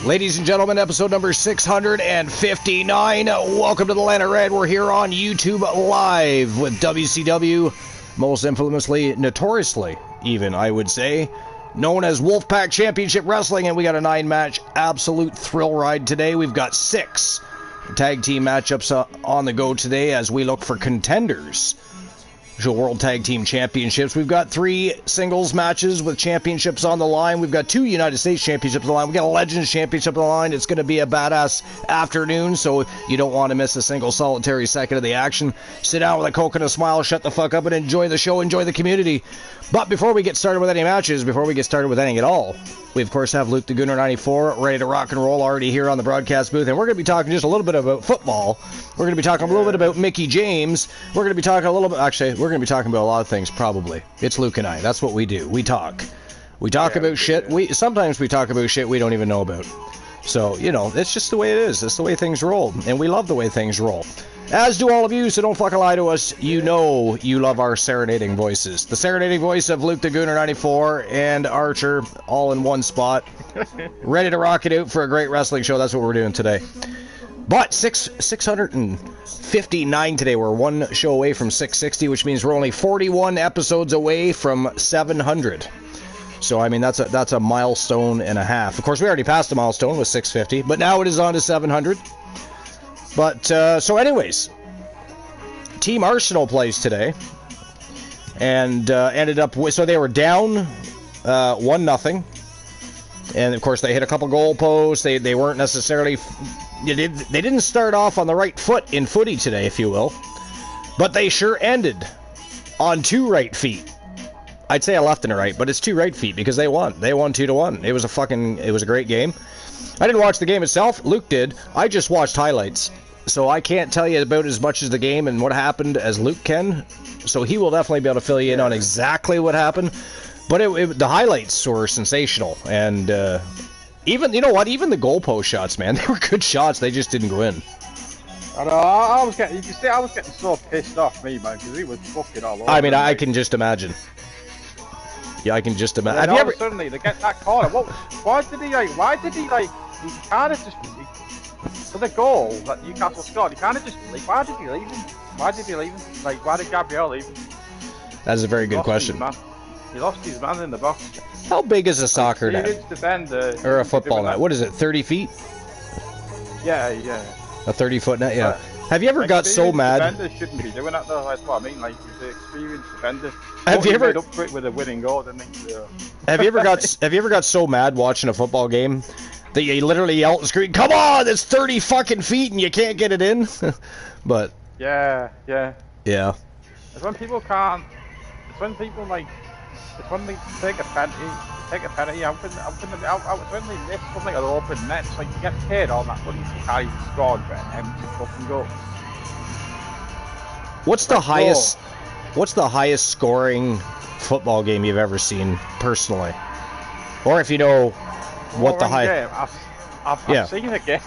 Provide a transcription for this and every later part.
Ladies and gentlemen, episode number 659. Welcome to the Land of Red. We're here on YouTube live with WCW, most infamously, notoriously even, I would say, known as Wolfpack Championship Wrestling, and we got a 9-match absolute thrill ride today. We've got 6 tag team matchups on the go today as we look for contenders to World Tag Team Championships. We've got 3 singles matches with championships on the line. We've got 2 United States Championships on the line. We've got a Legends Championship on the line. It's going to be a badass afternoon, so you don't want to miss a single solitary second of the action. Sit down with a Coke and a smile, shut the fuck up, and enjoy the show, enjoy the community. But before we get started with any matches, before we get started with anything at all, we of course have Luke the Gooner 94 ready to rock and roll already here on the broadcast booth, and we're going to be talking just a little bit about football. We're going to be talking a little bit about Mickey James. We're going to be talking a little bit, actually, we're going to be talking about a lot of things, probably. It's Luke and I. That's what we do. We talk. We talk about shit. Sometimes we talk about shit we don't even know about. So, you know, it's just the way it is. It's the way things roll, and we love the way things roll. As do all of you, so don't fucking lie to us. You know you love our serenading voices. The serenading voice of Luke the Gooner 94 and Archer, all in one spot. Ready to rock it out for a great wrestling show. That's what we're doing today. But 659 today. We're one show away from 660, which means we're only 41 episodes away from 700. So, I mean, that's a milestone and a half. Of course, we already passed a milestone with 650, but now it is on to 700. But, so anyways, Team Arsenal plays today, and ended up with, so they were down 1-0, and of course they hit a couple goal posts. They weren't necessarily, they didn't start off on the right foot in footy today, if you will, but they sure ended on 2 right feet. I'd say a left and a right, but it's 2 right feet because they won 2-1. It was a great game. I didn't watch the game itself. Luke did. I just watched highlights. So I can't tell you about as much as the game and what happened as Luke can. So he will definitely be able to fill you in on exactly what happened. But the highlights were sensational. And even, you know what, even the goalpost shots, man, they were good shots. They just didn't go in. I know, I was getting so pissed off, me, man, because he was fucking all over. I mean, I can just imagine. Yeah, I can just imagine. Yeah, suddenly they get that corner. Why did he he kind of just, for the goal that Newcastle scored, he kind of just, why did he leave him? Why did Gabriel leave him? That's a very good question. He lost his man in the box. How big is a soccer net? Or a football net? What is it, 30 feet? Yeah. A 30-foot net, yeah. Have you ever got so mad? Defenders shouldn't be doing that though. That's what I mean. Like, he's an experienced defender. Have you ever made up for it with a winning goal? Didn't he? Have you ever got so mad watching a football game that you literally yell at the screen, "Come on, it's 30 fucking feet," and you can't get it in? But yeah. It's when people can't. It's when people It's when they take a penalty. When they miss something at the open net, it's like you get paid all that money to carry the squad for an empty fucking goal. What's the highest scoring football game you've ever seen personally? Or if you know what the highest... I've seen a game.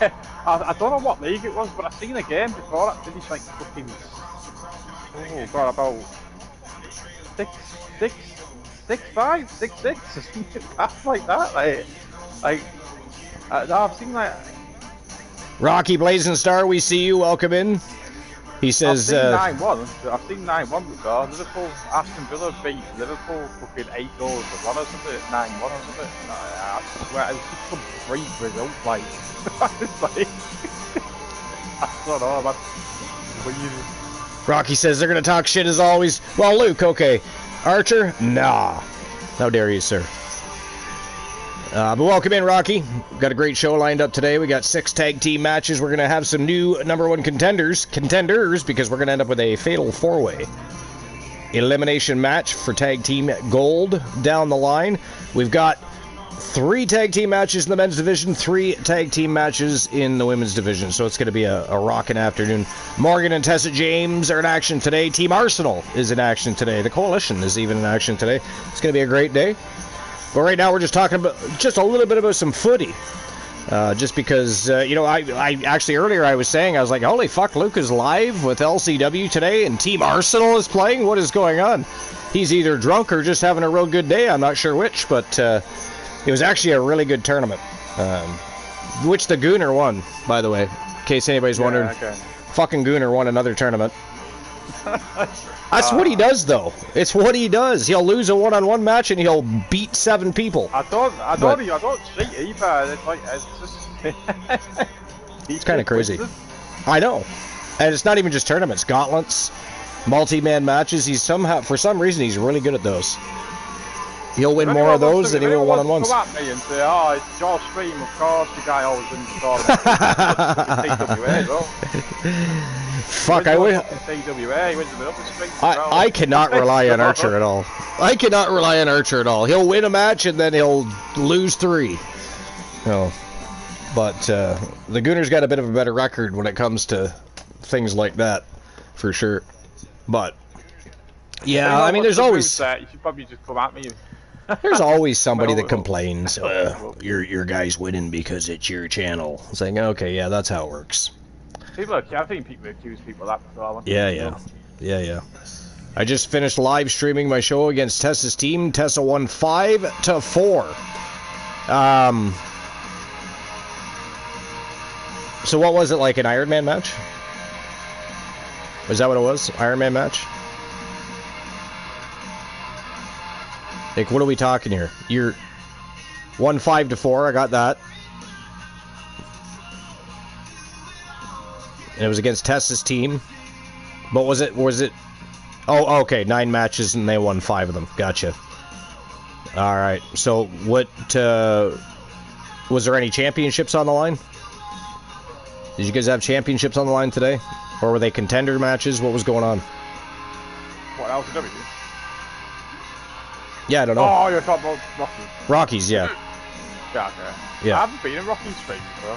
I don't know what league it was, but I've seen a game before that finished like fucking... Oh god, about 6-5, 6-6, stuff like that. I've seen like... Rocky Blazing Star, we see you. Welcome in. He says... I've seen 9-1 before. Aston Villa beat Liverpool fucking 8 goals to 1 or something, 9-1 or something. I swear, it was just some freak result, like... I don't know, man. Rocky says they're going to talk shit as always. Well, Luke, okay. Archer? Nah. How dare you, sir. But welcome in, Rocky. We've got a great show lined up today. We got 6 tag team matches. We're going to have some new #1 contenders, because we're going to end up with a fatal 4-way elimination match for tag team gold down the line. We've got 3 tag team matches in the men's division, 3 tag team matches in the women's division. So it's going to be a rockin' afternoon. Morgan and Tessa James are in action today. Team Arsenal is in action today. The Coalition is even in action today. It's going to be a great day. But right now we're just talking about just a little bit about some footy. Just because, you know, I actually earlier I was saying, I was like, holy fuck, Luke is live with LCW today and Team Arsenal is playing? What is going on? He's either drunk or just having a real good day. I'm not sure which, but it was actually a really good tournament. which the Gooner won, by the way, in case anybody's wondering. Okay. Fucking Gooner won another tournament. That's what he does, though. It's what he does. He'll lose a one-on-one match and he'll beat 7 people. I don't cheat either. It's like it's just. It's kind of crazy. I know, and it's not even just tournaments, gauntlets, multi-man matches. He's for some reason, he's really good at those. He'll win more of those than he will one-on-ones. Come at me and say, "Oh, it's your stream, of course." The guy always wins the tournament. TWA, Fuck, TWA, he wins the upper stream. I cannot rely on Archer at all. I cannot rely on Archer at all. He'll win a match and then he'll lose 3. No, but the Gooner's got a bit of a better record when it comes to things like that, for sure. But yeah, I mean, there's always. You should probably just come at me. There's always somebody that complains, your guy's winning because it's your channel. Saying, okay, yeah, that's how it works. I've seen people accuse people of that before. Yeah. I just finished live streaming my show against Tessa's team. Tessa won 5-4. So what was it, like an Iron Man match? Was that what it was? Iron Man match? Like, what are we talking here? You're 5-4, I got that. And it was against Tessa's team. But was it... Oh, okay, 9 matches and they won 5 of them. Gotcha. Alright, so what... was there any championships on the line? Did you guys have championships on the line today? Or were they contender matches? What was going on? What, LCW? Yeah, I don't know. Oh, you're talking about Rockies. Rockies, yeah. Yeah, okay. Yeah. I haven't been in Rockies stream before.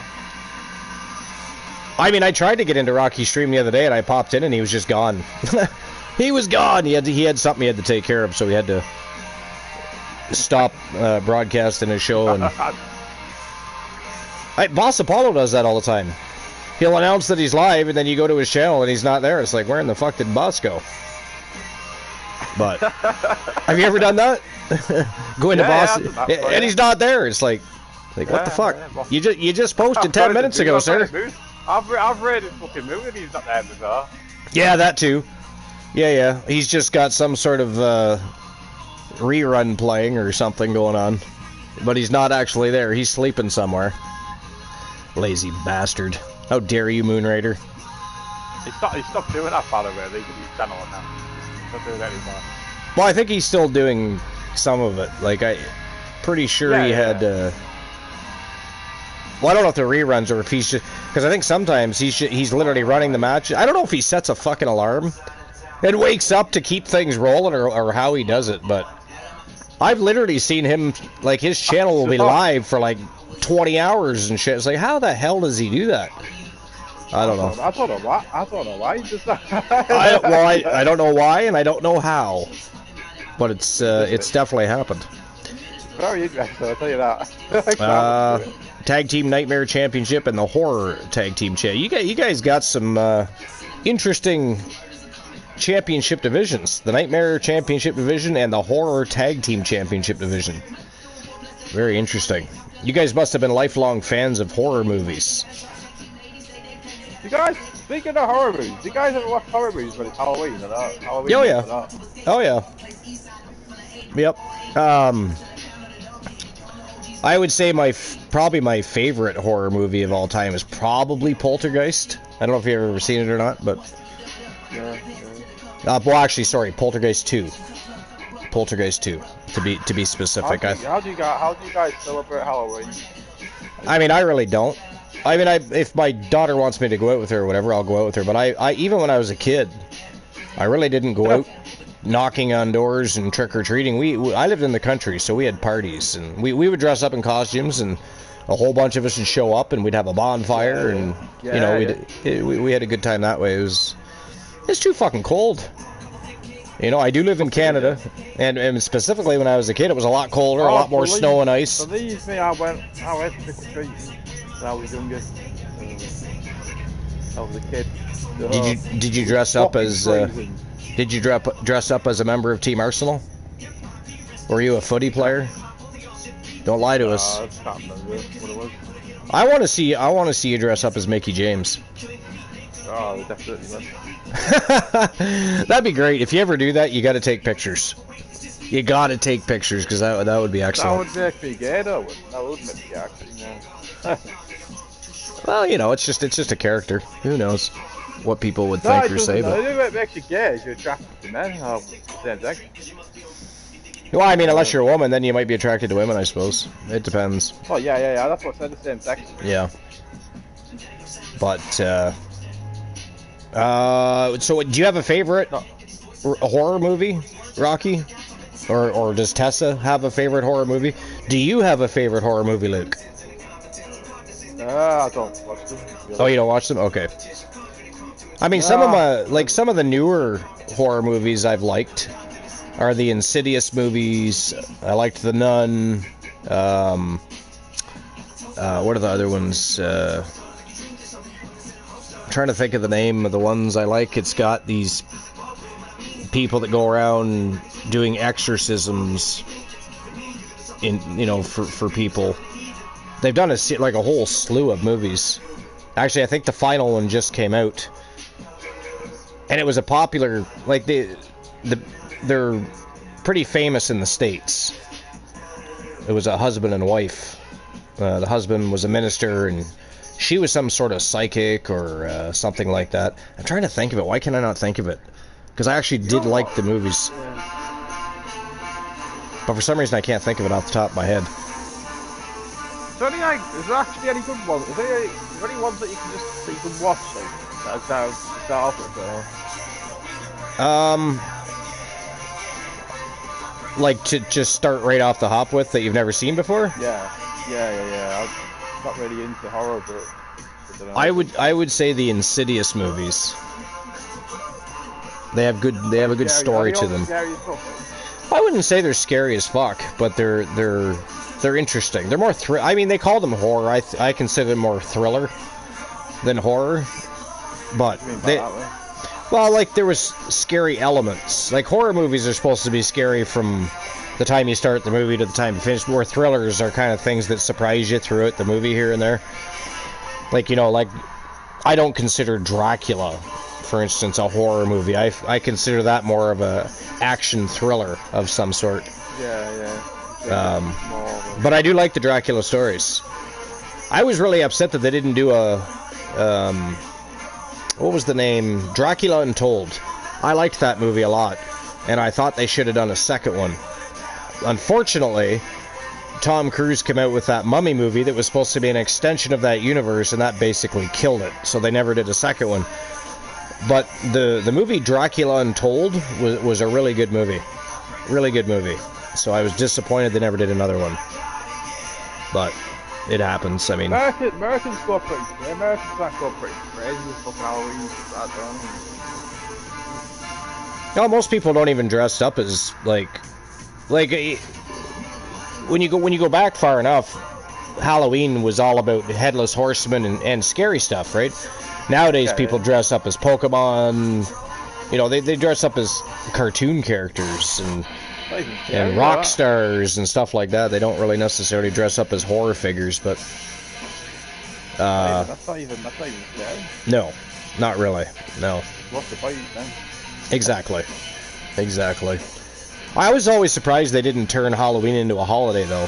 I mean, I tried to get into Rocky's stream the other day, and I popped in, and he was just gone. He was gone. He had something he had to take care of, so he had to stop broadcasting his show. And Boss Apollo does that all the time. He'll announce that he's live, and then you go to his channel, and he's not there. It's like, where in the fuck did Boss go? But have you ever done that? Go into Boss, and he's not there. It's like what the fuck? Yeah, you just posted 10 minutes ago, sir. I've read his fucking movie and he's not there before. Yeah, that too. Yeah. He's just got some sort of rerun playing or something going on. But he's not actually there. He's sleeping somewhere. Lazy bastard. How dare you, Moonraider? He stopped doing that, by the way. They give you a channel now. He's not doing that anymore. Well, I think he's still doing some of it. Like, pretty sure he had... Well, I don't know if the reruns or if he's just... Because I think sometimes he's literally running the match. I don't know if he sets a fucking alarm and wakes up to keep things rolling or how he does it, but I've literally seen him, like, his channel will be live for, like, 20 hours and shit. It's like, how the hell does he do that? I don't know. I don't know why he does that. I don't know why, and I don't know how. But it's definitely happened. Very interesting, I'll tell you that. Tag Team Nightmare Championship and the Horror Tag Team Championship. You guys got some interesting championship divisions. The Nightmare Championship Division and the Horror Tag Team Championship Division. Very interesting. You guys must have been lifelong fans of horror movies. You guys, speaking of horror movies, you guys ever watch horror movies when it's Halloween? Halloween oh yeah. Oh yeah. Yep. I would say probably my favorite horror movie of all time is probably Poltergeist. I don't know if you've ever seen it or not, but... Yeah. Well, actually, sorry, Poltergeist 2. Poltergeist 2, to be specific. How do you guys celebrate Halloween? I mean, I really don't. I mean, if my daughter wants me to go out with her or whatever, I'll go out with her. But I even when I was a kid, I really didn't go out knocking on doors and trick-or-treating. I lived in the country, so we had parties, and we would dress up in costumes, and a whole bunch of us would show up, and we'd have a bonfire, and we had a good time that way. It's too fucking cold. You know, I do live in Canada, and specifically when I was a kid, it was a lot colder, a lot more snow and ice. Believe me, I went trick-or-treating when I was younger. I was a kid. Did you dress up as? Did you dress up as a member of Team Arsenal? Were you a footy player? Don't lie to us. I can't remember what it was. I want to see you dress up as Mickey James. Oh, definitely. Man. That'd be great. If you ever do that, you got to take pictures. You got to take pictures because that would be excellent. That would make me gay, though. That would make me actually. Yeah. Well, you know, it's just a character. Who knows what people would think or say? But I think what makes you gay is you're attracted to men. Same thing. Well, I mean, unless you're a woman, then you might be attracted to women, I suppose. It depends. Oh yeah. That's what I said. The same sex. Yeah. But so do you have a favorite horror movie, Rocky? Or does Tessa have a favorite horror movie? Do you have a favorite horror movie, Luke? I don't watch them. Oh, you don't watch them? Okay. I mean, some of the newer horror movies I've liked are the Insidious movies. I liked The Nun. What are the other ones? I'm trying to think of the name of the ones I like. It's got these people that go around doing exorcisms for people. They've done a whole slew of movies. Actually, I think the final one just came out, and it was a popular. They're pretty famous in the States. It was a husband and wife. The husband was a minister, and she was some sort of psychic or something like that. I'm trying to think of it. Why can I not think of it? Because I actually did like the movies, but for some reason I can't think of it off the top of my head. Is there actually any good ones? Is there any ones that you can watch start off with? Like to just start right off the hop with that you've never seen before? Yeah. I'm not really into horror, but I would say the Insidious movies. They have a good story to them. I wouldn't say they're scary as fuck, but they're interesting. They're more I mean, they call them horror. I consider them more thriller than horror. But there was scary elements. Like horror movies are supposed to be scary from the time you start the movie to the time you finish. More thrillers are kind of things that surprise you throughout the movie here and there. Like I don't consider Dracula, for instance, a horror movie. I consider that more of a action thriller of some sort. Yeah. But I do like the Dracula stories. I was really upset that they didn't do what was the name? Dracula Untold. I liked that movie a lot, and I thought they should have done a second one. Unfortunately, Tom Cruise came out with that Mummy movie that was supposed to be an extension of that universe, and that basically killed it, so they never did a second one. But the movie Dracula Untold was a really good movie. Really good movie. So I was disappointed they never did another one. But it happens. I mean, Americans go pretty crazy. Americans not go pretty crazy with fucking Halloween. No, most people don't even dress up as like when you go back far enough, Halloween was all about headless horsemen and scary stuff, right? Nowadays, people dress up as Pokemon. They dress up as cartoon characters and rock stars and stuff like that. They don't really necessarily dress up as horror figures, but that's not even scary. No, not really. No. What's the point then? Exactly. I was always surprised they didn't turn Halloween into a holiday, though.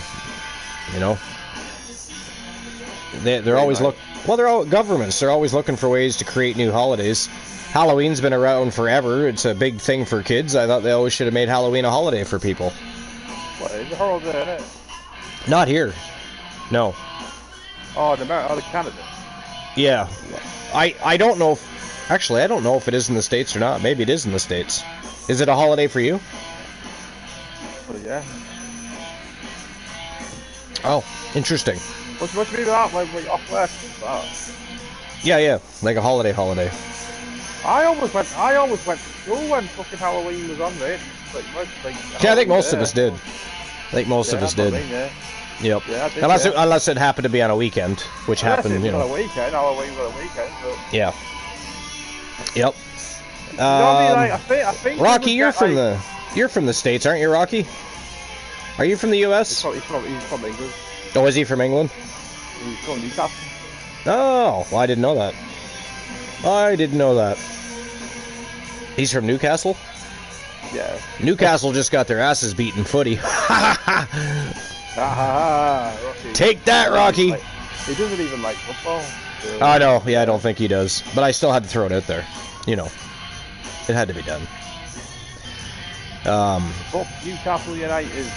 They're always they're all governments. They're always looking for ways to create new holidays. Halloween's been around forever. It's a big thing for kids. I thought they always should have made Halloween a holiday for people. What, is it holiday, isn't it? Not here. No. Oh, the Canada. Yeah. I don't know actually, I don't know if it is in the States or not. Maybe it is in the States. Is it a holiday for you? Well, yeah. Oh, interesting. What's supposed to be that? Like off work? Yeah. Like a holiday. I always went to school when fucking Halloween was on, right? I think most of us did. Yep. Yeah, unless it happened to be on a weekend, which happened, on a weekend, Halloween was a weekend. But... Yeah. Yep. I think Rocky, you're from the States, aren't you, Rocky? Are you from the U.S.? He's from England. Oh, is he from England? He's from Newcastle. Oh, well, I didn't know that. I didn't know that. He's from Newcastle? Yeah. Newcastle just got their asses beaten footy. Rocky. Take that, Rocky! He doesn't even like football. So. I know, yeah, I don't think he does. But I still had to throw it out there. You know, it had to be done. But Newcastle United is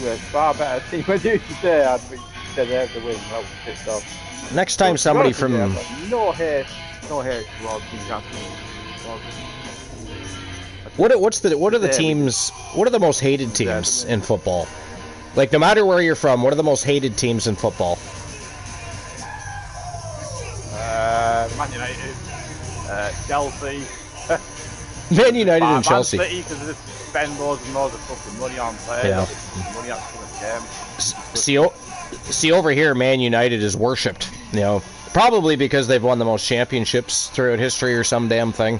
a far better team. I do today, I'd be deserve to win. I was pissed off. Next time somebody from... No hate towards Newcastle. What are the teams? What are the most hated teams in football? Like, no matter where you're from, what are the most hated teams in football? Man United, Chelsea. Man United and Chelsea. Man City, because they just spend loads and loads of fucking money on players. Yeah. Money on the game. See, over here, Man United is worshipped. You know, probably because they've won the most championships throughout history or some damn thing.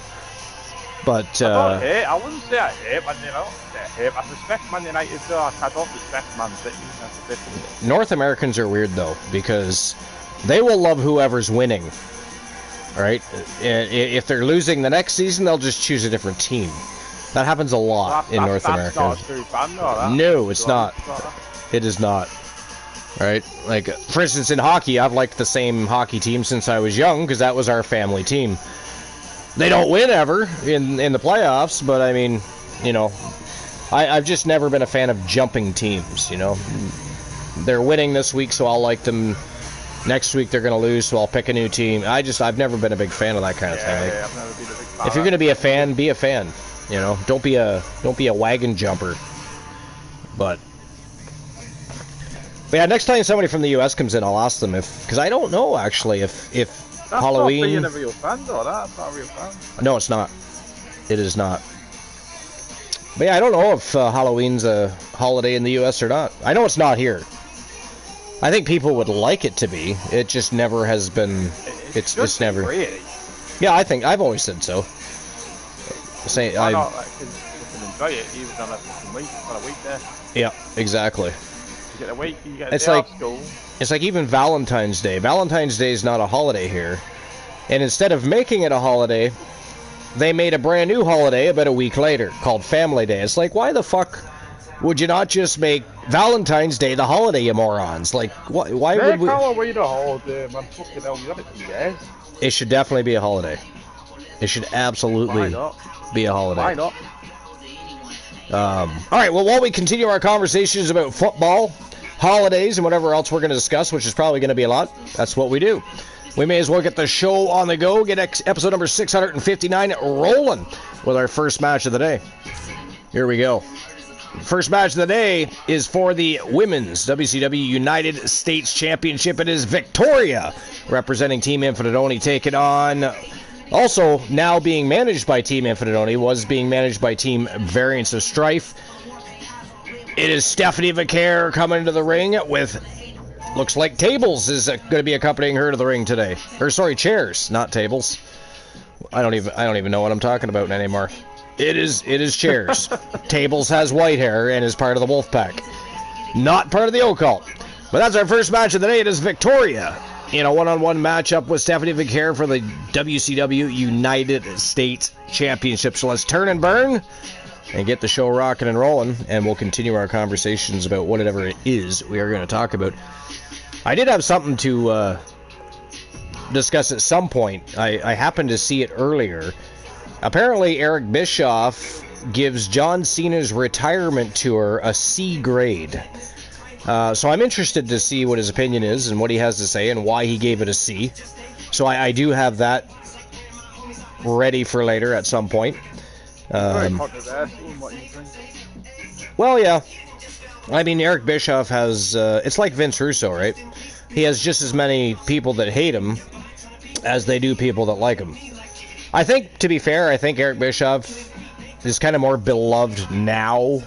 But I wouldn't say I hate Man United. I respect Man United, though. I don't respect Man City. That's a different. North Americans are weird though, because they will love whoever's winning. Right? If they're losing the next season, they'll just choose a different team. That happens a lot in North America. Not a true fan, though, no, it's not. It is not. Right? Like, for instance, in hockey, I've liked the same hockey team since I was young, because that was our family team. They don't win ever in the playoffs, but I mean, you know, I've just never been a fan of jumping teams, you know. They're winning this week, so I'll like them. Next week they're going to lose, so I'll pick a new team. I've never been a big fan of that kind of thing. Like, I've never been a big fan. If you're going to be a fan, be a fan. You know, don't be a wagon jumper. But yeah, next time somebody from the U.S. comes in, I'll ask them because I don't know actually if that's Halloween. That's not being a real fan, though. That's not a real fan. No, it's not. It is not. But yeah, I don't know if Halloween's a holiday in the U.S. or not. I know it's not here. I think people would like it to be. It just never has been. It's never. Really? Yeah, I've always said so. Why not? Like, you can enjoy it even on a fucking week. On a week there. Yeah, exactly. You get a week. You get a it's day like off school. It's like even Valentine's Day. Valentine's Day is not a holiday here, and instead of making it a holiday, they made a brand new holiday about a week later called Family Day. It's like, why the fuck would you not just make Valentine's Day the holiday, you morons? Like, why would we... Halloween a holiday, man. Fucking hell, you have it 2 years. It should definitely be a holiday. It should absolutely be a holiday. Why not? All right, well, while we continue our conversations about football, holidays, and whatever else we're going to discuss, which is probably going to be a lot, that's what we do. We may as well get the show on the go, get episode number 659 rolling with our first match of the day. Here we go. First match of the day is for the Women's WCW United States Championship. It is Victoria, representing Team Infinite Only, taking on, also now being managed by Team Infinite Only, was being managed by Team Variance of Strife. It is Stephanie Vicaire coming into the ring with, looks like Tables is going to be accompanying her to the ring today. Or sorry, chairs, not tables. I don't even know what I'm talking about anymore. It is chairs. Tables has white hair and is part of the Wolf Pack. Not part of the occult. But that's our first match of the day. It is Victoria in a one-on-one matchup with Stephanie Vicaire for the WCW United States Championship. So let's turn and burn and get the show rocking and rolling, and we'll continue our conversations about whatever it is we are going to talk about. I did have something to discuss at some point. I happened to see it earlier. Apparently, Eric Bischoff gives John Cena's retirement tour a C grade. So I'm interested to see what his opinion is and what he has to say and why he gave it a C. So I do have that ready for later at some point. Very controversial in what you think. Well, yeah. I mean, Eric Bischoff has... it's like Vince Russo, right? He has just as many people that hate him as they do people that like him. I think, to be fair, I think Eric Bischoff is kind of more beloved now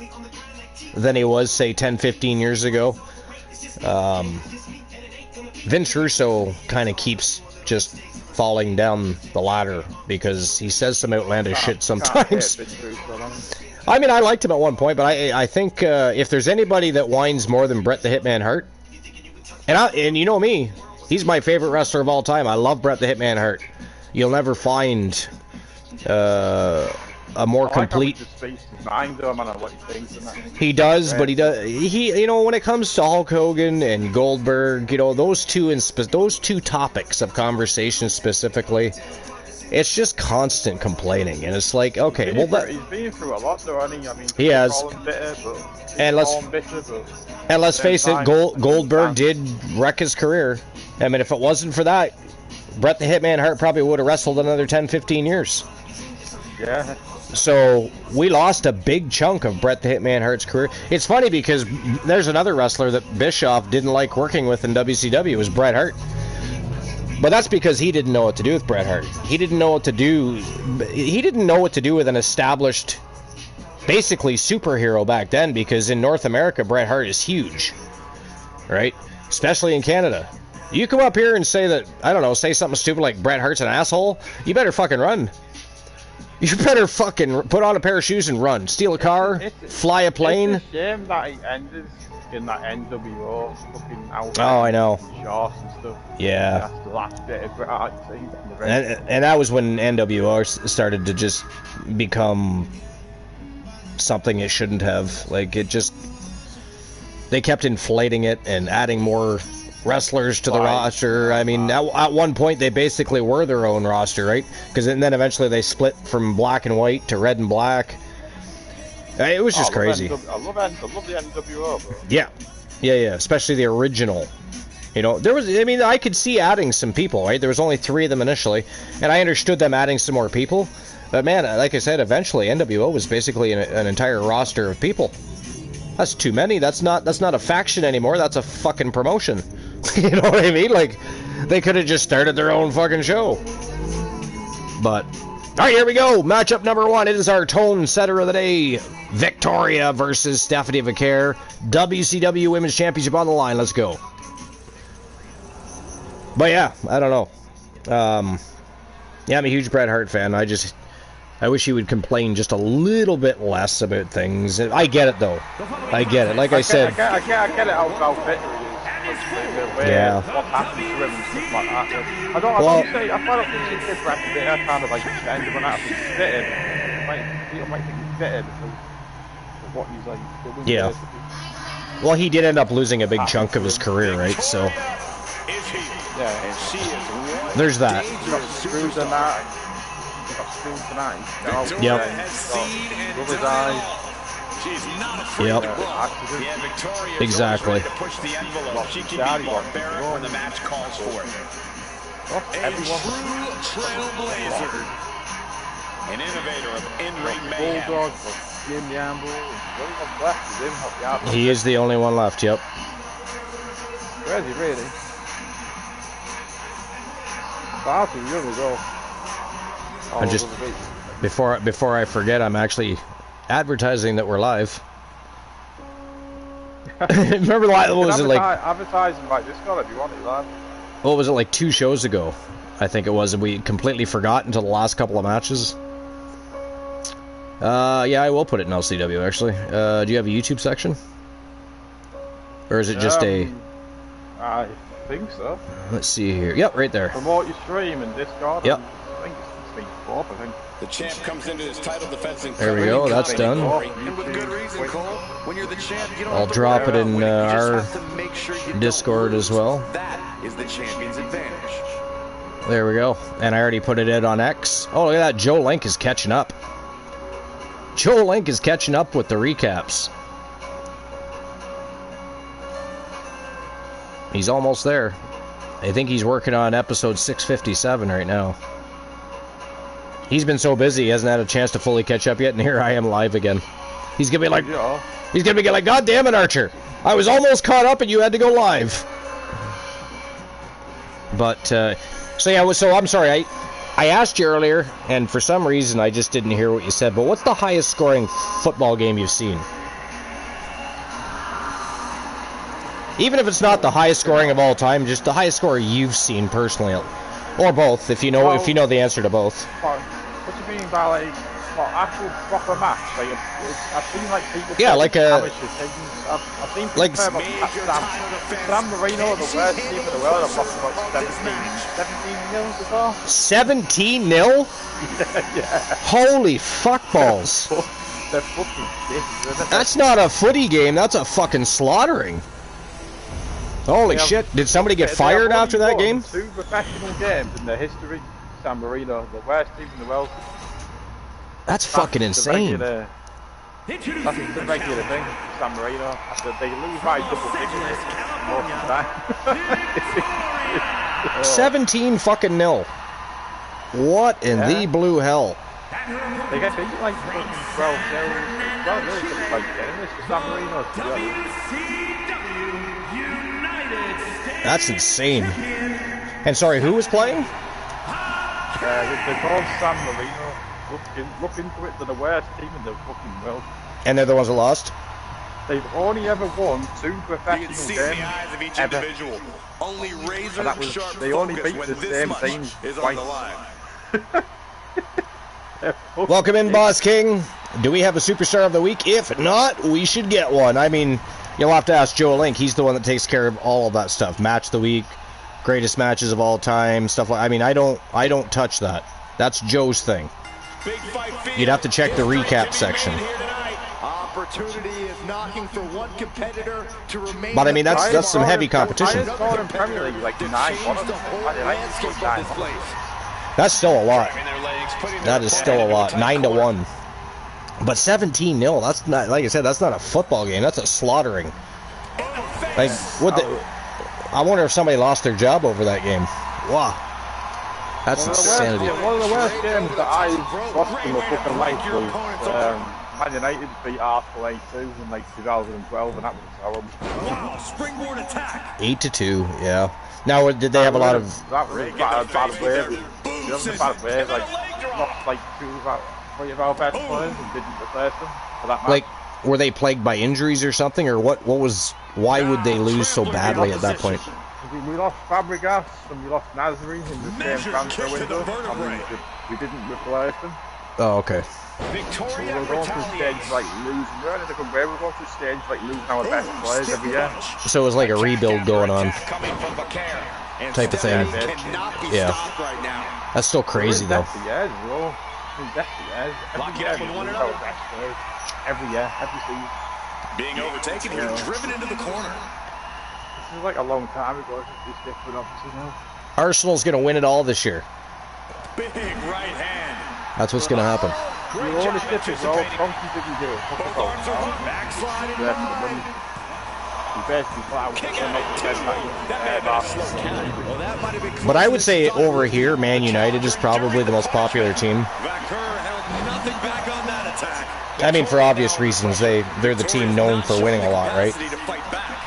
than he was, say, 10, 15 years ago. Vince Russo kind of keeps just falling down the ladder because he says some outlandish shit sometimes. I mean, I liked him at one point, but I think if there's anybody that whines more than Bret the Hitman Hart, and you know me, he's my favorite wrestler of all time. I love Bret the Hitman Hart. You'll never find a more complete. He does, but he does. You know, when it comes to Hulk Hogan and Goldberg, you know, those two topics of conversation specifically, it's just constant complaining, and it's like, okay, he's been through a lot, though, hasn't he? I mean, he has. And let's face it, Goldberg did wreck his career. I mean, if it wasn't for that, Bret the Hitman Hart probably would have wrestled another 10, 15 years. Yeah. So we lost a big chunk of Bret the Hitman Hart's career. It's funny because there's another wrestler that Bischoff didn't like working with in WCW. It was Bret Hart. But that's because he didn't know what to do with Bret Hart. He didn't know what to do. He didn't know what to do with an established, basically superhero back then, because in North America, Bret Hart is huge, right? Especially in Canada. You come up here and say that, I don't know, say something stupid like Bret Hart's an asshole, you better fucking run. You better fucking put on a pair of shoes and run. Steal a car, fly a plane. It's a shame that he ended in that NWO fucking outfit. Oh, I know. Shorts and stuff. Yeah. That's the last bit of Bret Hart. And that was when NWO started to just become something it shouldn't have. Like, it just... They kept inflating it and adding more wrestlers to the roster. I mean, at one point they basically were their own roster, right? Because then eventually they split from black and white to red and black. It was just crazy. I love the NWO, bro. Yeah, especially the original. You know, there was. I mean, I could see adding some people, right? There was only 3 of them initially, and I understood them adding some more people. But man, like I said, eventually NWO was basically an entire roster of people. That's too many. That's not a faction anymore. That's a fucking promotion. You know what I mean? Like, they could have just started their own fucking show. But, alright, here we go. Matchup number 1. It is our tone setter of the day. Victoria versus Stephanie Vaquer. WCW Women's Championship on the line. Let's go. But yeah, I don't know. Yeah, I'm a huge Bret Hart fan. I wish he would complain just a little bit less about things. I get it, though. I get it. Like I said... I get it how bitter he is. Yeah. What happened to him and stuff like that. I don't say... I find out that he's Bret bitter, kind of like the end of an out. He's bitter. People might think he's bitter because of what he's like doing. Yeah. Well, he did end up losing a big chunk of his career, right? So... Yeah, and she is... There's that. He got screwed in that. He got screwed tonight. Yep. Rub his eyes. She's not afraid Yep. to blow. Yeah, Victoria exactly. to push the envelope. She can be barbaric when the match calls for it. A true trailblazer. An innovator of in-ring mayhem. Bulldog, Jim Yamble. Left is him. He is the only one left, yep. Where is he really? Far too young as well. I just... Before I forget, I'm actually advertising that we're live. Remember, what was it like? Advertising like this guy if you want it live. What was it like 2 shows ago? I think it was, and we completely forgot until the last couple of matches. Yeah, I will put it in LCW actually. Do you have a YouTube section, or is it just a? I think so. Let's see here. Yep, right there. Promote your stream and Discord. Yep. I think it's fourth, I think. The champ comes into his title defense. There we go. That's done. And with good reason, Cole. When you're the champ, you don't I'll have to drop it in our make sure you Discord as well. That is the champion's advantage. There we go. And I already put it in on X. Oh, look at that. Joe Link is catching up. Joe Link is catching up with the recaps. He's almost there. I think he's working on episode 657 right now. He's been so busy, he hasn't had a chance to fully catch up yet, and here I am live again. He's gonna be like, God damn it, Archer! I was almost caught up, and you had to go live. But so yeah, so I'm sorry. I asked you earlier, and for some reason I just didn't hear what you said. But what's the highest scoring football game you've seen? Even if it's not the highest scoring of all time, just the highest score you've seen personally, or both, if you know the answer to both. What do you mean by like actual proper match. Like I've seen like people. Yeah, like a. I've seen people like Sam Marino, the worst team in the world. I've lost about 17 nils or so. 17 nil? Yeah. Holy fuck balls! They're fucking shit. That's not a footy game. That's a fucking slaughtering. Holy shit! Did somebody get fired after that game? 2 professional games in the history. San Marino, the worst team in the world. That's fucking insane. That's the regular thing, San Marino. After they lose by double digits most of the time. 17 fucking nil. What in the blue hell? They get beat like 12 nil. Well, really just like getting this for San Marino. That's insane. And sorry, who was playing? They're called San Marino. Look into it. They're the worst team in the fucking world. And they're the ones that lost? They've only ever won 2 professional games. The eyes of each individual. Only razor sharp they only beat focus the when same team is twice. on the line. Welcome in, Boss King. Do we have a superstar of the week? If not, we should get one. I mean, you'll have to ask Joe Link. He's the one that takes care of all of that stuff. Match of the week, greatest matches of all time, stuff like. I mean, I don't touch that. That's Joe's thing. You'd have to check the recap section. Opportunity is knocking for one competitor to remain. But I mean, that's some heavy competition. That's still a lot. That is still a lot. 9-1. But 17 nil. That's not, like I said, that's not a football game. That's a slaughtering. Like, I wonder if somebody lost their job over that game. Wow. That's insanity. One of the worst games that I watched in my fucking life was Man United beat Arsenal 8-2 in like 2012, and that was horrible. Wow, springboard attack. 8-2, yeah. Now, did they have a lot of? That was bad wave. Bad wave, like not like 3 of our best players and didn't replace them for that match. Like, were they plagued by injuries or something, or what? What was? Why would they lose so badly at that point? We lost Fabregas and we lost Nasri in the same transfer window, and we didn't replace them. Oh, okay. Victoria We're going through stage like losing. We're in a different way. We're going through stage like losing our best players every year. So it was like a rebuild going on, type of thing. Yeah. That's still crazy though. Every year, every season. Being overtaken here, driven into the corner. This is like a long time ago. It's different, obviously now. Arsenal's gonna win it all this year. Big right hand. That's what's gonna happen. But I would say over here, Man United is probably the most popular team. I mean, for obvious reasons, they're the team known for winning a lot, right?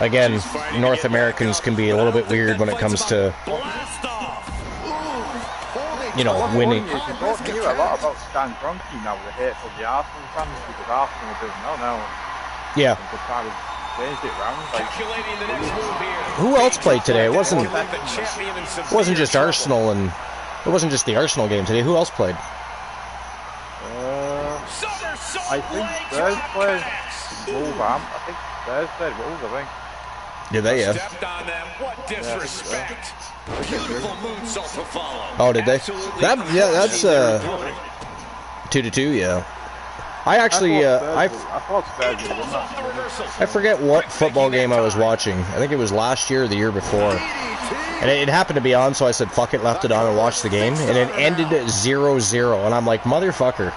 Again, North Americans can be a little bit weird when it comes to, you know, winning. You don't hear a lot about Stan Kroenke now, the hate for the Arsenal fans, because Arsenal are doing well now. Yeah. Who else played today? It wasn't just Arsenal, and it wasn't just the Arsenal game today. Who else played? I think Spurs played Wolverhampton. I think Spurs played Wolves, I think. Did they? Yeah. Disrespect. Beautiful moonsault to follow. Oh, did they? That's 2-2. Yeah. I actually I forget what football game I was watching. I think it was last year or the year before. And it happened to be on, so I said fuck it, left it on and watched the game, and it ended at 0-0, and I'm like, motherfucker.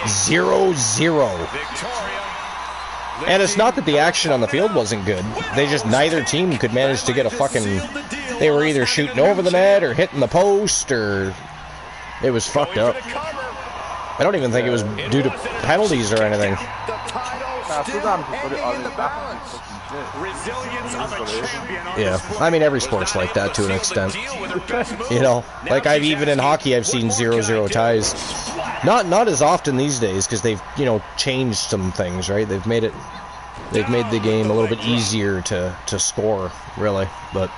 0-0. And it's not that the action on the field wasn't good. They just, neither team could manage to get a fucking... They were either shooting over the net or hitting the post, or... It was fucked up. I don't even think it was due to penalties or anything. Yeah, I mean, every sport's like that to an extent. You know, like even in hockey, I've seen 0-0 ties. Not as often these days, because they've, you know, changed some things, right? They've made the game a little bit easier to score, really. But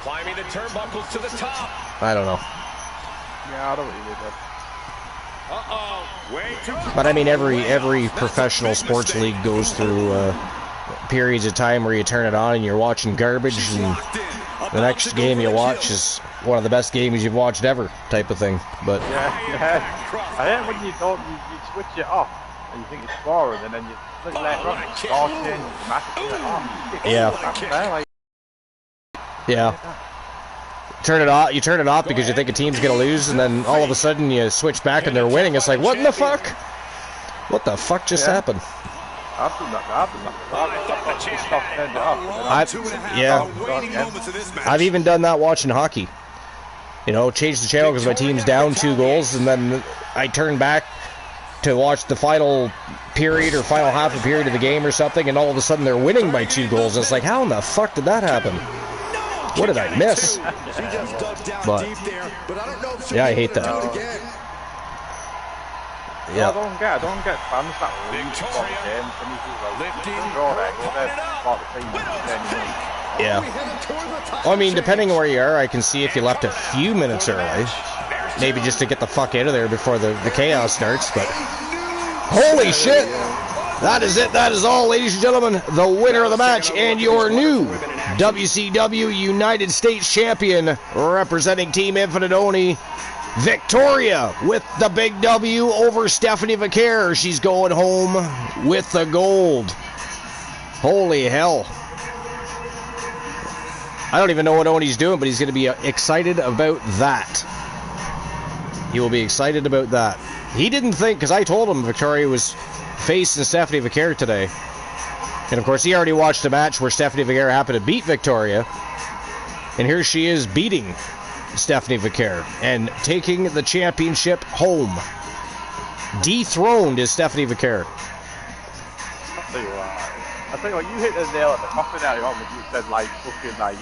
climbing the turnbuckles to the top. I don't know. Yeah, I don't really do that. But I mean, every professional sports league goes through periods of time where you turn it on and you're watching garbage, and the next game you watch is one of the best games you've watched ever, type of thing. But yeah. I hate when you don't, you switch it off and you think it's boring, and then you click later on, it's starting, yeah. Turn it off. You turn it off because you think a team's gonna lose, and then all of a sudden you switch back and they're winning. It's like, what in the fuck? What the fuck just happened? I've even done that watching hockey. You know, change the channel because my team's down 2 goals, and then I turn back to watch the final period or final half a period of the game or something, and all of a sudden they're winning by 2 goals. And it's like, how in the fuck did that happen? What did I miss? But yeah, I hate that. Yeah, I don't get fans that leave from the games and yeah. Well, I mean, depending on where you are, I can see if you left a few minutes early, maybe just to get the fuck out of there before the chaos starts. But holy shit! That is it. That is all, ladies and gentlemen. The winner of the match and your new WCW United States Champion, representing Team Infinite Oni, Victoria, with the big W over Stephanie Vicaire. She's going home with the gold. Holy hell. I don't even know what Oni's doing, but he's going to be excited about that. He will be excited about that. He didn't think, because I told him Victoria was facing Stephanie Vicaire today. And of course, he already watched a match where Stephanie Vicaire happened to beat Victoria. And here she is beating Stephanie Vicaire and taking the championship home. Dethroned is Stephanie Vicaire. I tell you what, you hit the nail at the coffin earlier on when you said, like, fucking, like,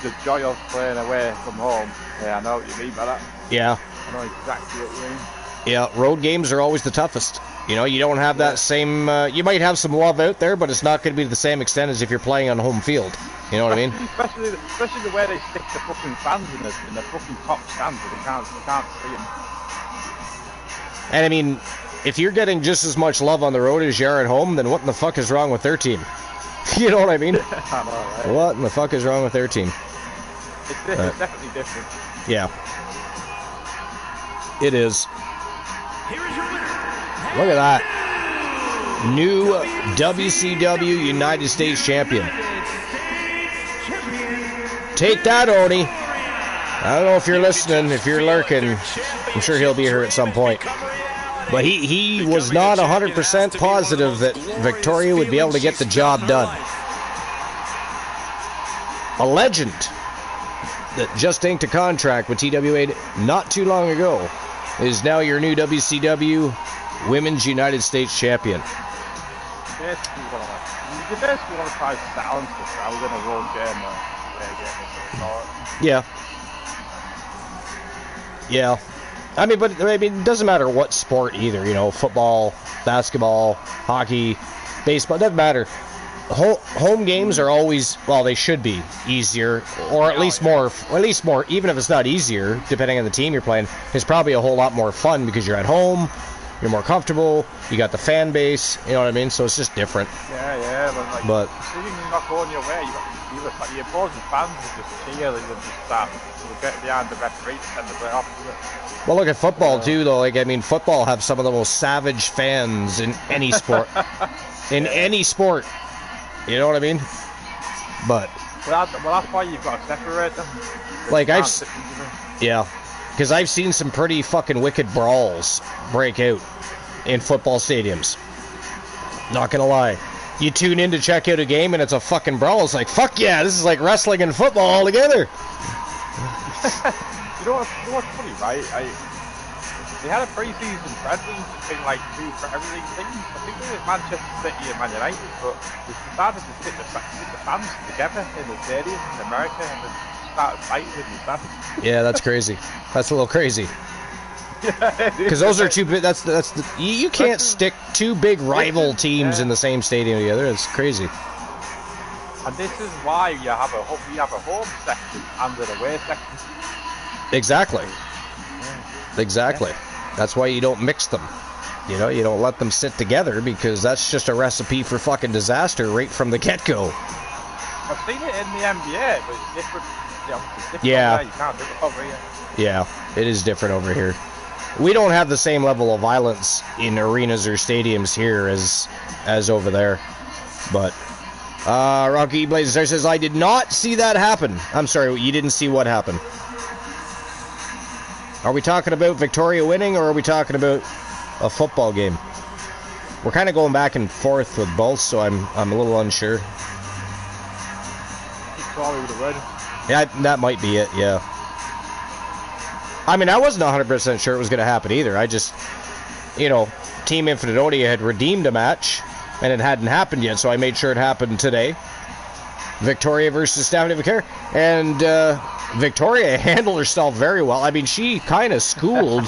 the joy of playing away from home. Yeah, I know what you mean by that. Yeah. I know exactly what you mean. Yeah, road games are always the toughest. You know, you don't have that same... you might have some love out there, but it's not going to be to the same extent as if you're playing on home field. You know what I mean? Especially the way they stick the fucking fans in the fucking top stands, but they can't see them. And I mean, if you're getting just as much love on the road as you are at home, then what in the fuck is wrong with their team? You know what I mean? I know, right? What in the fuck is wrong with their team? It's definitely different. Yeah. It is. Look at that. New WCW United States Champion. Take that, Oni. I don't know if you're listening, if you're lurking. I'm sure he'll be here at some point. But he was not 100% positive that Victoria would be able to get the job done. A legend that just inked a contract with TWA not too long ago is now your new WCW Women's United States Champion. You basically want to try to balance the crowd in a road game or Yeah. Yeah. I mean, it doesn't matter what sport either, you know, football, basketball, hockey, baseball, it doesn't matter. Home games are always, well, they should be easier, or at least more, even if it's not easier, depending on the team you're playing, it's probably a whole lot more fun because you're at home, you're more comfortable, you got the fan base, you know what I mean? So it's just different. Yeah, but you're not going your way, the opposing fans will just cheer, they'll just start, they'll get behind the referee and the play off. Well, look at football too, though. Like, I mean, football have some of the most savage fans in any sport. In any sport. You know what I mean? But well, that's why you've got to separate them. Like, yeah, because I've seen some pretty fucking wicked brawls break out in football stadiums. Not gonna lie. You tune in to check out a game and it's a fucking brawl. It's like, fuck yeah, this is like wrestling and football all together. You know what's funny, right? They had a pre-season friendly thing, like, two for everything things. I think it was Manchester City and Man United, but they started to sit the fans together in the stadium in America and they started fighting with the fans. Yeah, that's crazy. That's a little crazy. Because those are two big. You can't stick two big rival teams in the same stadium together. It's crazy. And this is why you have a home section and an away section. Exactly. Yeah. Exactly. That's why you don't mix them. You know, you don't let them sit together, because that's just a recipe for fucking disaster right from the get-go. I've seen it in the NBA, but it's different. Yeah. You can't do it over here. Yeah, it is different over here. We don't have the same level of violence in arenas or stadiums here as over there. But Rocky Blazing says, I did not see that happen. I'm sorry, you didn't see what happened. Are we talking about Victoria winning, or are we talking about a football game? We're kind of going back and forth with both, so I'm a little unsure. Sorry with the red. Yeah, that might be it, yeah. I mean, I wasn't 100% sure it was going to happen either. I just, you know, Team Infinitodia had redeemed a match, and it hadn't happened yet, so I made sure it happened today. Victoria versus Stephanie Vicaire. And Victoria handled herself very well. I mean, she kind of schooled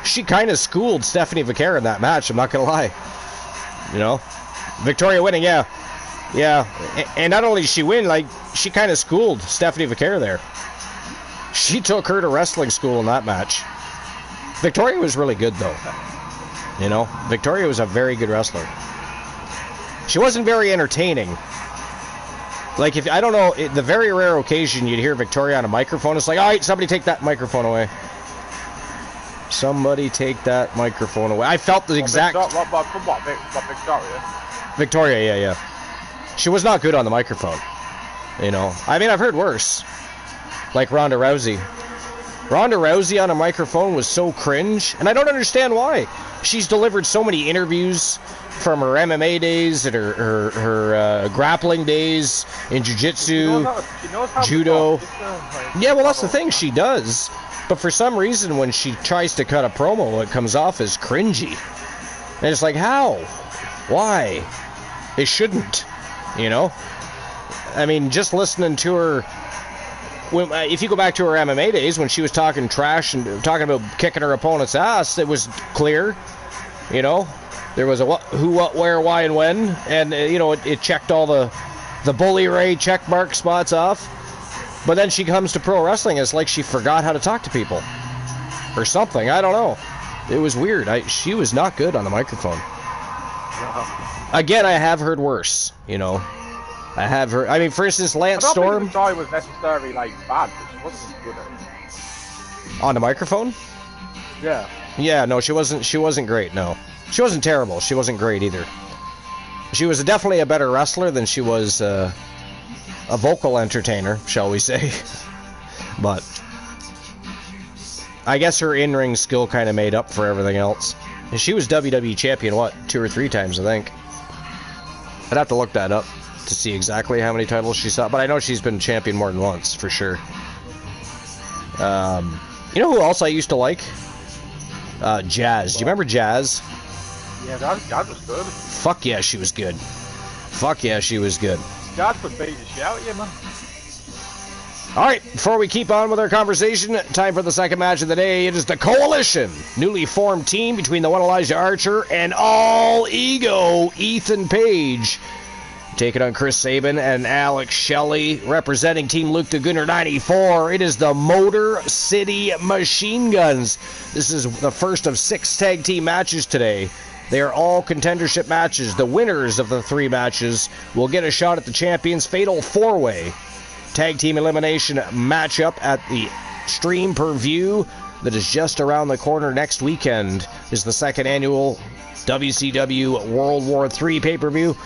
Stephanie Vicaire in that match, I'm not going to lie. You know? Victoria winning, yeah. Yeah. And not only did she win, like, she kind of schooled Stephanie Vicaire there. She took her to wrestling school in that match. Victoria was really good, though. You know? Victoria was a very good wrestler. She wasn't very entertaining. Like, if I don't know, the very rare occasion you'd hear Victoria on a microphone, it's like, all right, somebody take that microphone away. Somebody take that microphone away. I felt the exact... Victoria? Victoria, yeah. She was not good on the microphone. You know? I mean, I've heard worse. Like Ronda Rousey. Ronda Rousey on a microphone was so cringe, and I don't understand why. She's delivered so many interviews from her MMA days and her grappling days in jiu-jitsu, judo. Yeah, well, that's the thing, she does. But for some reason, when she tries to cut a promo, it comes off as cringy. And it's like, how? Why? It shouldn't, you know? I mean, just listening to her... if you go back to her MMA days, when she was talking trash and talking about kicking her opponent's ass, it was clear, you know? There was a what, who, what, where, why, and when, and, you know, it checked all the Bully Ray checkmark spots off. But then she comes to pro wrestling, it's like she forgot how to talk to people. Or something, I don't know. It was weird. She was not good on the microphone. Again, I have heard worse, you know. I have heard, I mean, for instance, Lance Storm... I don't think the was necessarily, like, bad, but she wasn't good at it. On the microphone? Yeah. Yeah, no, she wasn't great, no. She wasn't terrible. She wasn't great either. She was definitely a better wrestler than she was a vocal entertainer, shall we say. But I guess her in-ring skill kind of made up for everything else. And she was WWE champion, what, 2 or 3 times, I think. I'd have to look that up to see exactly how many titles she saw, but I know she's been champion more than once, for sure. You know who else I used to like? Jazz. Do you remember Jazz? Yeah, Jazz was good. Fuck yeah, she was good. Fuck yeah, she was good. Jazz could beat the shit out of you, man. Alright, before we keep on with our conversation, time for the second match of the day. It is the Coalition, newly formed team between the one Elijah Archer and All Ego Ethan Page. Taking on Chris Sabin and Alex Shelley, representing Team Luke the Gunner 94. It is the Motor City Machine Guns. This is the first of 6 tag team matches today. They are all contendership matches. The winners of the 3 matches will get a shot at the Champions Fatal 4-Way Tag Team Elimination matchup at the Stream Per View that is just around the corner. Next weekend is the 2nd annual WCW World War III pay-per-view.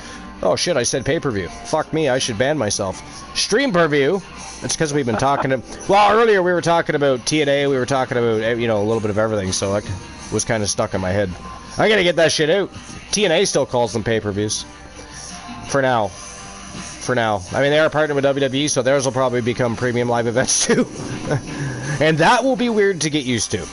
Oh shit, I said pay-per-view. Fuck me, I should ban myself. Stream Per View. It's because we've been talking to... Well, earlier we were talking about TNA, we were talking about, you know, a little bit of everything, so that was kind of stuck in my head. I gotta get that shit out. TNA still calls them pay-per-views. For now. For now. I mean, they are partnered with WWE, so theirs will probably become premium live events too. And that will be weird to get used to.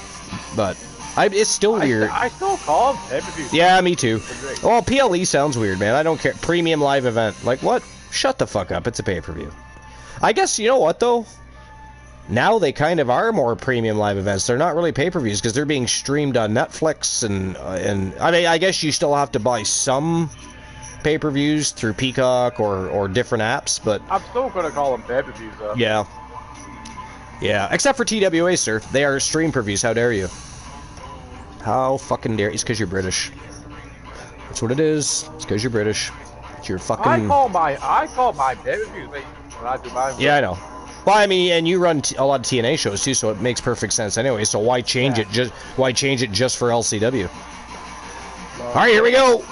But... it's still weird. I still call them pay-per-views. Yeah, me too. Well, PLE sounds weird, man. I don't care. Premium live event. Like, what? Shut the fuck up. It's a pay-per-view. I guess, you know what, though? Now they kind of are more premium live events. They're not really pay-per-views because they're being streamed on Netflix and I mean, I guess you still have to buy some pay-per-views through Peacock or different apps, but... I'm still going to call them pay-per-views, though. Yeah. Yeah, except for TWA, sir. They are stream per-views. How dare you? How fucking dare you? It's because you're British. That's what it is. It's because you're British. It's your fucking... I call my pay-per-views, mate, when I do mine. Yeah, I know. Well, I mean, and you run a lot of TNA shows too, so it makes perfect sense anyway. So why change it? Why change it just for LCW? All right, here we go.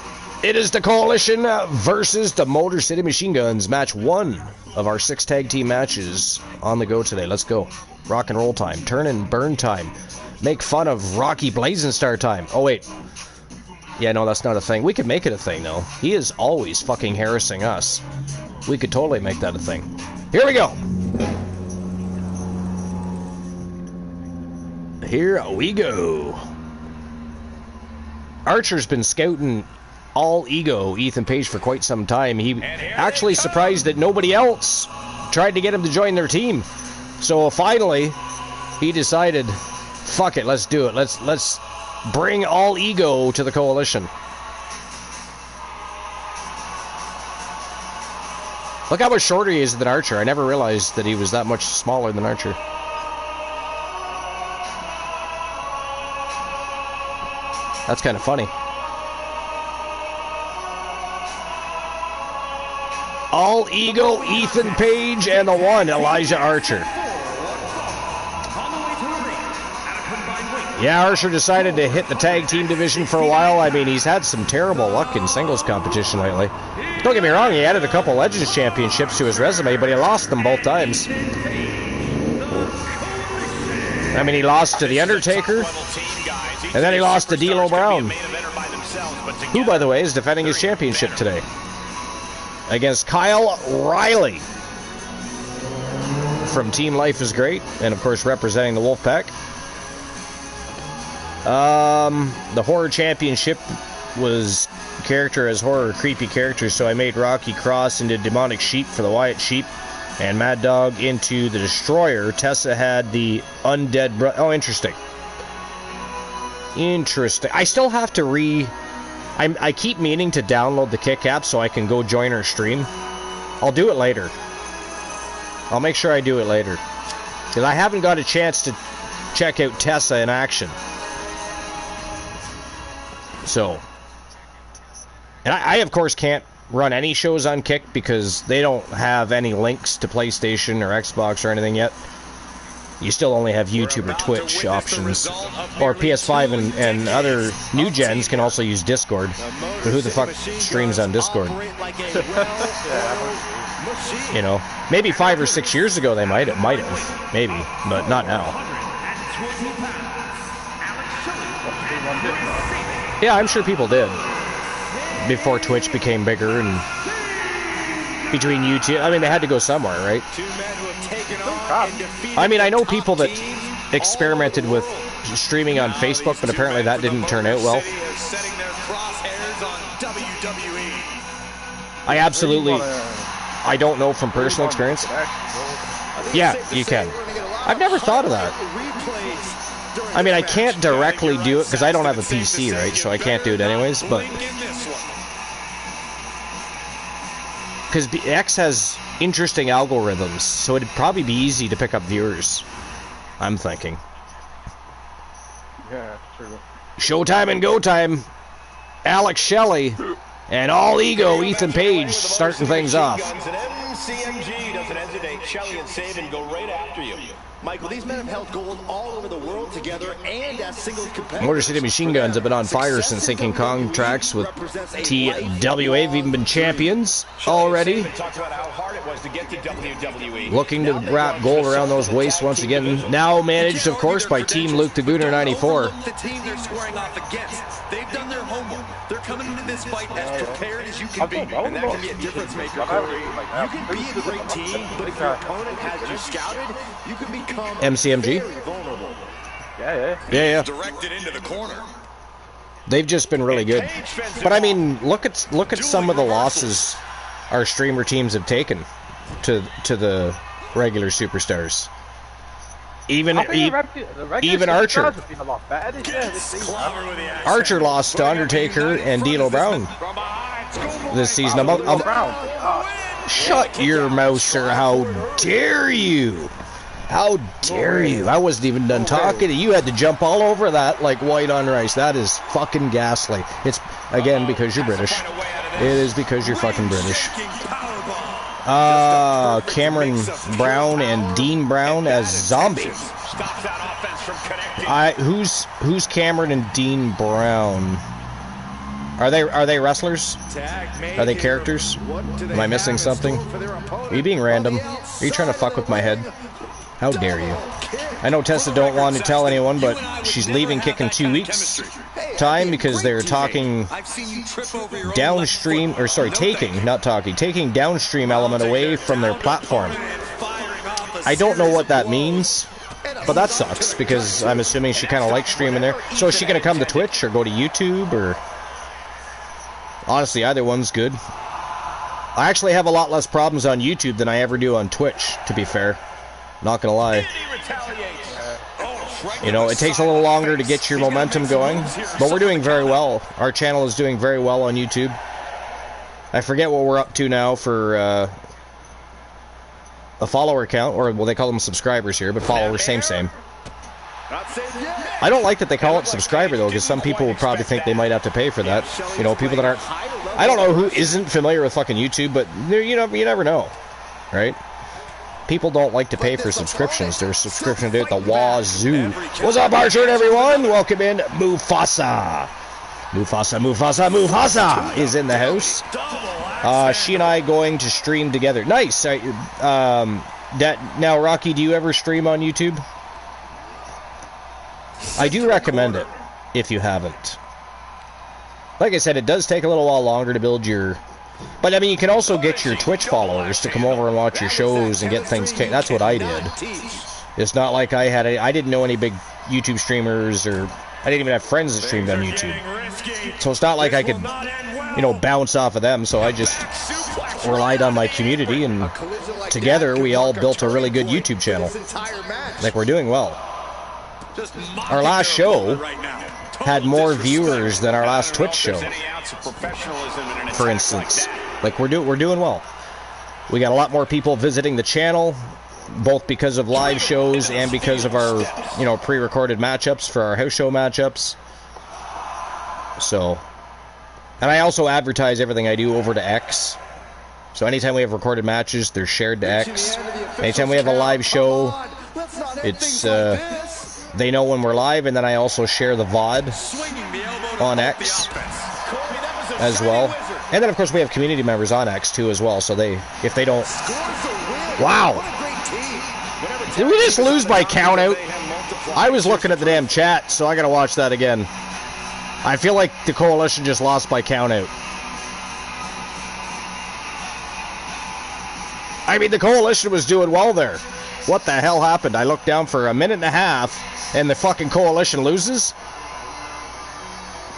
It is the Coalition versus the Motor City Machine Guns. Match 1 of our 6 tag team matches on the go today. Let's go. Rock and roll time. Turn and burn time. Make fun of Rocky Blazing Star time. Oh wait. Yeah, no, that's not a thing. We could make it a thing though. He is always fucking harassing us. We could totally make that a thing. Here we go. Here we go. Archer's been scouting All Ego Ethan Page for quite some time. He actually surprised that nobody else tried to get him to join their team. So finally, he decided, fuck it, let's do it. Let's bring All Ego to the Coalition. Look how much shorter he is than Archer. I never realized that he was that much smaller than Archer. That's kind of funny. All Ego, Ethan Page, and the one, Elijah Archer. Yeah, Archer decided to hit the tag team division for a while. I mean, he's had some terrible luck in singles competition lately. Don't get me wrong, he added a couple Legends Championships to his resume, but he lost them both times. I mean, he lost to The Undertaker, and then he lost to D'Lo Brown, who, by the way, is defending his championship today against Kyle Riley from Team Life is Great, and of course representing the Wolfpack. The Horror Championship was character as horror, creepy characters, so I made Rocky Cross into Demonic Sheep for the Wyatt Sheep, and Mad Dog into the Destroyer. Tessa had the Undead Oh, interesting. Interesting. I still have to I keep meaning to download the Kick app so I can go join her stream. I'll do it later. I'll make sure I do it later, because I haven't got a chance to check out Tessa in action. So, and I of course can't run any shows on Kick because they don't have any links to PlayStation or Xbox or anything yet. You still only have YouTube or Twitch options. Or PS5 and other new gens can also use Discord. But who the fuck streams on Discord? You know, maybe 5 or 6 years ago they might have, maybe, but not now. Yeah, I'm sure people did before Twitch became bigger and between YouTube. I mean, they had to go somewhere, right? I mean, I know people that experimented with streaming on Facebook, but apparently that didn't turn out well. I absolutely, I don't know from personal experience. Yeah, you can. I've never thought of that. I mean, I can't directly do it because I don't have a PC, right? So I can't do it anyways, but... Because X has interesting algorithms, so it'd probably be easy to pick up viewers, I'm thinking. Yeah, true. Showtime and go time. Alex Shelley and All Ego Ethan Page starting things off. MCMG doesn't hesitate. Shelley and Saban go right after you. Michael, these men have held gold all over the world together and as single competitors. Motor City Machine Guns have been on fire since inking contracts with TWA. They've even been champions already. Looking to wrap gold around those waists once again. Now managed, of course, by Team Luke the Gooner 94. The team they're squaring off against. They've done their homework. They're coming into this fight as prepared as you can be, and that can be a difference maker. You can be a great team, but if your opponent has you scouted, you can become MCMG. very vulnerable. Yeah. Directed into the corner. They've just been really good. But I mean, look at some of the losses our streamer teams have taken to the regular superstars. Even Archer. Archer lost to Undertaker and D'Lo Brown this season. Shut your mouth, sir. How dare you? How dare you? I wasn't even done talking. You had to jump all over that like white on rice. That is fucking ghastly. It's, again, because you're British. It is because you're fucking British. Cameron Brown and Dean Brown as Zombie. Who's Cameron and Dean Brown? Are they wrestlers? Are they characters? Am I missing something? Are you being random? Are you trying to fuck with my head? How dare you? I know Tessa don't want to tell anyone, but she's leaving Kick in 2 weeks time because they're talking downstream, or sorry, taking downstream element away from their platform. I don't know what that means, but that sucks because I'm assuming she kind of likes streaming there. So is she going to come to Twitch or go to YouTube, or... Honestly, either one's good. I actually have a lot less problems on YouTube than I ever do on Twitch, to be fair. Not gonna lie. You know, it takes a little longer to get your momentum going, but we're doing very well. Our channel is doing very well on YouTube. I forget what we're up to now for a follower count, or well, they call them subscribers here, but followers, same. I don't like that they call it subscriber, though, because some people would probably think they might have to pay for that. You know, people that aren't... I don't know who isn't familiar with fucking YouTube, but you never know, right? People don't like to pay for subscriptions. There's subscription to it, the wazoo. What's up, Archer, everyone? Welcome in, Mufasa. Mufasa is in the house. She and I going to stream together. Nice. Now, Rocky, do you ever stream on YouTube? I do recommend it, if you haven't. Like I said, it does take a little while longer to build your... But, I mean, you can also get your Twitch followers to come over and watch your shows and get things... That's what I did. It's not like I didn't know any big YouTube streamers, or... I didn't even have friends that streamed on YouTube. So it's not like I could, you know, bounce off of them, so I just relied on my community, and together we all built a really good YouTube channel. Like, we're doing well. Our last show had more viewers than our last Twitch show, for instance. Like, we're doing well. We got a lot more people visiting the channel, both because of live shows and because of our, you know, pre-recorded matchups for our house show matchups. So, and I also advertise everything I do over to X. So anytime we have recorded matches, they're shared to X. Anytime we have a live show, it's they know when we're live, and then I also share the VOD on X as well. And then, of course, we have community members on X, too, as well, so if they don't... Wow! Did we just lose by count-out? I was looking at the damn chat, so I gotta watch that again. I feel like the Coalition just lost by count-out. I mean, the Coalition was doing well there. What the hell happened? I looked down for a minute and a half, and the fucking Coalition loses?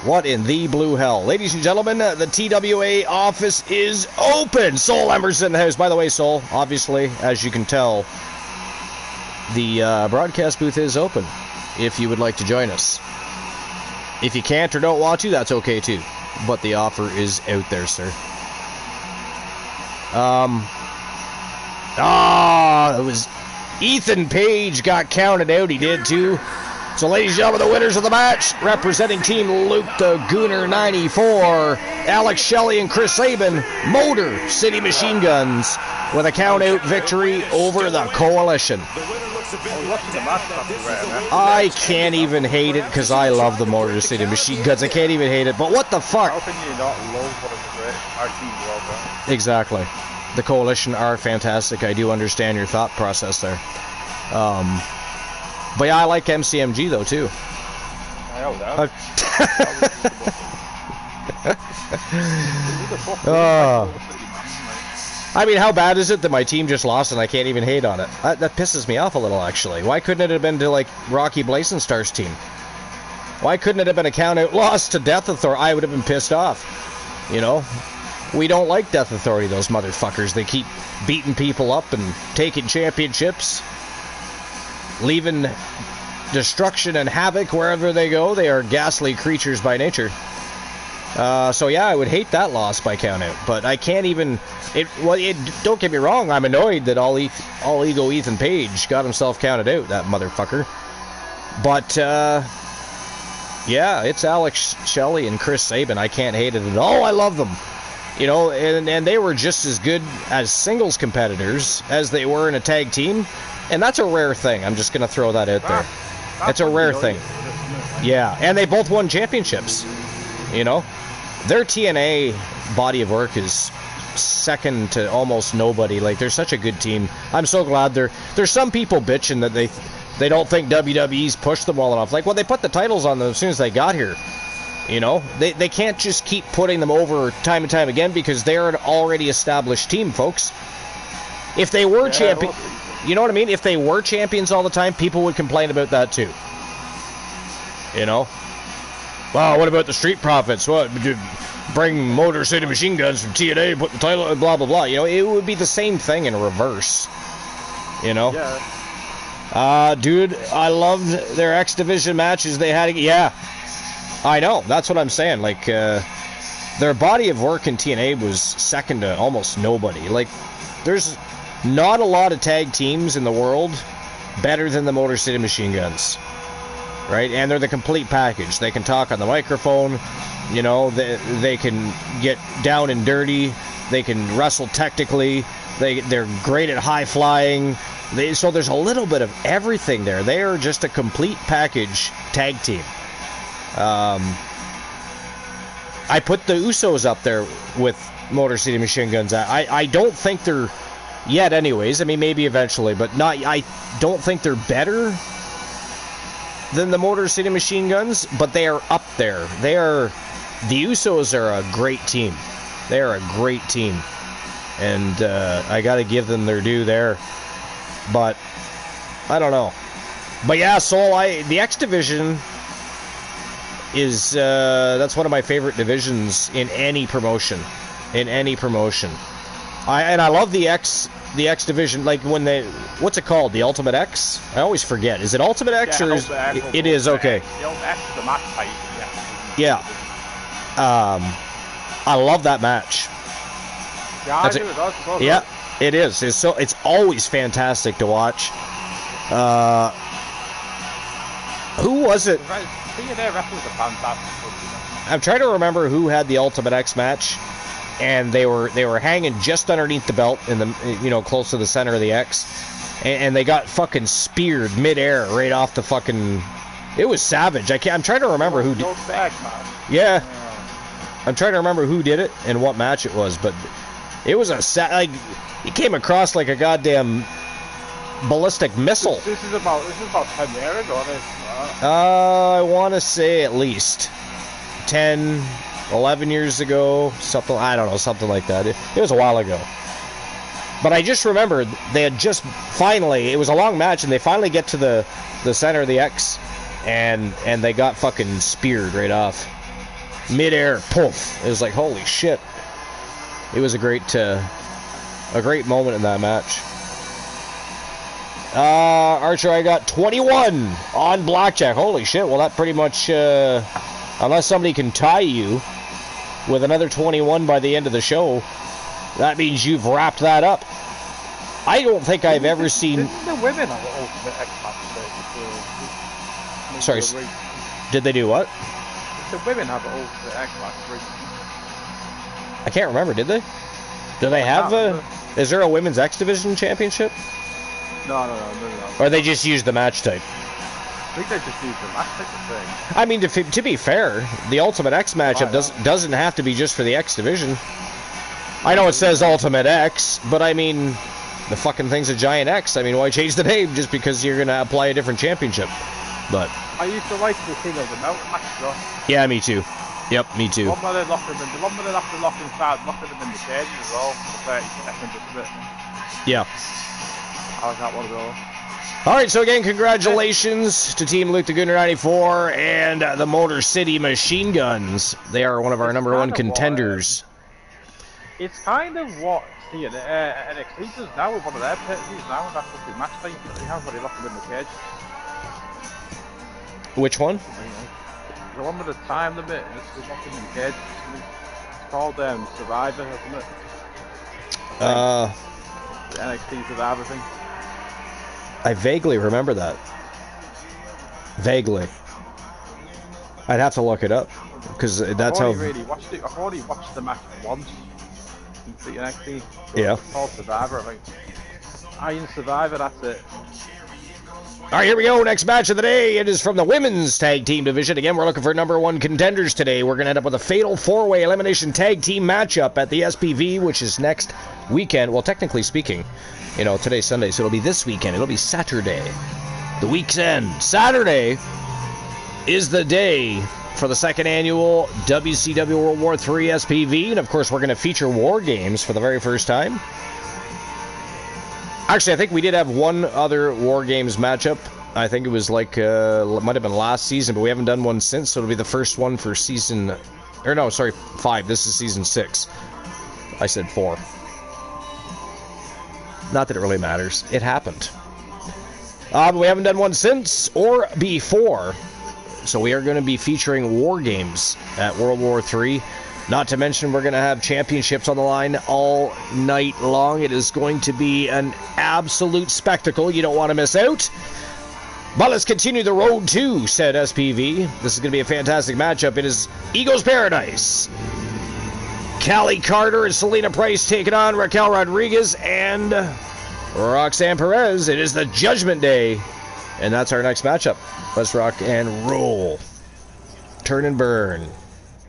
What in the blue hell? Ladies and gentlemen, the TWA office is open! Soul Ember's in the house. By the way, Soul, obviously, as you can tell, the broadcast booth is open, if you would like to join us. If you can't or don't want to, that's okay too. But the offer is out there, sir. It was... Ethan Page got counted out, he did too. So, ladies and gentlemen, the winners of the match, representing Team Luke the Gooner 94, Alex Shelley and Chris Sabin, Motor City Machine Guns, with a count-out victory over the Coalition. I can't even hate it, because I love the Motor City Machine Guns. I can't even hate it, but what the fuck? How can you not love one of the great? Our team's well done. Exactly. The Coalition are fantastic. I do understand your thought process there. But yeah, I like MCMG though too. I know that. I mean, how bad is it that my team just lost and I can't even hate on it? That pisses me off a little, actually. Why couldn't it have been to, like, Rocky Blazenstar's team? Why couldn't it have been a count-out loss to Death Authority? I would have been pissed off. You know? We don't like Death Authority, those motherfuckers. They keep beating people up and taking championships, leaving destruction and havoc wherever they go. They are ghastly creatures by nature. So yeah, I would hate that loss by count out, but I can't even. Don't get me wrong. I'm annoyed that all ego Ethan Page got himself counted out. That motherfucker. But yeah, it's Alex Shelley and Chris Sabin. I can't hate it at all. I love them. You know, and they were just as good as singles competitors as they were in a tag team, and that's a rare thing. I'm just gonna throw that out there. That's a rare thing. Yeah, and they both won championships. You know, their TNA body of work is second to almost nobody. Like, they're such a good team. I'm so glad there's some people bitching that they don't think WWE's pushed them well enough. Like, well, they put the titles on them as soon as they got here. You know, they can't just keep putting them over time and time again because they're an already established team, folks. If they were champions, you know what I mean? If they were champions all the time, people would complain about that too. You know? Wow, what about the Street Profits? What, bring Motor City Machine Guns from TNA, put the title, blah, blah, blah. You know, it would be the same thing in reverse. You know? Yeah. Dude, I loved their X Division matches they had. Yeah, I know. That's what I'm saying. Like, their body of work in TNA was second to almost nobody. Like, there's not a lot of tag teams in the world better than the Motor City Machine Guns. Right? And they're the complete package. They can talk on the microphone, you know, they can get down and dirty, they can wrestle technically, they're great at high flying, so there's a little bit of everything there. They are just a complete package tag team. I put the Usos up there with Motor City Machine Guns. I don't think they're, yet anyways, I mean maybe eventually, but I don't think they're better than the Motor City Machine Guns, but they are up there. The Usos are a great team. They are a great team. And I got to give them their due there. But I don't know. But yeah, so the X Division is that's one of my favorite divisions in any promotion. In any promotion. I love the X Division, like when what's it called? The Ultimate X? I always forget. Is it Ultimate X or is it is okay? The Ultimate X is the match type, yeah. I love that match. Yeah, I do. It does. Yeah, it is. It's always fantastic to watch. Who was it? TNA wrestlers are fantastic. I'm trying to remember who had the Ultimate X match. And they were hanging just underneath the belt in the, you know, close to the center of the X, and they got fucking speared midair right off the fucking. It was savage. I'm trying to remember who did. Yeah, I'm trying to remember who did it and what match it was, but it was like he came across like a goddamn ballistic missile. This is about 10 years ago. I want to say at least 10. 11 years ago, something, I don't know, something like that. It was a while ago. But I just remember they had just finally, it was a long match, and they finally get to the center of the X, and they got fucking speared right off. Mid-air, poof. It was like, holy shit. It was a great moment in that match. Archer, I got 21 on blackjack. Holy shit, well that pretty much, unless somebody can tie you with another 21 by the end of the show, that means you've wrapped that up. I don't think I've ever seen. Didn't the women have the Ultimate X match? Sorry, did they do what? The women have the Ultimate X match recently. I can't remember. Did they? Do they have a? Is there a women's X Division championship? No. Or they just use the match type? I think they just use the match type of thing. I mean, to be fair, the Ultimate X matchup doesn't have to be just for the X Division. I know it says Ultimate X, but I mean, the fucking thing's a giant X. I mean, why change the name just because you're gonna apply a different championship? But I used to like the thing of the melt match, though. Yeah, me too. Yep, me too. The one where they have to lock inside, locking them in the cage as well for 30 seconds of it. Yeah. I was that one of those. Alright, so again, congratulations to Team Luke the Gooner 94 and the Motor City Machine Guns. They are one of our number one contenders. It's kind of what NXT does now with one of their pay-per-views now, and that's fucking match time that they have where they lock them in the cage. Which one? the one with the time limit, and it's locking in kids. It's called Survivor, isn't it? The NXT Survivor thing. I vaguely remember that. Vaguely. I'd have to look it up, because that's how... Really watched it. I've already watched the match once in the NXT. Yeah. It's called Survivor, I think. Iron Survivor, that's it. All right, here we go. Next match of the day. It is from the women's tag team division. Again, we're looking for #1 contenders today. We're going to end up with a fatal 4-way elimination tag team matchup at the SPV, which is next weekend. Well, technically speaking, you know, today's Sunday, so it'll be this weekend. It'll be Saturday. The week's end. Saturday is the day for the second annual WCW World War III SPV. And, of course, we're going to feature War Games for the very first time. Actually, I think we did have one other War Games matchup. I think it was like, it might have been last season, but we haven't done one since, so it'll be the first one for season, or no, sorry, 5. This is season 6. I said 4. Not that it really matters. It happened. But we haven't done one since or before. So we are going to be featuring War Games at World War III. Not to mention, we're going to have championships on the line all night long. It is going to be an absolute spectacle. You don't want to miss out. But let's continue the road to said SPV. This is going to be a fantastic matchup. It is Ego's Paradise. Callie Carter and Selena Price taking on Raquel Rodriguez and Roxanne Perez. It is the Judgment Day. And that's our next matchup. Let's rock and roll. Turn and burn.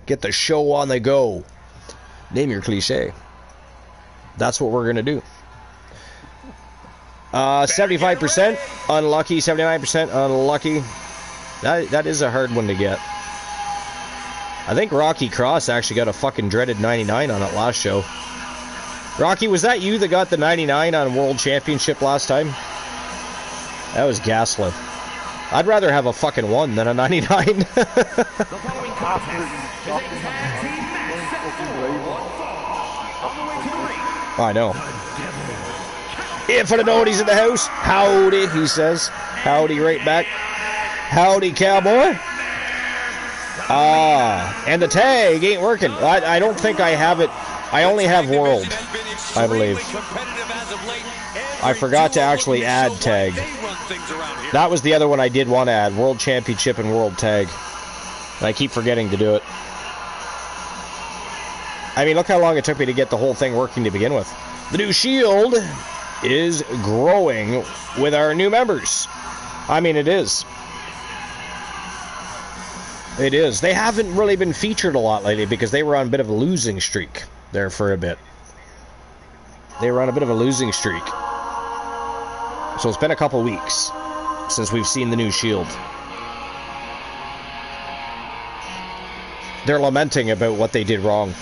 Get the show on the go. Name your cliche. That's what we're going to do. 75% unlucky, 79% unlucky. That is a hard one to get. I think Rocky Cross actually got a fucking dreaded 99 on it last show. Rocky, was that you that got the 99 on World Championship last time? That was ghastly. I'd rather have a fucking 1 than a 99. I know. Infinite Odie's in the house. Howdy, he says. Howdy right back. Howdy, cowboy. And the tag ain't working. I don't think I have it. I only have World, I believe. I forgot to actually add tag. That was the other one I did want to add. World Championship and World Tag. And I keep forgetting to do it. I mean, look how long it took me to get the whole thing working to begin with. The new Shield is growing with our new members. I mean, it is. It is. They haven't really been featured a lot lately because they were on a bit of a losing streak there for a bit. They were on a bit of a losing streak. So it's been a couple weeks since we've seen the new Shield. They're lamenting about what they did wrong.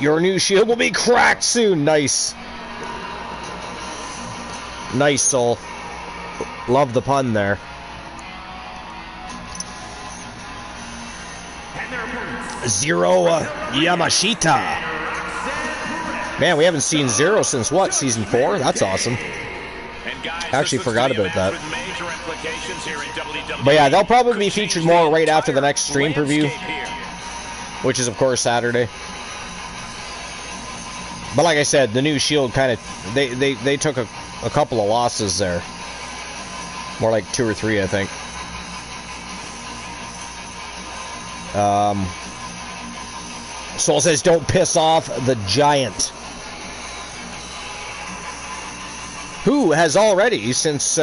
Your new Shield will be cracked soon. Nice. Nice, Soul. Love the pun there. Zero Yamashita. Man, we haven't seen Zero since what? Season 4? That's awesome. I actually forgot about that. But yeah, they'll probably be featured more right after the next stream preview, which is, of course, Saturday. But like I said, the new Shield kind of... They took a couple of losses there. More like 2 or 3, I think. Soul says, don't piss off the Giant. Who has already, since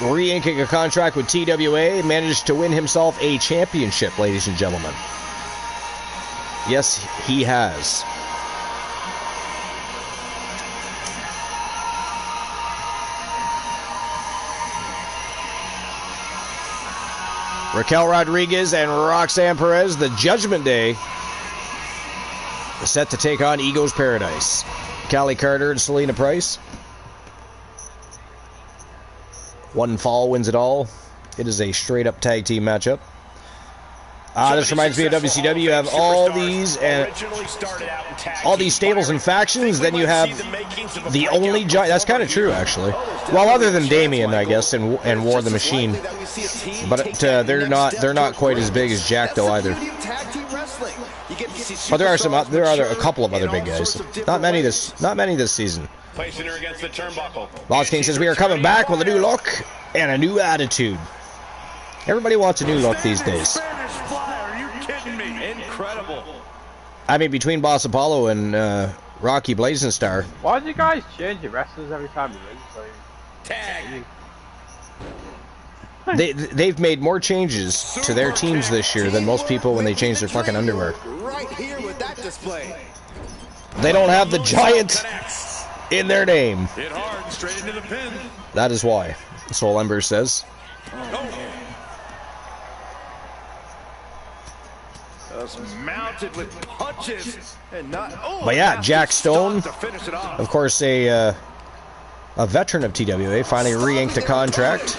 re-inking a contract with TWA, managed to win himself a championship, ladies and gentlemen. Yes, he has. Raquel Rodriguez and Roxanne Perez, the Judgment Day, set to take on Ego's Paradise. Callie Carter and Selena Price. One fall wins it all. It is a straight-up tag team matchup. This reminds me of WCW. You have all these and all these stables and factions. Then you have the only giant. That's kind of true, actually. Well, other than Damien, I guess, and War the Machine, but they're not quite as big as Jack, though, either. But there are a couple of other big guys. Not many this season. Placing her against the turnbuckle. Lost King says we are coming back with a new look and a new attitude. Everybody wants a new look these days. Incredible. I mean, between Boss Apollo and Rocky Blazing Star. Why do you guys change your wrestlers every time you lose? Tag. They've made more changes to their teams this year than most people when they change their fucking underwear. Right here with that display. They don't have the Giant in their name. Hit hard, straight into the pin. That is why, Soul Ember says. Mounted with punches and not. Oh, But yeah, Jack Stone, to finish it off. of course, a veteran of TWA, finally re-inked a contract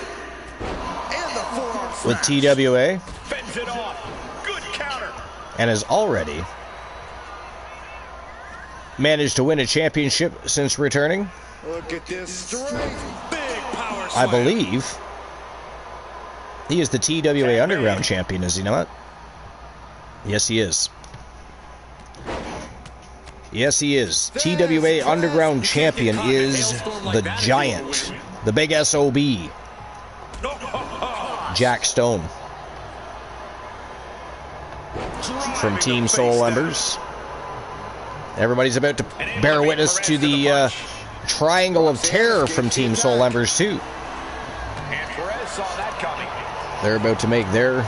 with TWA, Fends it off. Good counter. and has already managed to win a championship since returning. Look at this strength. Big power I slam. believe he is the TWA Underground champion, is he not? Yes, he is. Yes, he is. TWA Underground champion is the Giant, the big SOB, Jack Stone, from Team Soul Embers. Everybody's about to bear witness to the Triangle of Terror from Team Soul Embers too. And Perez saw that coming. They're about to make their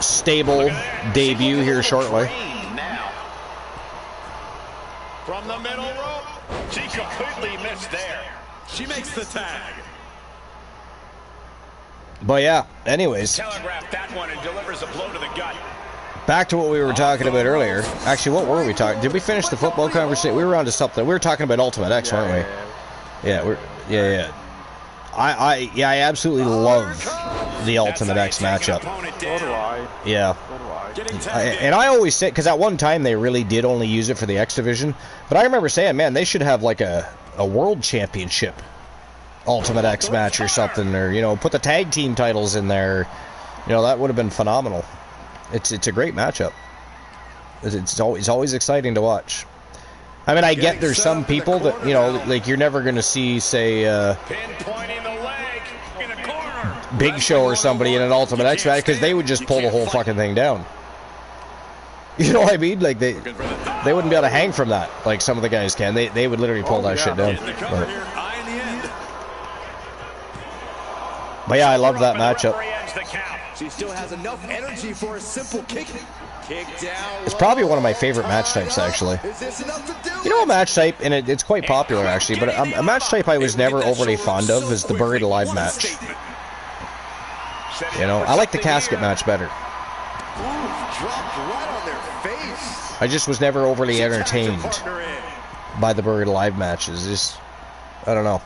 stable debut here shortly. Now. From the middle rope. She completely missed there. She makes the tag. But yeah, anyways, Telegraphed that one and delivers a blow to the gut. back to what we were talking about earlier. Actually, what were we talking? Did we finish the football conversation? We were on to something. We were talking about Ultimate X, weren't we? Yeah. I absolutely love the Ultimate X matchup. So do I. Yeah. So do I. And I always say, because at one time they really did only use it for the X Division, but I remember saying, man, they should have like a World Championship Ultimate X match or something, or, you know, put the tag team titles in there. You know, that would have been phenomenal. It's a great matchup. It's always exciting to watch. I mean, I get there's some people that, you know, like you're never going to see, say, Pinpointing the leg in a corner. Big Show or somebody in an Ultimate X match, because they would just pull the whole fucking thing down. You know what I mean? Like, they wouldn't be able to hang from that like some of the guys can. They would literally pull that shit down. But yeah, I love that matchup. She still has enough energy for a simple kick. Kick down. It's probably one of my favorite match types, actually. Is this enough to do? You know, a match type, and it's quite popular, actually, but a match type I was never overly fond of is the Buried Alive match. You know, I like the casket match better. Dropped right on their face. I just was never overly entertained by the Buried Alive matches. Just, I don't know.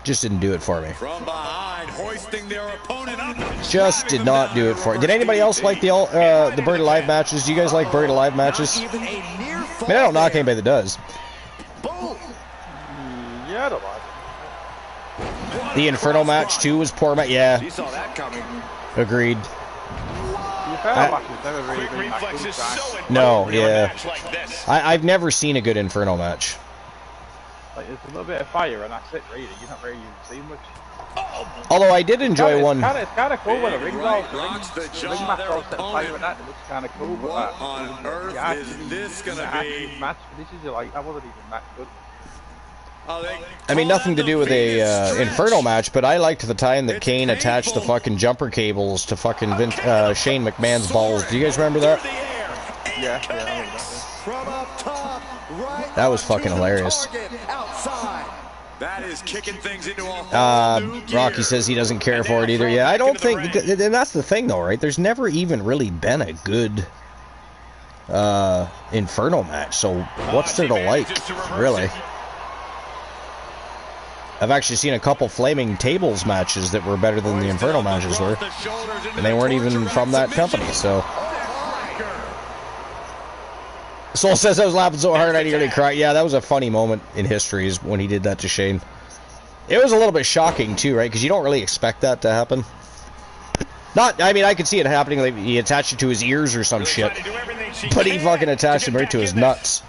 Just didn't do it for me. From behind, hoisting their opponent up. Just did not do it for me. Did anybody else like the Buried Alive matches? Do you guys like Buried Alive matches? I mean, I don't knock anybody that does. Yeah, I don't like it. The Inferno match too was poor. Yeah, She saw that coming. agreed. The Inferno match has never really been that good, guys. No, yeah. I've never seen a good Inferno match. Like, there's a little bit of fire, and that's it, really. You're not really seeing much. Although I did enjoy one. It's kind of cool when the ring's all Rocks the ring jaw match their all set fire opponent. and that. It looks kind of cool, but What on earth is this gonna be? Match, but this is like, that wasn't even that good. I mean, nothing to do with a Inferno match, but I liked the time that Kane attached the fucking jumper cables to fucking Shane McMahon's balls. Do you guys remember that? Yeah, I remember that. From up top, right. That was fucking hilarious. Outside. That is kicking things into a whole new gear. Rocky says he doesn't care for it either. Yeah, I don't think, and that's the thing though, right? There's never even really been a good Inferno match, so what's there to like, really? I've actually seen a couple Flaming Tables matches that were better than the Inferno matches were. And they weren't even from that company, so. Soul says I was laughing so hard I nearly cried. Yeah, that was a funny moment in history is when he did that to Shane. It was a little bit shocking too, right? Because you don't really expect that to happen. I mean, I could see it happening, like he attached it to his ears or some shit. But he fucking attached it right to his nuts.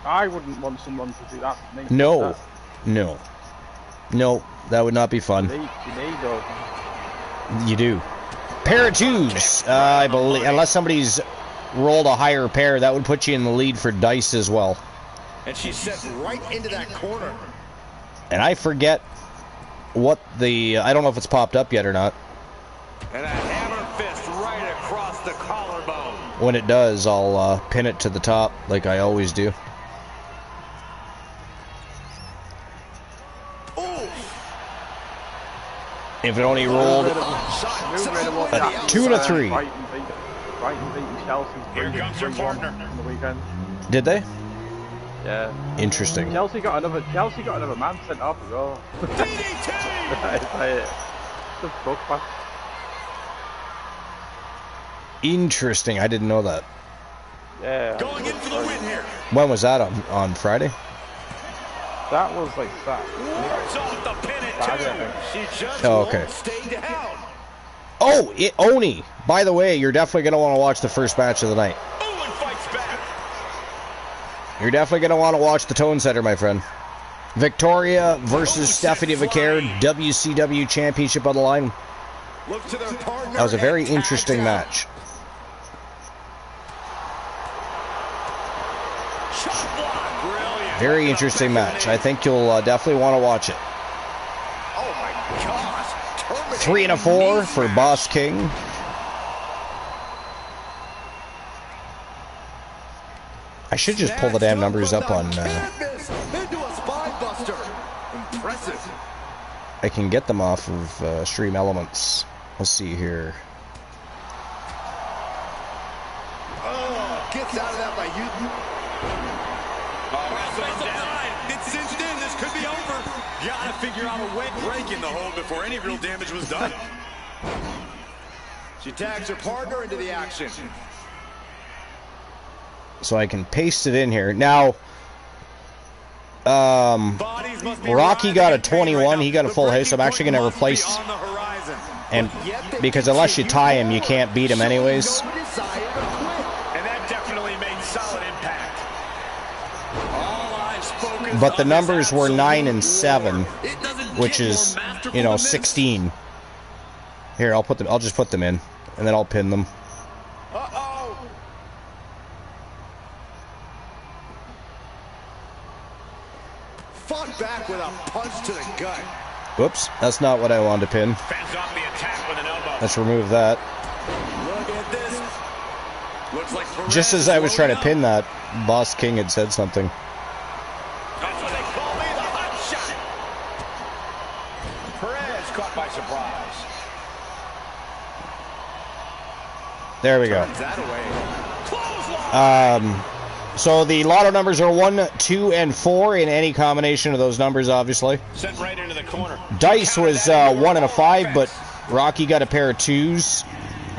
I wouldn't want someone to do that to me. No. No. No, that would not be fun. You do. Pair of twos, I believe, unless somebody's rolled a higher pair, that would put you in the lead for dice as well. And she's set right into that corner. And I forget what the, I don't know if it's popped up yet or not. And a hammer fist right across the collarbone. When it does, I'll pin it to the top like I always do. If it only rolled a 2 and a 3. Here comes your partner. On the weekend. Did they? Yeah. Interesting. Chelsea got another man sent off as well. It's a book back. Interesting. I didn't know that. Yeah. Going in for the win here. When was that? On Friday? That was like that. Oh, okay. Oh, Oni. By the way, you're definitely going to want to watch the first match of the night. You're definitely going to want to watch the Tone Setter, my friend. Victoria versus Stephanie Vicaire, WCW Championship on the line. That was a very interesting match. Very interesting match. I think you'll definitely want to watch it. 3 and a 4 for Boss King. I should just pull the damn numbers up on. I can get them off of Stream Elements. Let's see here. Oh, gets out of that by you. It's cinched in. This could be over. Gotta figure out a way breaking the hold before any real damage was done. She tags her partner into the action. So I can paste it in here. Now, Rocky got a 21. He got a full house. I'm actually going to replace. And because unless you tie him, you can't beat him anyways. And that definitely made solid impact. But the numbers were 9 and 7, which is, 16. Here, I'll just put them in, and then I'll pin them. Fought back with a punch to the gut. Whoops, that's not what I wanted to pin. Fends off the attack with an elbow. Let's remove that. Look at this. Looks like Perez Just as I was trying to pin that, Boss King had said something. That's what they call me, the hot shot. Perez caught by surprise. There we go. That away. So the lotto numbers are 1, 2, and 4 in any combination of those numbers, obviously. Sent right into the corner. Dice was 1 and a 5, but Rocky got a pair of 2s,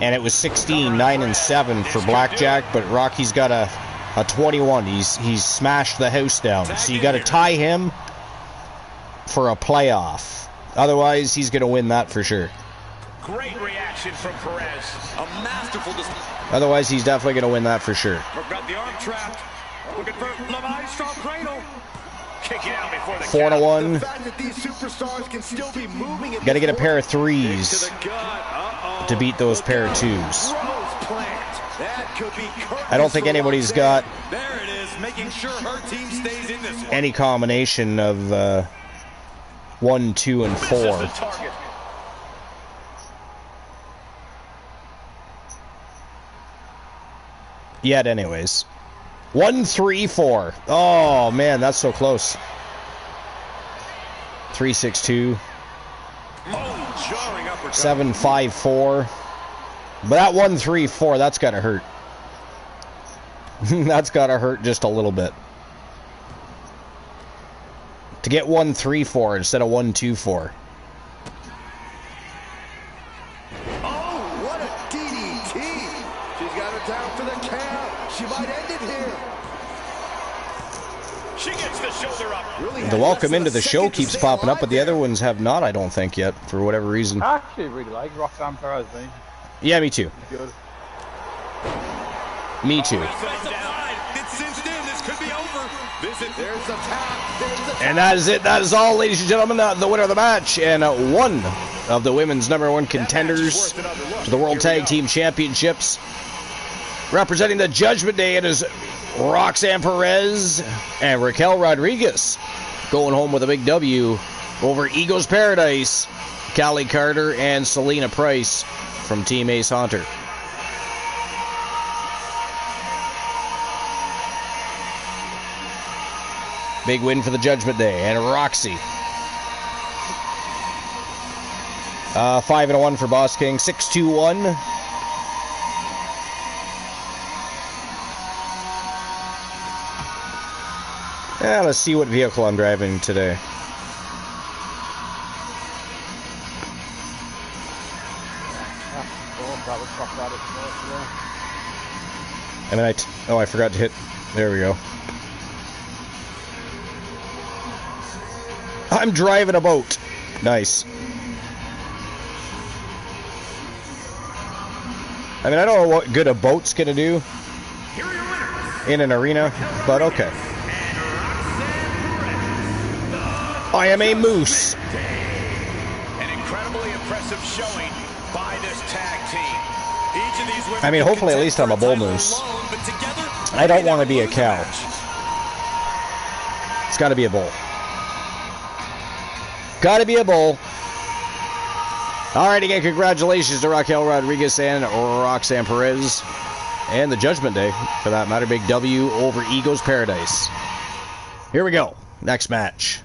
and it was 16, 9 and 7 for blackjack. But Rocky's got a 21. He's smashed the house down. So you got to tie him for a playoff. Otherwise, he's going to win that for sure. Great reaction from Perez. a masterful display. Otherwise, he's definitely going to win that for sure. Got the arm trapped. Looking for the maestro cradle. Kick it out before the 4 to 1. The fact that these superstars can still be moving Got to get a pair of 3s to beat those pair of 2s. I don't think anybody's got there it is, making sure her team stays in this one. any combination of 1, 2, and 4. Yet, anyways. 1, 3, 4. Oh man, that's so close. 3, 6, 2. 7, 5, 4. But that 1, 3, 4, that's gotta hurt. That's gotta hurt just a little bit. to get 1-3-4 instead of 1-2-4. Oh, what a DDT. She's got her down for the count. She might end it here. She gets the shoulder up. Really, The welcome into the show keeps popping up, but the other ones have not, I don't think, yet, for whatever reason. I actually really like Roxanne Perez, me. Yeah, me too. Good. Me too. It's cinched in. This could be over. There's the tap. There's the tap. And that is it. That is all, ladies and gentlemen. The winner of the match and one of the women's #1 contenders to the World Tag Team Championships. Representing the Judgment Day, it is Roxanne Perez and Raquel Rodriguez going home with a big W over Ego's Paradise, Callie Carter and Selena Price from Team Ace Hunter. Big win for the Judgment Day and Roxy. 5-1 for Boss King. 6-2-1. Yeah, let's see what vehicle I'm driving today. And then I forgot to hit. There we go. I'm driving a boat. Nice. I mean, I don't know what good a boat's gonna do in an arena, but okay. I am a moose. An incredibly impressive showing by this tag team. Each of these women, I mean, hopefully at least I'm a bull moose. I don't want to be a cow. It's got to be a bull. Got to be a bull. All right, again, congratulations to Raquel Rodriguez and Roxanne Perez. And the Judgment Day, for that matter. Big W over Ego's Paradise. Here we go. Next match.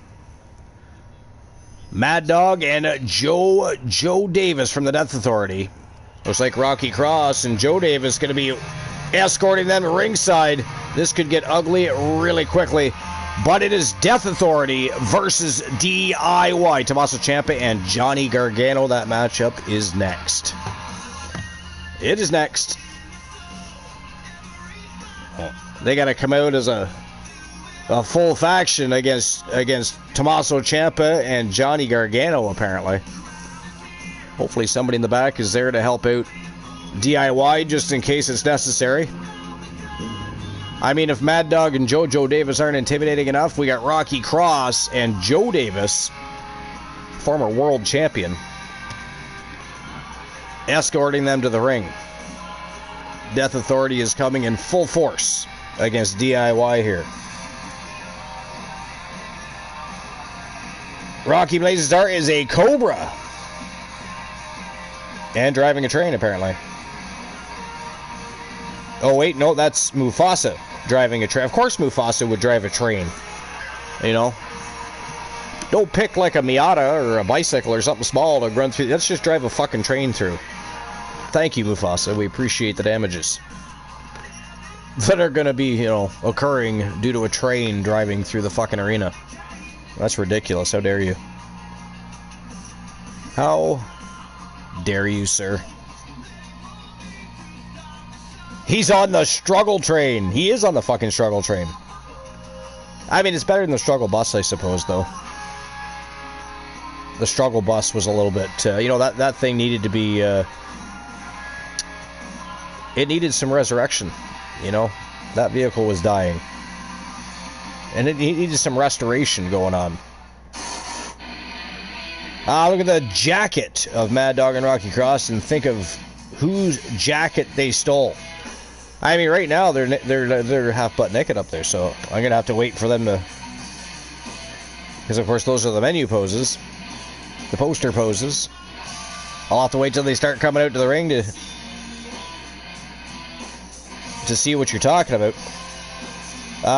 Mad Dog and Joe Davis from the Death Authority. Looks like Rocky Cross and Joe Davis going to be escorting them to ringside. This could get ugly really quickly. But it is Death Authority versus DIY. Tommaso Ciampa and Johnny Gargano. That matchup is next. It is next. They got to come out as a full faction against Tommaso Ciampa and Johnny Gargano, apparently. Hopefully somebody in the back is there to help out DIY just in case it's necessary. I mean, if Mad Dog and Joe Davis aren't intimidating enough, we got Rocky Cross and Joe Davis, former world champion, escorting them to the ring. Death Authority is coming in full force against DIY here. Rocky Blazing Star is a Cobra. And driving a train, apparently. Oh, wait, no, that's Mufasa driving a train. Of course Mufasa would drive a train. You know? Don't pick like a Miata or a bicycle or something small to run through. Let's just drive a fucking train through. Thank you, Mufasa. We appreciate the damages that are going to be, you know, occurring due to a train driving through the fucking arena. That's ridiculous. How dare you? How dare you, sir? He's on the struggle train. He is on the fucking struggle train. I mean, it's better than the struggle bus, I suppose, though. The struggle bus was a little bit, you know, that thing needed to be, it needed some resurrection, you know? That vehicle was dying. And it needed some restoration going on. Look at the jacket of Mad Dog and Rocky Cross and think of whose jacket they stole. I mean, right now they're half butt naked up there, so I'm gonna have to wait for them to, because of course those are the menu poses, the poster poses. I'll have to wait till they start coming out to the ring to see what you're talking about.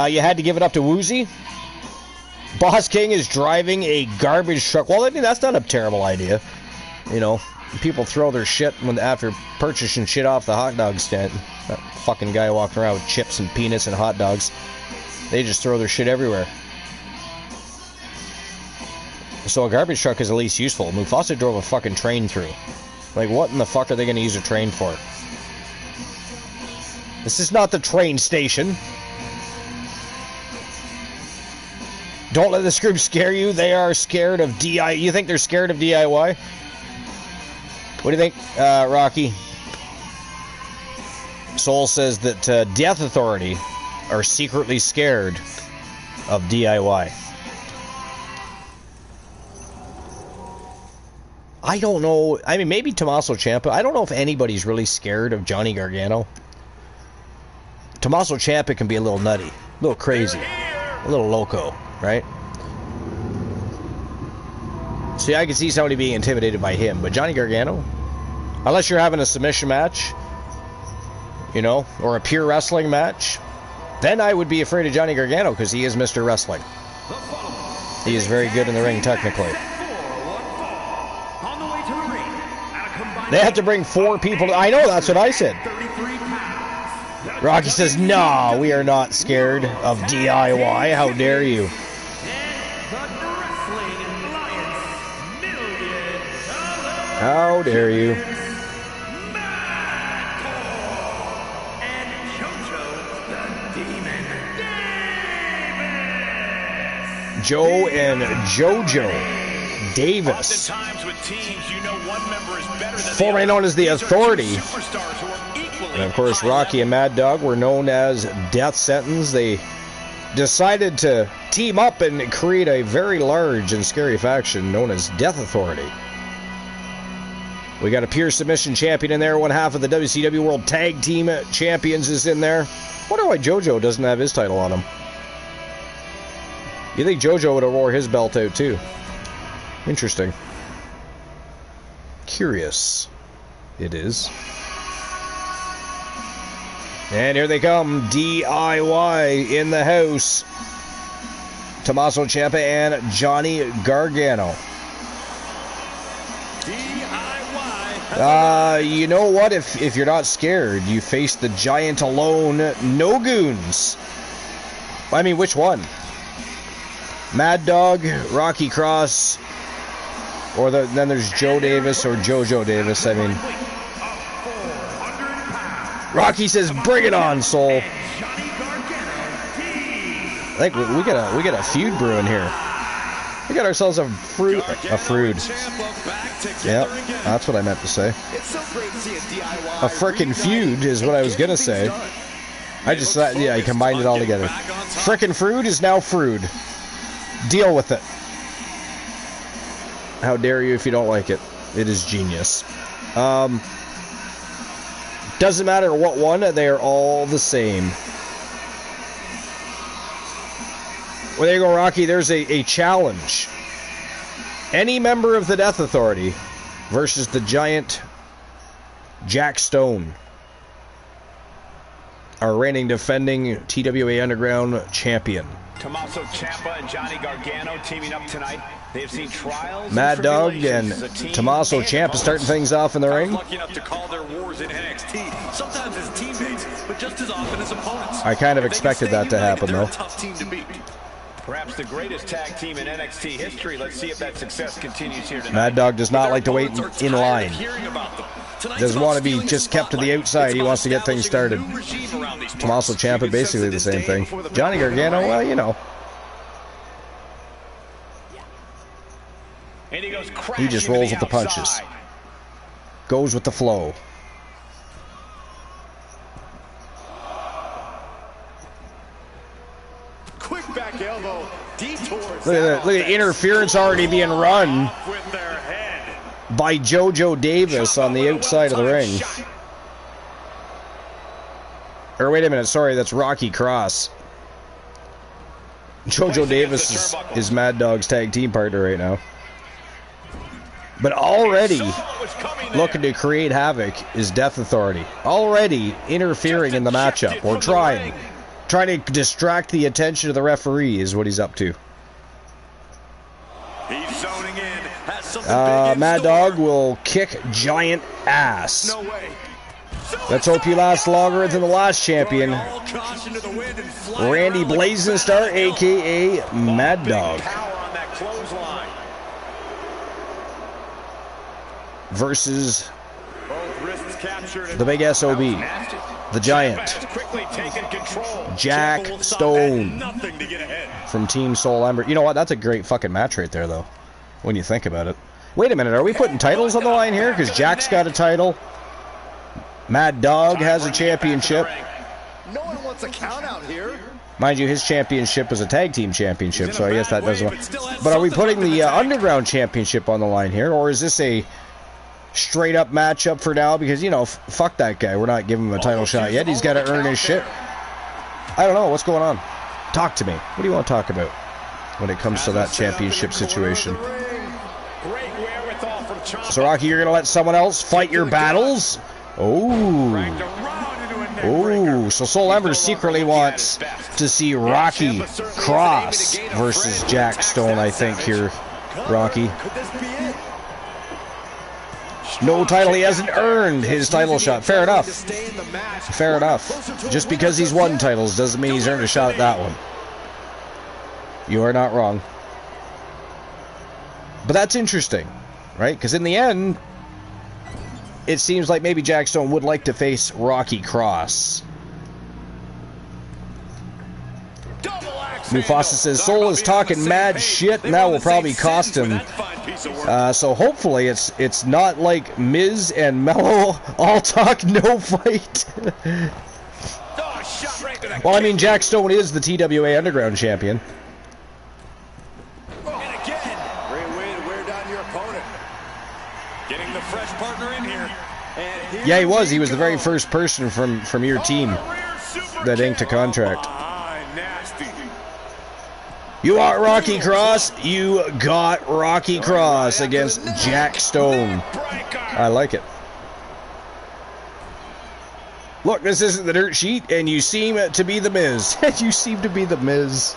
You had to give it up to Woozy. Boss King is driving a garbage truck. Well, I mean, that's not a terrible idea. You know, people throw their shit after purchasing shit off the hot dog stand. That fucking guy walking around with chips and peanuts and hot dogs. They just throw their shit everywhere. So a garbage truck is at least useful. Mufasa drove a fucking train through. Like, what in the fuck are they going to use a train for? This is not the train station. Don't let this group scare you. They are scared of DIY. You think they're scared of DIY? What do you think, Rocky? Soul says that Death Authority are secretly scared of DIY. I don't know. I mean, maybe Tommaso Ciampa. I don't know if anybody's really scared of Johnny Gargano. Tommaso Ciampa can be a little nutty, a little crazy, a little loco, right? See, I can see somebody being intimidated by him, but Johnny Gargano, unless you're having a submission match, you know, or a pure wrestling match, then I would be afraid of Johnny Gargano because he is Mr. Wrestling. He is very good in the ring technically. They have to bring 4 people. I know, that's what I said. Rocky says, "No, we are not scared of DIY. How dare you?" How dare you? Joe and JoJo Davis, formerly known as the Authority, and of course Rocky and Mad Dog were known as Death Sentence. They decided to team up and create a very large and scary faction known as Death Authority. We got a pure submission champion in there. One half of the WCW World Tag Team Champions is in there. Wonder why JoJo doesn't have his title on him. You think JoJo would have wore his belt out too? Interesting. Curious. It is. And here they come. DIY in the house. Tommaso Ciampa and Johnny Gargano. You know what? If you're not scared, you face the giant alone. No goons. I mean, which one? Mad Dog, Rocky Cross, or then there's Joe Davis or JoJo Davis. I mean, Rocky says, "Bring it on, Soul." I think we got a feud brewing here. We got ourselves a feud. Yep, that's what I meant to say. A frickin' feud is what I was gonna say. I just thought, yeah, I combined it all together. Frickin' feud is now feud. Deal with it. How dare you if you don't like it? It is genius. Doesn't matter what one, they are all the same. Well, there you go, Rocky. There's a challenge. Any member of the Death Authority versus the giant Jack Stone, our reigning defending TWA Underground champion. Tommaso Ciampa and Johnny Gargano teaming up tonight. They have seen trials. Mad Dog and Tommaso Ciampa starting things off in the ring. Lucky enough to call their wars in NXT. Sometimes as teammates, but just as often as opponents. I kind of expected that to happen, though. Tough team to beat. Perhaps the greatest tag team in NXT history. Let's see if that success continues here tonight. Mad Dog does not like to wait in line. Doesn't want to be just kept to the outside. He wants to get things started. Tommaso Ciampa, basically the same thing. Johnny Gargano, well, you know. He just rolls with the punches. Goes with the flow. Quick back elbow. Detours. Look at interference already being run by JoJo Davis on the outside of the ring. Or wait a minute, sorry, that's Rocky Cross. JoJo Davis is Mad Dog's tag team partner right now. But already looking to create havoc is Death Authority. Already interfering in the matchup, or trying to distract the attention of the referee is what he's up to. He's zoning in. Mad Dog will kick giant ass. No way. Let's hope he lasts longer than the last champion, Randy Blazing Star, a.k.a. Mad Dog. versus the big SOB, the Giant, Jack Stone from Team Soul Ember. You know what? That's a great fucking match right there, though, when you think about it. Wait a minute, are we putting titles on the line here? Because Jack's got a title. Mad Dog has a championship. No one wants a count out here. Mind you, his championship was a tag team championship, so I guess that doesn't... But are we putting the Underground Championship on the line here, or is this a straight-up matchup for now? Because, you know, fuck that guy. We're not giving him a title shot yet. He's got to earn his shit. I don't know. What's going on? Talk to me. What do you want to talk about when it comes to that championship situation? So, Rocky, you're going to let someone else fight your battles? Oh, so Soul Ember secretly wants to see Rocky Cross versus Jack Stone, I think, here, Rocky. No title, he hasn't earned his title shot. Fair enough. Fair enough. Just because he's won titles doesn't mean he's earned a shot at that one. You are not wrong. But that's interesting, right? Because in the end, it seems like maybe Jack Stone would like to face Rocky Cross. Mufasa says Soul is talking mad shit, and that will probably cost him. So hopefully it's not like Miz and Mello all talk, no fight. Well, I mean, Jack Stone is the TWA Underground champion. Yeah, he was. He was the very first person from your team that inked a contract. You want Rocky Cross? You got Rocky Cross against Jack Stone. I like it. Look, this isn't the dirt sheet, and you seem to be the Miz. You seem to be the Miz.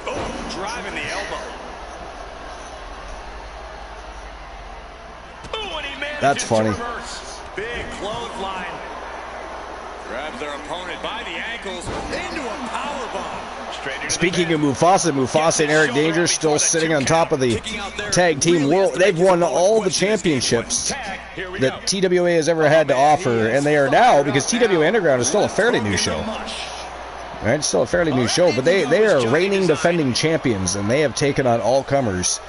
Driving the elbow. That's funny. Big clothesline. Grabs their opponent by the ankles into a powerbomb. Speaking of Mufasa and Eric Dangerous still sitting on top of the tag team world. They've won all the championships that TWA has ever had to offer, and they are now, because TWA Underground is still a fairly new show. Right? It's still a fairly new show, but they are reigning defending champions, and they have taken on all comers.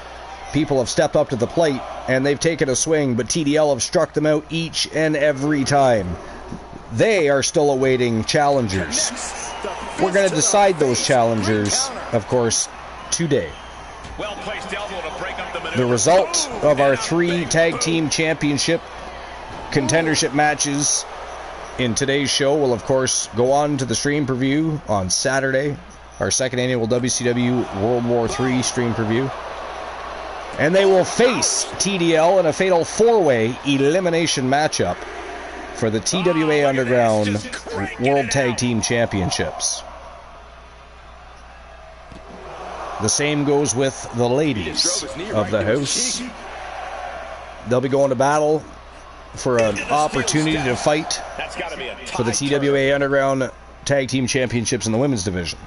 People have stepped up to the plate, and they've taken a swing, but TDL have struck them out each and every time. They are still awaiting challengers. We're going to decide those challengers, of course, today. The result of our 3 tag team championship contendership matches in today's show will, of course, go on to the stream preview on Saturday, our second annual WCW World War III stream preview. And they will face TDL in a fatal 4-way elimination matchup for the TWA Underground World Tag Team Championships. The same goes with the ladies of the house. They'll be going to battle for an opportunity to fight for the TWA Underground Tag Team Championships in the women's division.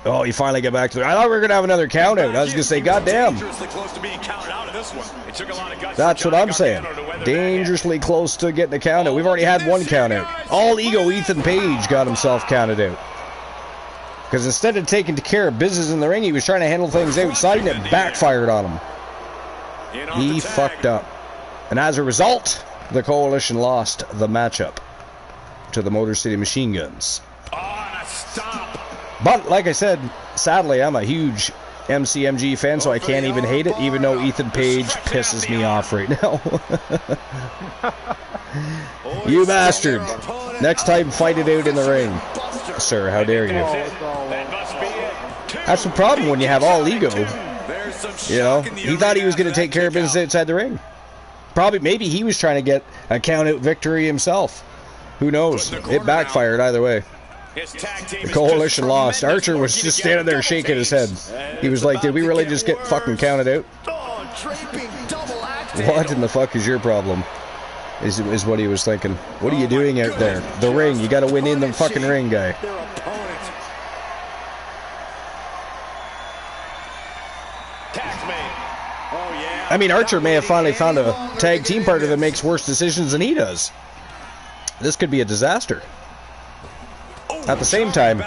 Oh, you finally get back to it. I thought we were going to have another count out. I was going to say, goddamn. That's what I'm saying. Dangerously close to getting a count out. We've already had one count out. All ego Ethan Page got himself counted out. Because instead of taking care of business in the ring, he was trying to handle things outside, and it backfired on him. He fucked up. And as a result, the Coalition lost the matchup to the Motor City Machine Guns. But, like I said, sadly, I'm a huge MCMG fan, so I can't even hate it, even though Ethan Page pisses me off right now. You bastard. Next time, fight it out in the ring. Sir, how dare you? That's the problem when you have all ego. You know, he thought he was going to take care of business outside the ring. Maybe he was trying to get a count-out victory himself. Who knows? It backfired either way. The Coalition lost. Archer was just standing there shaking his head. He was like, did we really just get fucking counted out? What in the fuck is your problem? Is what he was thinking. What are you doing out there? The ring. You gotta win in the fucking ring, guy. I mean, Archer may have finally found a tag team partner that makes worse decisions than he does. This could be a disaster. At the same time,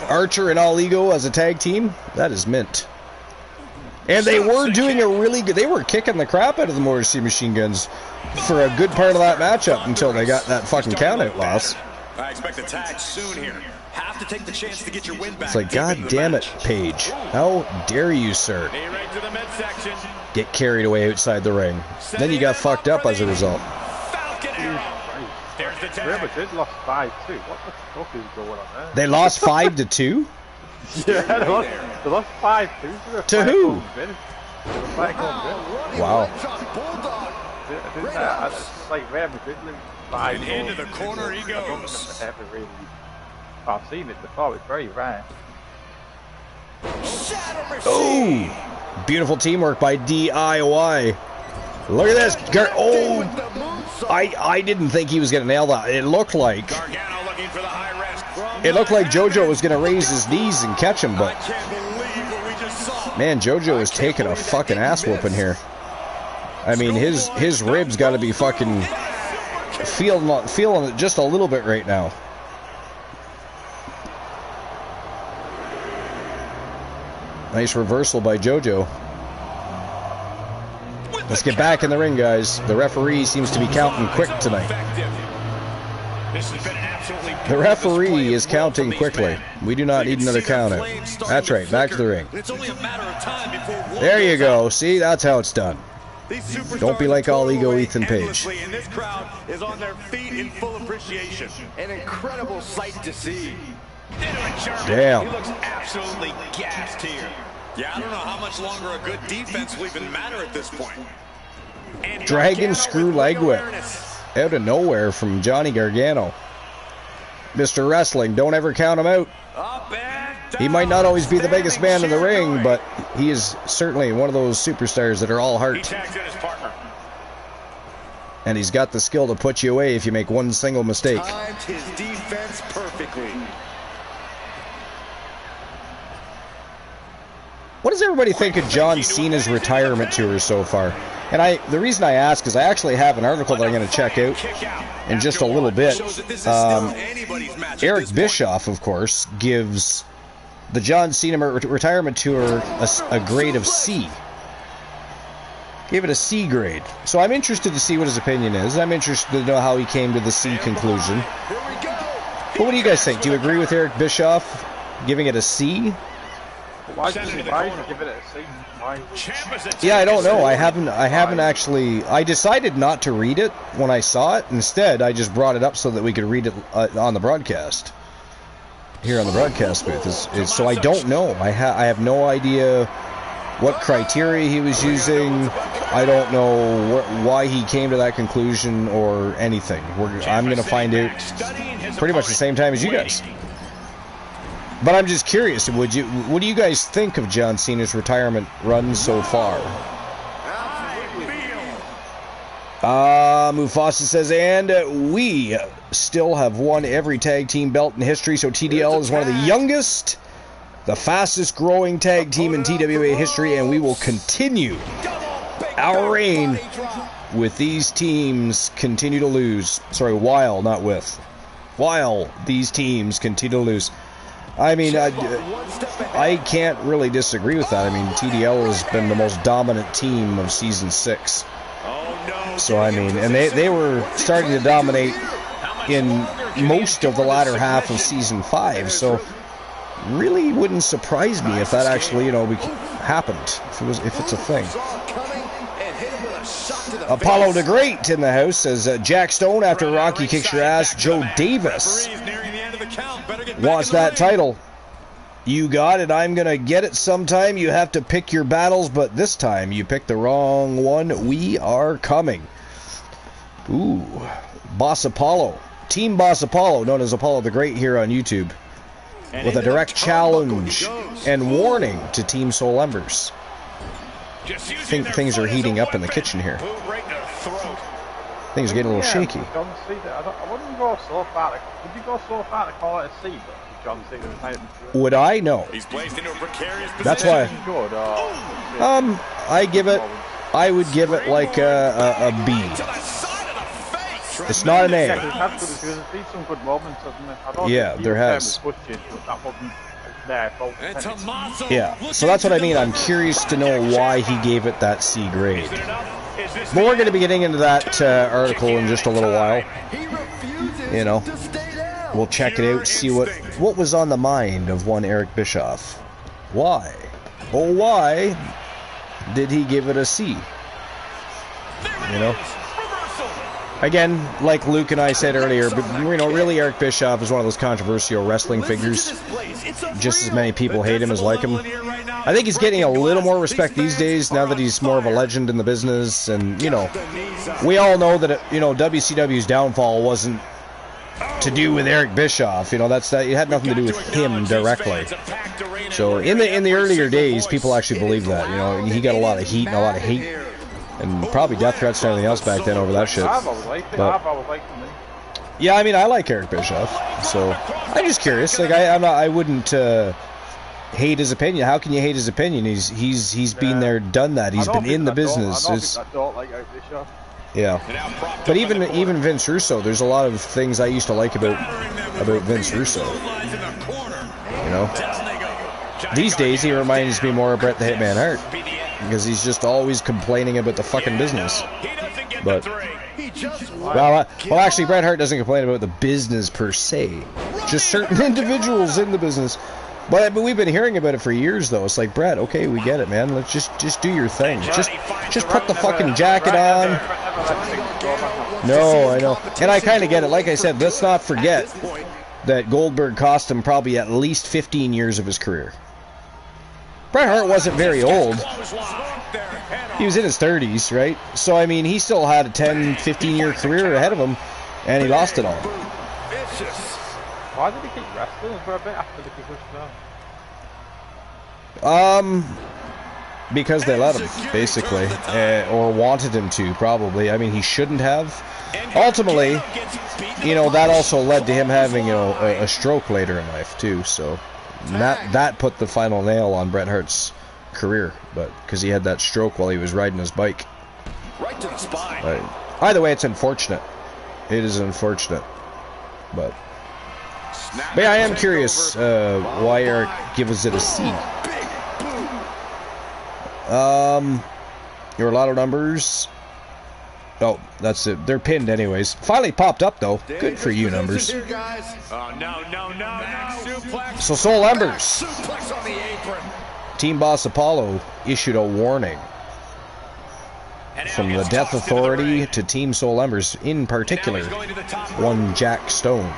Archer and All Ego as a tag team, that is mint. And they were doing a really good, they were kicking the crap out of the Motor City Machine Guns for a good part of that matchup until they got that fucking count-out loss. I expect a tag soon here. Have to take the chance to get your win back. It's like, God damn it, Paige. How dare you, sir, get carried away outside the ring. Then you got fucked up as a result. There's the tag. River did lost 5-2. What the fuck is going on there? They lost 5-2? Yeah, they lost 5-2 to who? Wow. It's like River did lose 5-4. And into the corner he goes. I've seen it before. It's very rare. Oh, beautiful teamwork by DIY. Look at this. Oh, I didn't think he was going to nail that. It looked like JoJo was going to raise his knees and catch him, but man, JoJo is taking a fucking ass whooping here. I mean, his ribs got to be fucking feeling it just a little bit right now. Nice reversal by JoJo. Let's get back in the ring, guys. The referee seems to be counting quick tonight. The referee is counting quickly. We do not need another count out. That's right, back to the ring. There you go. See, that's how it's done. Don't be like All Ego Ethan Page. And this crowd is on their feet in full appreciation. An incredible sight to see. Damn. He looks absolutely gassed here. Yeah, I don't know how much longer a good defense will even matter at this point. Dragon screw leg whip out of nowhere from Johnny Gargano. Mr. Wrestling, don't ever count him out. He might not always be the biggest man in the ring, but he is certainly one of those superstars that are all heart. And he's got the skill to put you away if you make one single mistake. Timed his defense perfectly. What does everybody think of John Cena's retirement tour so far? And the reason I ask is I actually have an article that I'm going to check out in just a little bit. Eric Bischoff, of course, gives the John Cena retirement tour a grade of C. Gave it a C grade. So I'm interested to see what his opinion is. I'm interested to know how he came to the C conclusion. But what do you guys think? Do you agree with Eric Bischoff giving it a C? Why did you give it a C? Why? Yeah, I don't know. I haven't actually. I decided not to read it when I saw it. Instead, I just brought it up so that we could read it on the broadcast. Here on the broadcast booth. So I don't know. I have no idea what criteria he was using. I don't know why he came to that conclusion or anything. I'm going to find out pretty much the same time as you guys. But I'm just curious, what do you guys think of John Cena's retirement run so far? Mufasa says, and we still have won every tag team belt in history, so TDL is one of the youngest, the fastest growing tag team in TWA history, and we will continue our reign with these teams continue to lose. Sorry, while, not with. While these teams continue to lose. I mean, I can't really disagree with that. I mean, TDL has been the most dominant team of Season 6. So, I mean, and they were starting to dominate in most of the latter half of Season 5. So, really wouldn't surprise me if that actually, happened. If it's a thing. Apollo the Great in the house says, Jack Stone, after Rocky kicks your ass, Joe Davis wants that title. You got it. I'm going to get it sometime. You have to pick your battles, but this time you picked the wrong one. We are coming. Ooh. Boss Apollo. Team Boss Apollo, known as Apollo the Great here on YouTube, with a direct challenge and warning to Team Soul Embers. I think things are heating up in the kitchen here. Things are getting a little shaky. I wouldn't go so far. Would you go so far to call it a C? John Cena retirement tour? Would I? No. He's placed into a precarious position. That's why. Good, I give it I would give it like a B. It's not an A. Yeah, there's been some good moments, hasn't it? I don't Yeah, there has. That wasn't their fault. Yeah, so that's what I mean. I'm curious to know why he gave it that C grade. But we're going to be getting into that article in just a little while. You know, we'll check it out, see what was on the mind of one Eric Bischoff. Why? Oh, why did he give it a C? You know? Again, like Luke and I said earlier, but you know, really Eric Bischoff is one of those controversial wrestling figures. Just as many people hate him as like him. I think he's getting a little more respect these days now that he's more of a legend in the business. And, you know, we all know that, you know, WCW's downfall wasn't to do with Eric Bischoff. You know, it had nothing to do with him directly. So in the earlier days, people actually believed that. You know, he got a lot of heat and a lot of hate. And probably death threats and everything else back then over that shit. Yeah, I mean, I like Eric Bischoff, so I'm just curious. Like, I wouldn't hate his opinion. How can you hate his opinion? He's been there, done that. He's been in the business. I don't like Eric Bischoff. Yeah, but even Vince Russo, there's a lot of things I used to like about Vince Russo. You know, these days he reminds me more of Bret the Hitman Hart. Because he's just always complaining about the fucking business. But, well, actually, Bret Hart doesn't complain about the business per se. Just certain individuals in the business. But we've been hearing about it for years, though. It's like, Bret, okay, we get it, man. Let's just do your thing. Just put the fucking jacket on. No, I know. And I kind of get it. Like I said, let's not forget that Goldberg cost him probably at least 15 years of his career. Bret Hart wasn't very old. He was in his 30s, right? So, I mean, he still had a 10, 15-year career ahead of him, and he lost it all. Why did he keep wrestling for a bit after the concussion? Because they let him, basically. Or wanted him to, probably. I mean, he shouldn't have. Ultimately, you know, that also led to him having a stroke later in life, too, so... That put the final nail on Bret Hart's career, but because he had that stroke while he was riding his bike. Right to the spine. Either way, it's unfortunate. It is unfortunate, but yeah, I am curious why Eric gives it a C. Your lotto numbers. Oh, that's it. They're pinned anyways. Finally popped up, though. Good for you, numbers. Oh, no. So, Soul Embers. Team Boss Apollo issued a warning from the Death Authority to Team Soul Embers, in particular, one Jack Stone.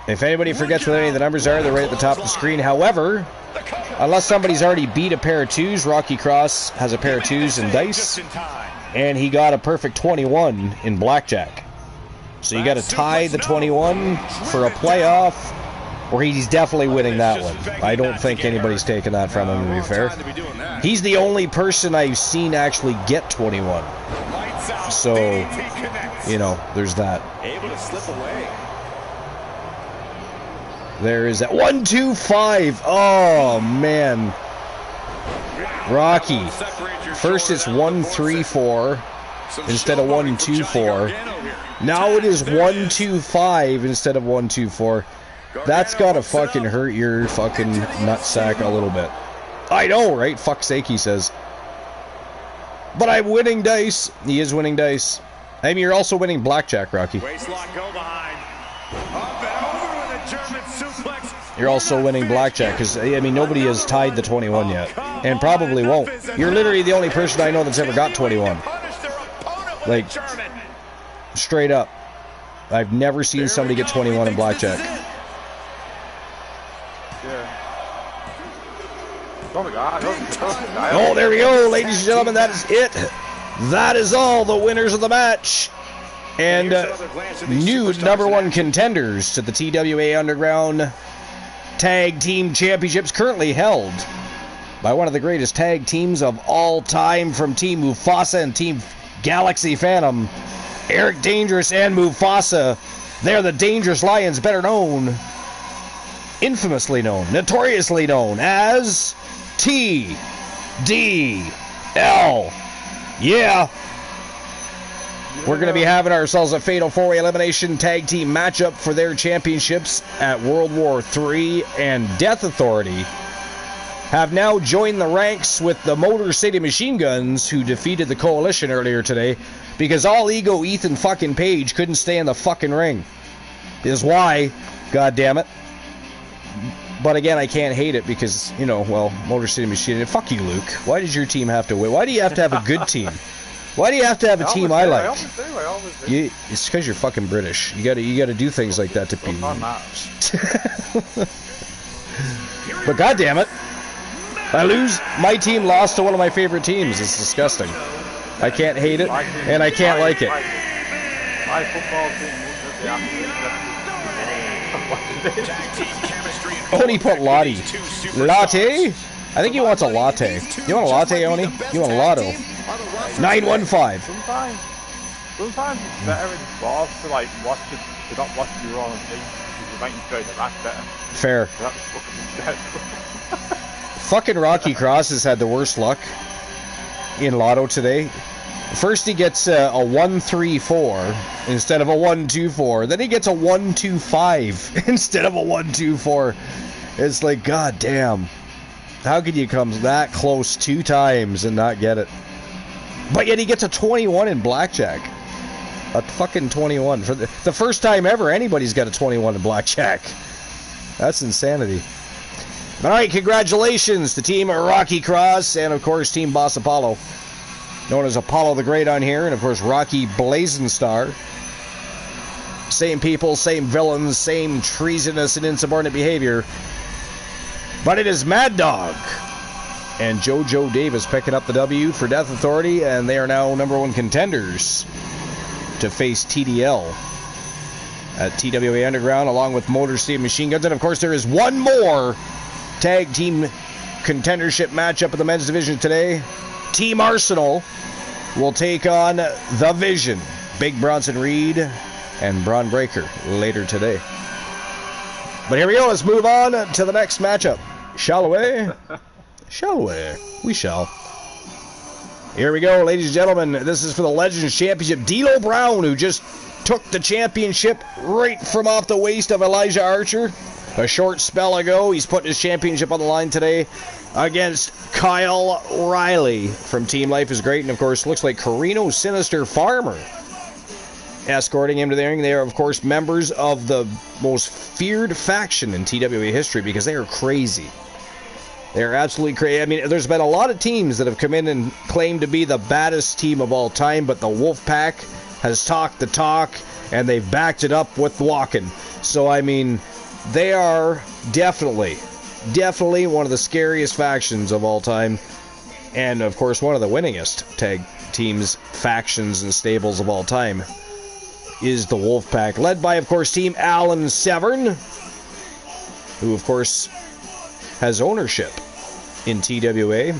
If anybody forgets what any of the numbers are, they're right at the top of the screen. However, unless somebody's already beat a pair of twos, Rocky Cross has a pair of twos in dice, and he got a perfect 21 in blackjack. So you got to tie the 21 for a playoff, or he's definitely winning that one. I don't think anybody's taking that from him, to be fair. He's the only person I've seen actually get 21. So, you know, there's that. Able to slip away. There is that 1, 2, 5. Oh man, Rocky. First it's 1, 3, 4 instead of 1, 2, 4. Now it is 1, 2, 5 instead of 1, 2, 4. That's gotta fucking hurt your fucking nutsack a little bit. I know, right? Fuck's sake, he says. But I'm winning dice. He is winning dice. I mean, you're also winning blackjack, Rocky. You're also winning blackjack, because, I mean, nobody has tied the 21 yet. And probably won't. You're literally the only person I know that's ever got 21. Like, straight up. I've never seen somebody get 21 in blackjack. Oh, there we go, ladies and gentlemen, that is it. That is all the winners of the match. And new #1 contenders to the TWA Underground Tag Team Championships, currently held by one of the greatest tag teams of all time from Team Mufasa and Team Galaxy Phantom. Eric Dangerous and Mufasa. They're the Dangerous Lions, better known, infamously known, notoriously known as TDL. Yeah. We're going to be having ourselves a fatal 4-way elimination tag team matchup for their championships at World War III, and Death Authority have now joined the ranks with the Motor City Machine Guns, who defeated the Coalition earlier today because all ego Ethan fucking Page couldn't stay in the fucking ring. Is why, god damn it. But again, I can't hate it because, you know, well, Motor City Machine, fuck you, Luke. Why does your team have to win? Why do you have to have a good team? Why do you have to have a team I like? I always do. It's because you're fucking British. You gotta do things like that to people. But god damn it, my team lost to one of my favorite teams. It's disgusting. I can't hate it, and I can't like it. My football team. Oni put Lottie. Latte? I think he wants a latte. You want a latte, Oni? You want a lotto? 915. Sometimes it's better in sports to like watch it, to not watch your own team because you might enjoy the match better. Fair. Fucking Rocky Cross has had the worst luck in Lotto today. First he gets a 1-3-4 instead of a 1-2-4. Then he gets a 1-2-5 instead of a 1-2-4. It's like, god damn. How could you come that close 2 times and not get it? But yet he gets a 21 in blackjack. A fucking 21. For the first time ever anybody's got a 21 in blackjack. That's insanity. Alright, congratulations to Team Rocky Cross and, of course, Team Boss Apollo. Known as Apollo the Great on here, and, of course, Rocky Blazing Star. Same people, same villains, same treasonous and insubordinate behavior. But it is Mad Dog and JoJo Davis picking up the W for Death Authority, and they are now #1 contenders to face TDL at TWA Underground, along with Motor City Machine Guns. And, of course, there is one more tag team contendership matchup in the men's division today. Team Arsenal will take on The Vision, Big Bronson Reed and Braun Breaker later today. But here we go. Let's move on to the next matchup. Shall we? Shall we? We shall. Here we go, ladies and gentlemen. This is for the Legends Championship. D'Lo Brown, who just took the championship right from off the waist of Elijah Archer a short spell ago. He's putting his championship on the line today against Kyle Riley from Team Life is Great. And, of course, looks like Carino Sinister Farmer escorting him to the ring. They are, of course, members of the most feared faction in TWA history because they are crazy. They're absolutely crazy. I mean, there's been a lot of teams that have come in and claimed to be the baddest team of all time, but the Wolfpack has talked the talk, and they've backed it up with walking. So, I mean, they are definitely one of the scariest factions of all time, and, of course, one of the winningest tag teams, factions, and stables of all time is the Wolfpack, led by, of course, Team Alan Severn, who, of course, has ownership in TWA,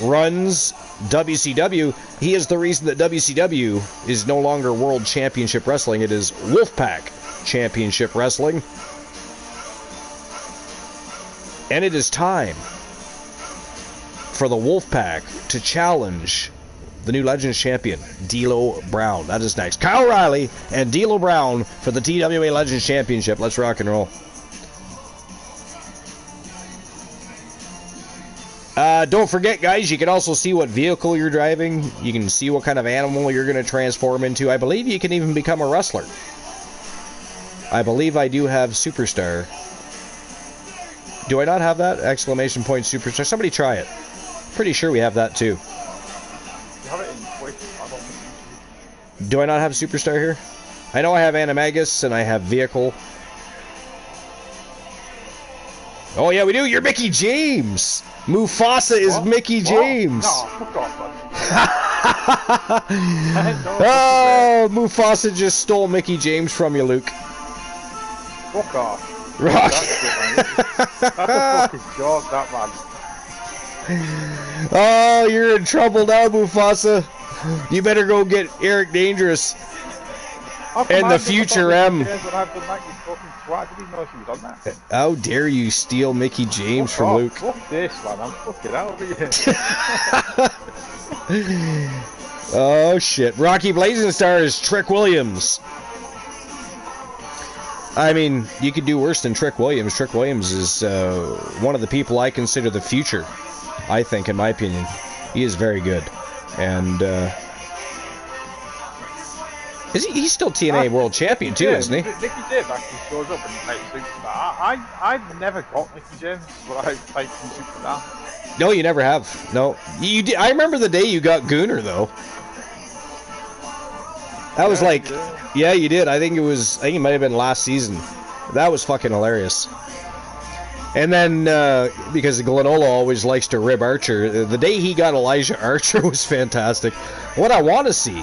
runs WCW. He is the reason that WCW is no longer World Championship Wrestling. It is Wolfpack Championship Wrestling. And it is time for the Wolfpack to challenge the new Legends Champion, D'Lo Brown. That is next. Kyle Riley and D'Lo Brown for the TWA Legends Championship. Let's rock and roll. Don't forget, guys, you can also see what vehicle you're driving. You can see what kind of animal you're going to transform into. I believe you can even become a wrestler. I believe I do have Superstar. Do I not have that? Exclamation point Superstar. Somebody try it. Pretty sure we have that too. Do I not have Superstar here? I know I have Animagus and I have Vehicle. Oh yeah, we do. You're Mickey James. Mufasa is what? Mickey James. Oh, no, fuck off, oh, Mufasa just stole Mickey James from you, Luke. Fuck off. Rock. That's a fucking joke, that man. Oh, you're in trouble now, Mufasa. You better go get Eric Dangerous. And the future M. How dare you steal Mickey James from Luke? Fuck this, man. I'm fucking out of here. Oh shit. Rocky Blazing Stars, Trick Williams. I mean, you could do worse than Trick Williams. Trick Williams is one of the people I consider the future, I think, in my opinion. He is very good. And he's still TNA World Champion too, isn't he? Mickey James actually shows up in like Superstar. I've never got Mickey James, but I've played from Superstar. No, you never have. No, you did. I remember the day you got Gooner though. That was like, yeah, you did. I think it might have been last season. That was fucking hilarious. And then, because Glenola always likes to rib Archer, the day he got Elijah Archer was fantastic. What I want to see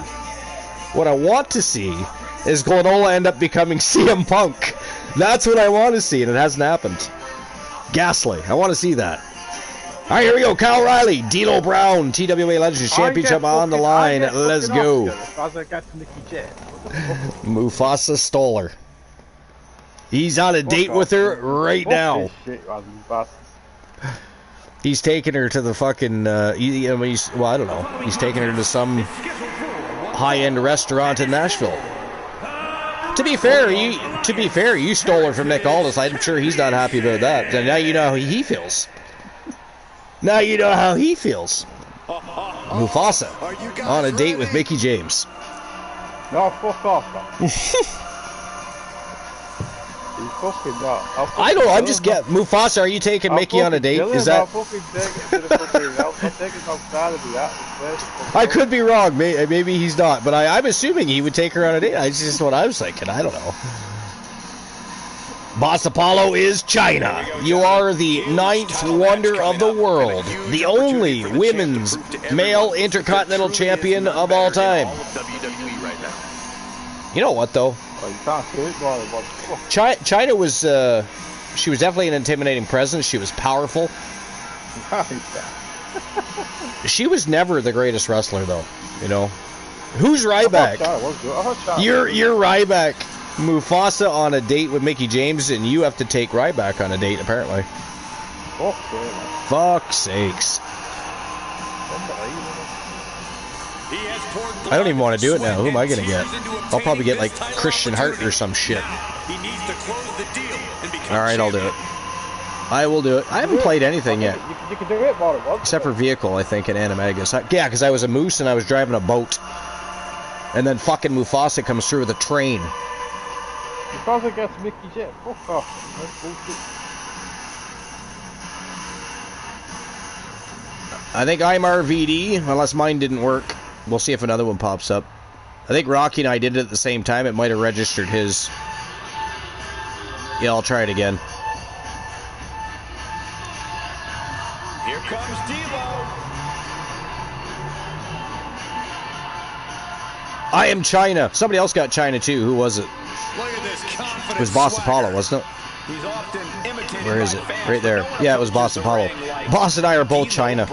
is Glenola end up becoming CM Punk. That's what I want to see, and it hasn't happened. Ghastly. I want to see that. All right, here we go. Kyle Riley, D'Lo Brown, TWA Legends Championship on the line. Let's go. Mufasa Stoller. He's on a date with her right now. He's taking her to the fucking. Well, I don't know. He's taking her to some high-end restaurant in Nashville. To be fair, you stole her from Nick Aldis. I'm sure he's not happy about that. And now you know how he feels. Now you know how he feels. Mufasa on a date with Mickey James. No, fuck off. He's fucking not. I don't. I'm just getting. Mufasa, are you taking Mickey on a date? Is that? I could be wrong. Maybe he's not, but I'm assuming he would take her on a date. That's just what I was thinking. I don't know. Boss Apollo is China. You are the 9th wonder of the world. The only women's male intercontinental champion of all time. You know what, though? China was, she was definitely an intimidating presence. She was powerful. She was never the greatest wrestler, though. You know? Who's Ryback? You're Ryback. Mufasa on a date with Mickey James, and you have to take Ryback on a date, apparently. Fuck sakes. I don't even want to do it now. Who am I going to get? I'll probably get, like, Christian Hart or some shit. Alright, I'll do it. I will do it. I haven't played anything yet. You can do it, except for vehicle, I think, in Animagus. Yeah, because I was a moose and I was driving a boat. And then fucking Mufasa comes through with a train. Mufasa gets Mickey Jet. Fuck off. That's bullshit. I think I'm RVD, unless mine didn't work. We'll see if another one pops up. I think Rocky and I did it at the same time. It might have registered his. Yeah, I'll try it again. Here comes Devo. I am China. Somebody else got China too. Who was it? Look at this confident It was Boss swagger. Apollo, wasn't it? He's often imitated. Where is it? Right there. Yeah, it was Boss Apollo. Boss and I are both China.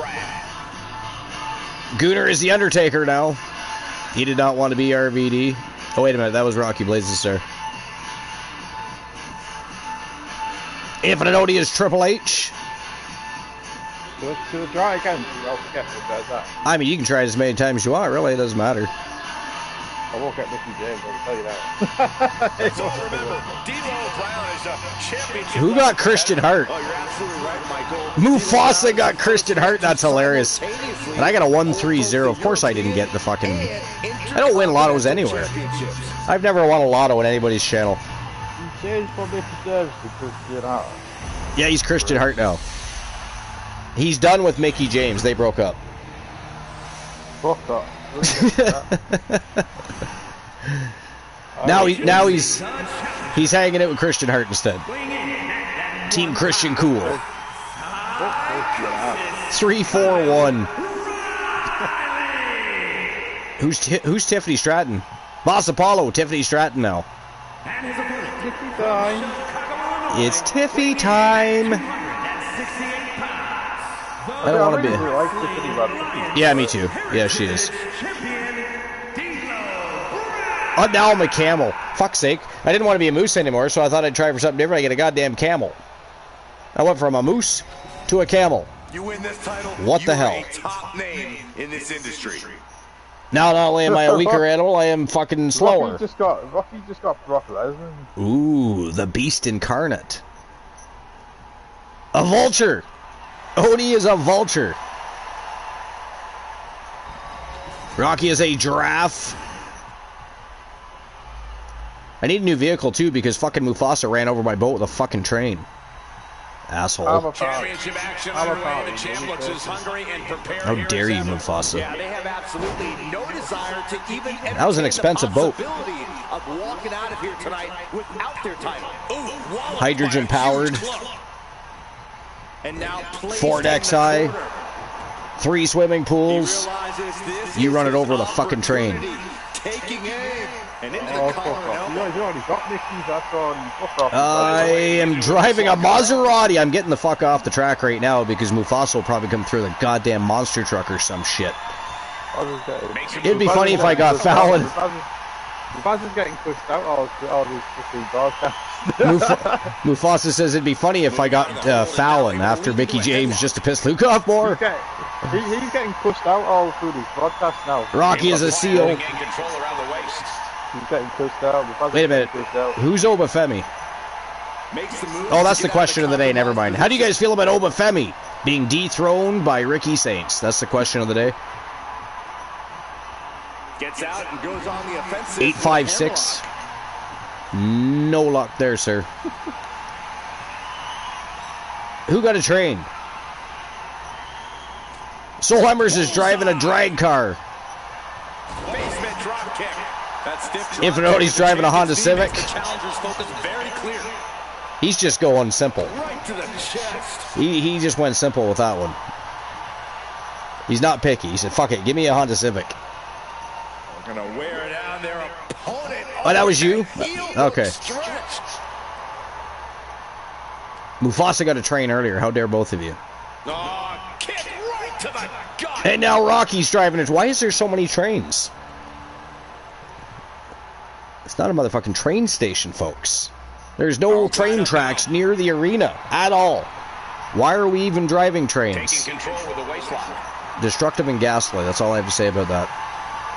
Gooner is the Undertaker now. He did not want to be RVD. Oh, wait a minute. That was Rocky Blazing Star. Infinite Odie is Triple H. To try again. I mean, you can try it as many times as you want. Really, it doesn't matter. I won't get Mickey James, I'll tell you that. So remember, D'Lo Brown is a championship. Who got Christian Hart? Oh, you're absolutely right, Michael. Mufasa got Christian Hart. That's hilarious. And I got a 1-3-0. Of course I didn't get the fucking... I don't win lottos anywhere. I've never won a lotto on anybody's channel. He changed from Mickey James to Christian Hart. Yeah, he's Christian Hart now. He's done with Mickey James. They broke up. Fuck up. Now he's hanging out with Christian Hart instead. Team Christian Cool. 3-4-1. Who's Tiffany Stratton? Boss Apollo, Tiffany Stratton now. Tiffy time. It's Tiffy time. I don't want to be. Yeah, me too. Yeah, she is. Oh, now I'm a camel. Fuck's sake. I didn't want to be a moose anymore, so I thought I'd try for something different. I get a goddamn camel. I went from a moose to a camel. You win this title. What the hell? A top name in this industry. Now, not only am I a weaker animal, I am fucking slower. Rocky just got Brock Lesnar. Ooh, the beast incarnate. A vulture. Oni is a vulture. Rocky is a giraffe. I need a new vehicle too because fucking Mufasa ran over my boat with a fucking train. Asshole. Championship action underway. The champ looks as hungry and prepared. How dare you, Mufasa? Yeah, they have absolutely no desire to even That was an expensive boat. Of walking out of here tonight without their title. Hydrogen powered. And now Ford XI. 3 swimming pools. You run it over the fucking train. Taking aim. And into Oh, the fuck collar. off. You already got Mickey's, that's on. Fuck off. I am driving a Maserati. I'm getting the fuck off the track right now because Mufasa will probably come through the goddamn monster truck or some shit. It'd be funny if I got Fallon. Mufasa's getting pushed out all these fucking broadcasts. Mufasa says it'd be funny if I got Fallon after Mickey James just to piss Luke off more. He's getting pushed out all through these broadcasts now. Rocky is a seal. He's getting pushed out. Wait a minute. Who's Obafemi? Oh, that's the question of the day. Never mind. How do you guys feel about Obafemi being dethroned by Ricky Saints? That's the question of the day. Gets out and goes on the offensive. 856. No luck there, sir. Who got a train? Soul Hemmers is driving a drag car. Basement drop kick. Infiniti's driving a Honda Civic. The challenger's focus very clear. He's just going simple. Right to the chest. He just went simple with that one. He's not picky. He said, fuck it, give me a Honda Civic. They're gonna wear down their opponent. Oh, that was you? Okay. Mufasa got a train earlier. How dare both of you? Oh, kick right to the gut. And now Rocky's driving it. Why is there so many trains? It's not a motherfucking train station, folks. There's no train tracks near the arena at all. Why are we even driving trains? Taking control with the waistlock. Destructive and Gaslight. That's all I have to say about that.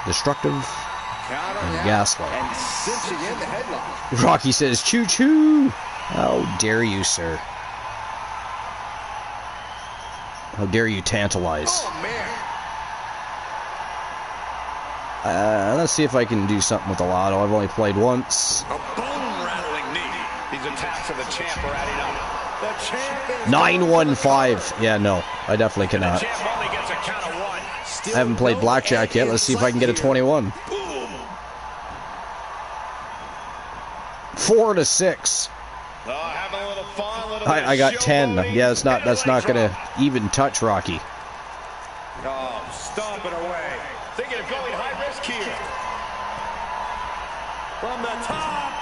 Destructive and Gaslight. And cinching in the headlock. Rocky says, choo-choo. How dare you, sir? How dare you tantalize? Oh, man. Let's see if I can do something with the lotto. I've only played once. A bone-rattling knee. These attacks of the champ are adding up. The champ is 915. Yeah, no. I definitely cannot. The champ only gets a count of 1. I haven't played blackjack yet. Let's see if I can get a 21. 4 to 6. Having a little fun, a little I got 10. Yeah, that's not gonna even touch Rocky. Oh, stomping away. Thinking of going high risk here. From the top.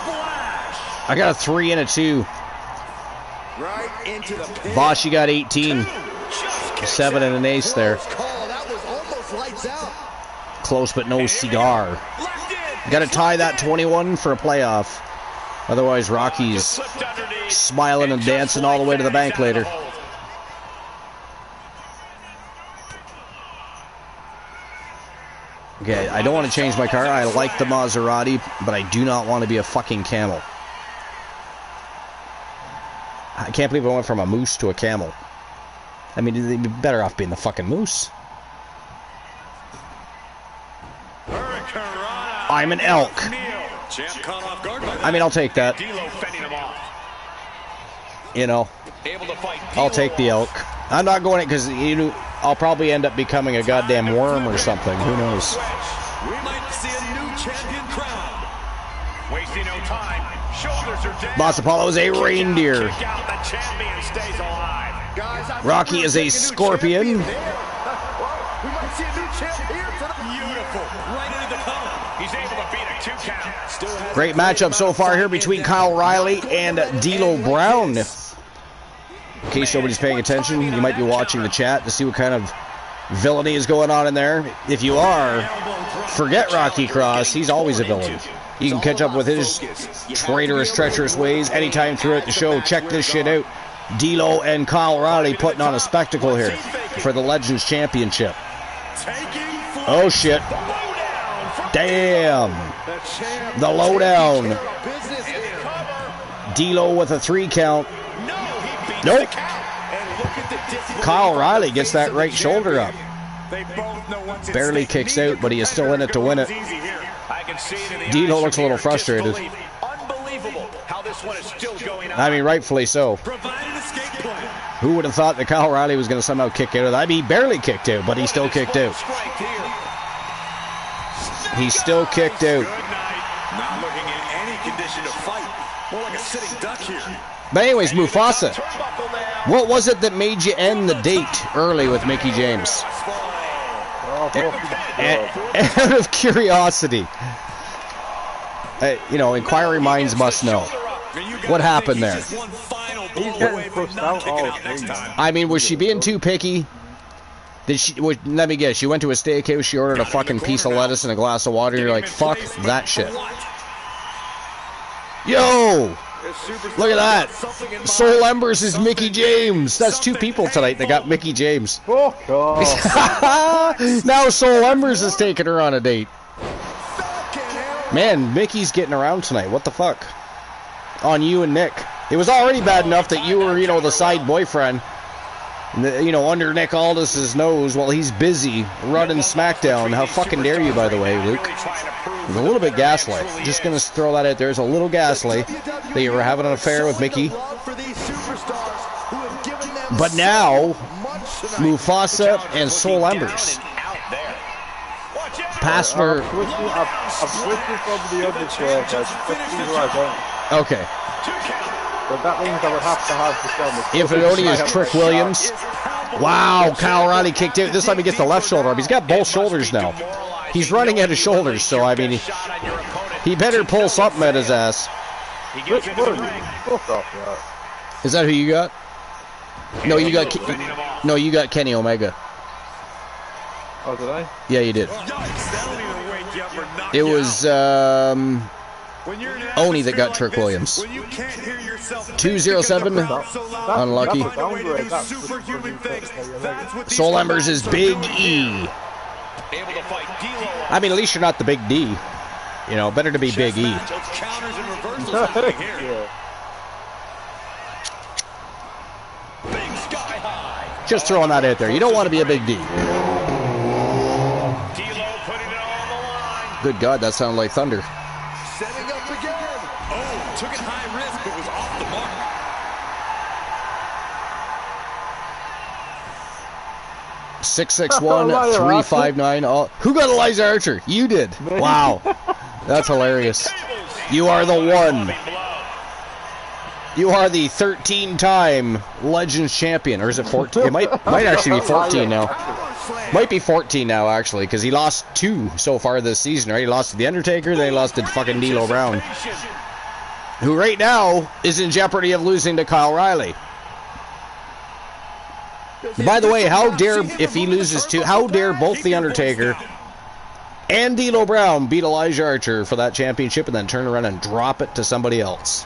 Splash. I got a 3 and a 2. right into the pin. Bosch, you got 18. 7 and an ace there. Call. That was almost lights out. Close but no cigar. Got to tie that 21 for a playoff. Otherwise, Rocky's smiling and dancing all the way to the bank later. Okay, I don't want to change my car. I like the Maserati, but I do not want to be a fucking camel. I can't believe I went from a moose to a camel. I mean, they'd be better off being the fucking moose. I'm an elk. I mean, I'll take that. You know, I'll take the elk. I'm not going it because I'll probably end up becoming a goddamn worm or something. Who knows? We might see a new champion crowned. Wasting no time. Shoulders are down. Boss Apollo is a reindeer. Kick out. The champion stays alive. Guys, Rocky is a scorpion. we might see a new champ here tonight. Beautiful. Right into the column. He's able to beat a 2 count. Still has Great matchup so far here between Kyle Riley and D'Lo Brown. In case nobody's paying attention, you might be watching the chat to see what kind of villainy is going on in there. If you are, Forget Rocky Cross. He's always a villain. You can catch up with his traitorous, treacherous ways anytime throughout the show. Check this shit out. D'Lo and Kyle O'Reilly putting on a spectacle here for the Legends Championship. Oh shit. Damn. The lowdown. D'Lo with a 3 count. Nope. Kyle O'Reilly gets that right shoulder up. Barely kicks out, but he is still in it to win it. D'Lo looks a little frustrated. I mean, rightfully so. Who would have thought that Kyle O'Reilly was going to somehow kick out of that? I mean, he barely kicked out, but he still kicked out. He still kicked out. Not looking in any condition to fight. More like a sitting duck here. But anyways, Mufasa, what was it that made you end the date early with Mickie James? Out of curiosity. You know, inquiring minds must know. What happened there? I mean, was she being too picky? Did she? Let me guess. She went to a steakhouse. She ordered a fucking piece of lettuce and a glass of water. And you're like, fuck that shit. Yo! Look at that. Soul Embers is Mickie James. That's 2 people tonight that got Mickie James. Now Soul Embers is taking her on a date. Man, Mickey's getting around tonight. What the fuck? On you and Nick. It was already bad enough that you were, you know, the side boyfriend. You know, under Nick Aldis's nose while he's busy running SmackDown. How fucking dare you, by the way, Luke? There's a little bit gaslight. Just gonna throw that out there. There's a little gaslight that you were having an affair with Mickie. But now, Mufasa and Soul Embers. Passner. Okay. But that means I would have to have the If it only is Trick Williams. Wow, Kyle O'Reilly kicked out. This time he gets the left shoulder up. He's got both shoulders now. He's running out of shoulders, so I mean, he better pull something at his ass. Is that who you got? No, you got Kenny Omega. Oh, did I? Yeah, you did. It was Oni that got Trick Williams. 207. Unlucky. Soul Embers is Big E. I mean, at least you're not the Big D. You know, better to be Big E. Just throwing that out there. You don't want to be a Big D. Good God, that sounded like thunder. Setting up again. Oh, took it high risk, but was off the mark. 661 359. Who got Eliza Archer? You did. Wow, that's hilarious. You are the one. You are the 13-time Legends champion, or is it 14? It might actually be 14 now. Might be 14 now, actually, because he lost 2 so far this season, right? He lost to The Undertaker, then he lost to fucking D'Lo Brown, who right now is in jeopardy of losing to Kyle O'Reilly. By the way, how dare, if he loses to, how dare both The Undertaker and D'Lo Brown beat Elijah Archer for that championship and then turn around and drop it to somebody else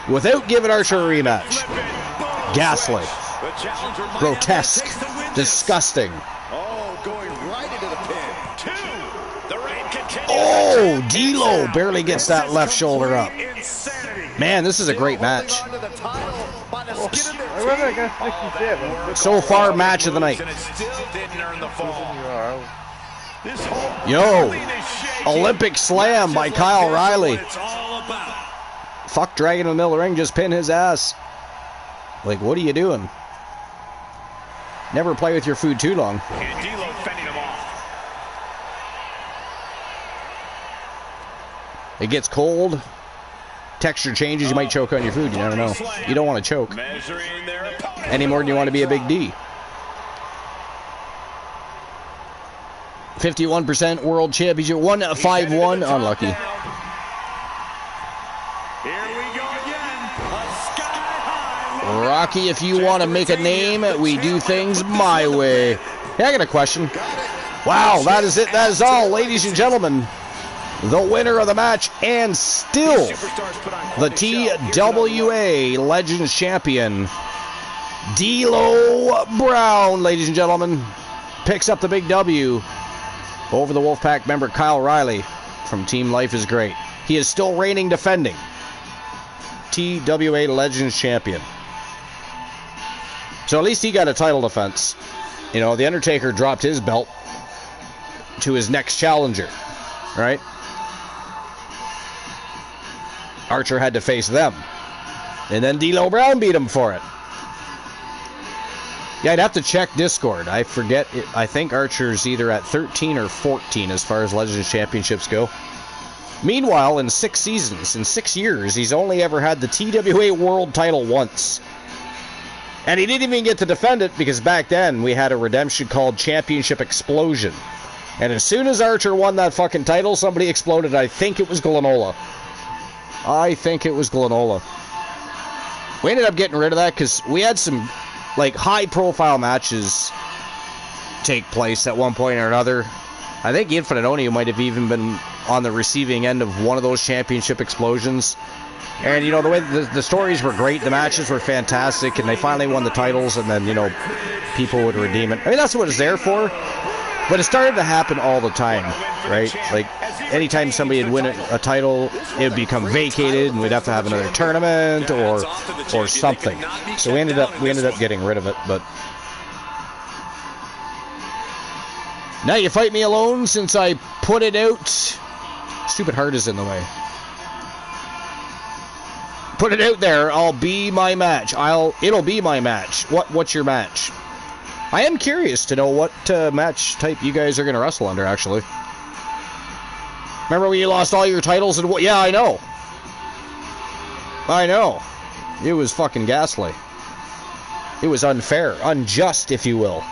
without giving Archer a rematch? Ghastly. Grotesque. Disgusting. Oh, going right into the pin. Oh, D'Lo barely gets that left shoulder up. Man, this is a great match. So far, match of the night. Yo, Olympic Slam by Kyle O'Reilly. Fuck Dragon in the middle of the ring, just pin his ass. Like, what are you doing? Never play with your food too long. And D'Lo fending him off. It gets cold. Texture changes. You might choke on your food. You never know. You don't want to choke any more than you want to be a Big D. 51% World Championship. 151. Unlucky. Here we go again. A sky high. Rocky, if you want to make a name, we do things my way. Hey, I got a question. Wow, that is it. That is all, ladies and gentlemen. The winner of the match and still the TWA Legends Champion, D'Lo Brown, ladies and gentlemen, picks up the big W over the Wolfpack member Kyle Riley from Team Life is Great. He is still reigning defending TWA Legends Champion. So at least he got a title defense. You know, The Undertaker dropped his belt to his next challenger, right? Archer had to face them. And then D'Lo Brown beat him for it. Yeah, I'd have to check Discord. I forget. I think Archer's either at 13 or 14 as far as Legends Championships go. Meanwhile, in 6 seasons, in 6 years, he's only ever had the TWA World title once. And he didn't even get to defend it because back then we had a redemption called Championship Explosion. And as soon as Archer won that fucking title, somebody exploded. I think it was Glenola. We ended up getting rid of that because we had some like high-profile matches take place at one point or another. I think Infinite Oni might have even been on the receiving end of one of those championship explosions. And, you know, the way the stories were great, the matches were fantastic, and they finally won the titles, and then, you know, people would redeem it. I mean, that's what it's there for. But it started to happen all the time, right? Like, anytime somebody would win a title, it would become vacated, and we'd have to have another tournament or something. So we ended up getting rid of it. But now you fight me alone since I put it out. Stupid heart is in the way. Put it out there. I'll be my match. It'll be my match. What's your match? I am curious to know what match type you guys are going to wrestle under, actually. Remember when you lost all your titles and what? Yeah, I know. It was fucking ghastly. It was unfair, unjust, if you will.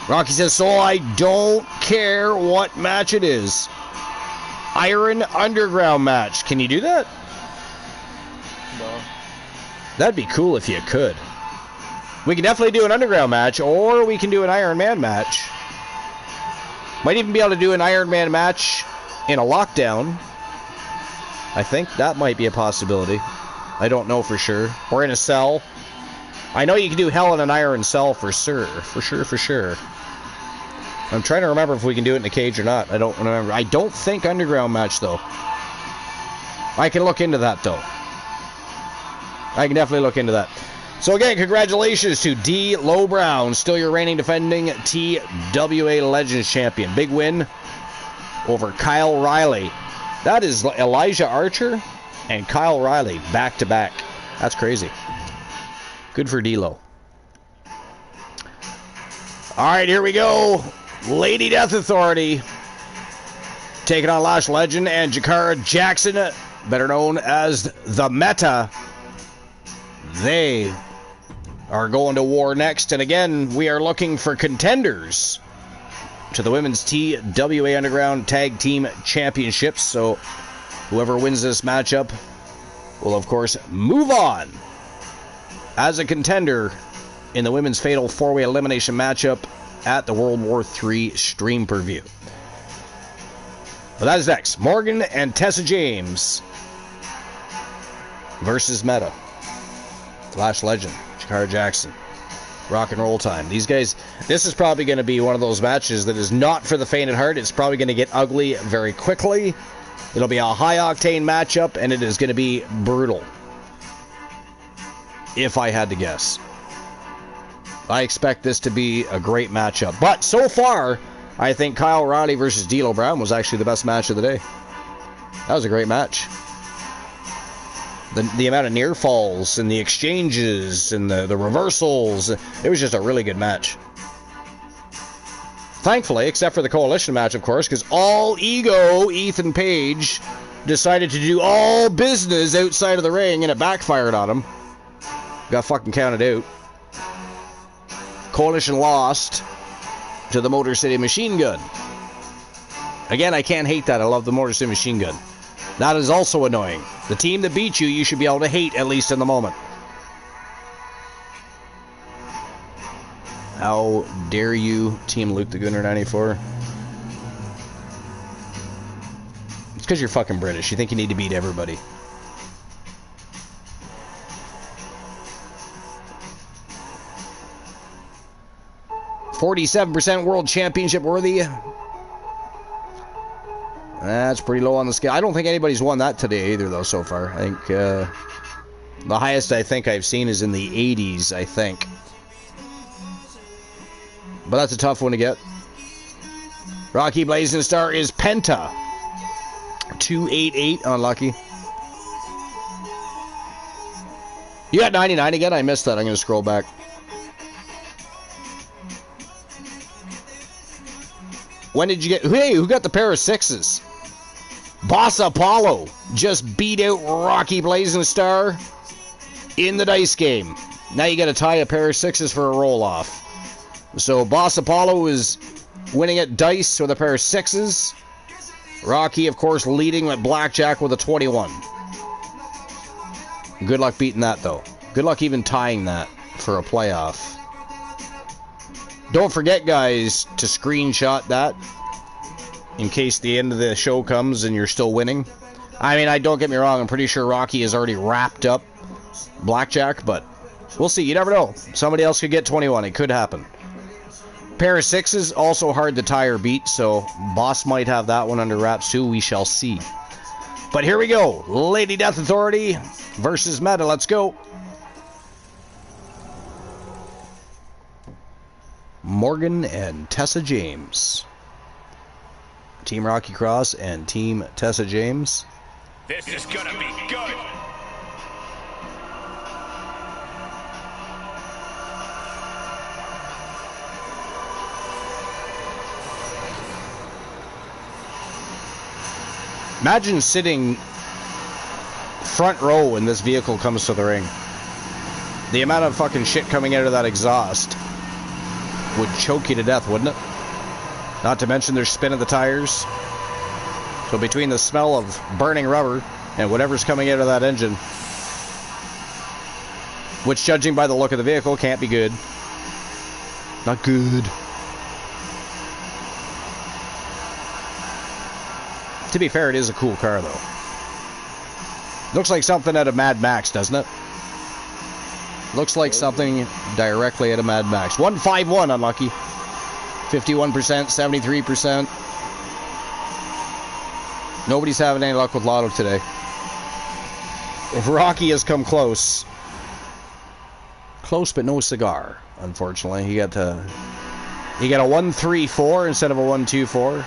Rocky says, so I don't care what match it is. Iron Underground match. Can you do that? No. That'd be cool if you could. We can definitely do an Underground match, or we can do an Iron Man match. Might even be able to do an Iron Man match in a lockdown. I think that might be a possibility. I don't know for sure. Or in a cell. I know you can do Hell in an Iron Cell for sure. For sure. I'm trying to remember if we can do it in a cage or not. I don't remember. I don't think Underground match, though. I can look into that, though. I can definitely look into that. So again, congratulations to D'Lo Brown, still your reigning defending TWA Legends Champion. Big win over Kyle Riley. That is Elijah Archer and Kyle Riley back to back. That's crazy. Good for D'Lo. All right, here we go. Lady Death Authority taking on Lash Legend and Jakara Jackson, better known as the Meta. They are going to war next, and again, we are looking for contenders to the Women's TWA Underground Tag Team Championships, so whoever wins this matchup will, of course, move on as a contender in the Women's Fatal 4-Way Elimination matchup at the World War III stream per-view. But that is next. Morgan and Tessa James versus Meta. Flash Legend, Jakara Jackson. Rock and roll time. These guys, this is probably going to be one of those matches that is not for the faint of heart. It's probably going to get ugly very quickly. It'll be a high-octane matchup, and it is going to be brutal. If I had to guess. I expect this to be a great matchup. But so far, I think Kyle Riley versus D'Lo Brown was actually the best match of the day. That was a great match. The amount of near falls and the exchanges and the reversals, it was just a really good match. Thankfully, except for the Coalition match, of course, because all ego Ethan Page decided to do all business outside of the ring, and it backfired on him. Got fucking counted out. Coalition lost to the Motor City Machine Gun. Again, I can't hate that. I love the Motor City Machine Gun. That is also annoying. The team that beat you, you should be able to hate, at least in the moment. How dare you, Team Luke the Gunner 94? It's because you're fucking British. You think you need to beat everybody. $47% World Championship worthy. That's pretty low on the scale. I don't think anybody's won that today either, though, so far. I think the highest I think I've seen is in the 80s, I think. But that's a tough one to get. Rocky Blazing Star is Penta. 288, unlucky. You got 99 again? I missed that. I'm going to scroll back. When did you get... Hey, who got the pair of sixes? Boss Apollo just beat out Rocky Blazing Star in the dice game. Now you got to tie a pair of sixes for a roll-off. So Boss Apollo is winning at dice with a pair of sixes. Rocky, of course, leading at blackjack with a 21. Good luck beating that, though. Good luck even tying that for a playoff. Don't forget, guys, to screenshot that in case the end of the show comes and you're still winning. I mean, don't get me wrong, I'm pretty sure Rocky has already wrapped up blackjack, but we'll see. You never know. Somebody else could get 21. It could happen. Pair of sixes, also hard to tie or beat, so Boss might have that one under wraps too. We shall see. But here we go. Lady Death Authority versus Meta. Let's go. Morgan and Tessa James. Team Rocky Cross and Team Tessa James. This is gonna be good. Imagine sitting front row when this vehicle comes to the ring. The amount of fucking shit coming out of that exhaust would choke you to death, wouldn't it? Not to mention there's spin of the tires. So between the smell of burning rubber and whatever's coming out of that engine, which judging by the look of the vehicle can't be good. Not good. To be fair, it is a cool car, though. Looks like something out of Mad Max, doesn't it? Looks like something directly out of Mad Max. 151, unlucky. 51%, 73%. Nobody's having any luck with Lotto today. Rocky has come close. Close, but no cigar, unfortunately. He got a 134 instead of a 124.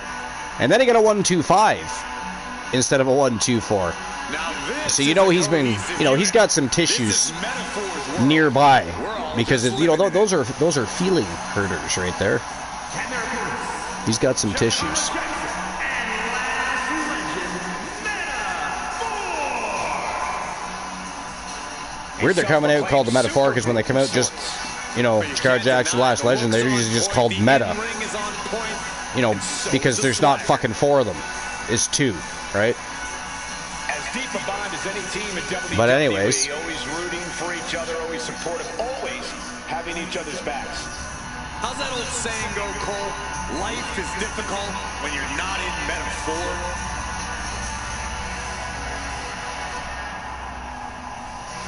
And then he got a 125 instead of a 124. So you know he's been, he's got some tissues nearby because those are feeling hurters right there. He's got some tissues. Weird they're coming out called the Metaphor, because when they come out just, Chikara Jackson, Last Legend, they're usually just called Meta. Because there's not fucking 4 of them. It's 2, right? But anyways. Always rooting for each other, always supportive, always having each other's backs. How's that old saying go, Cole? Life is difficult when you're not in metaphor.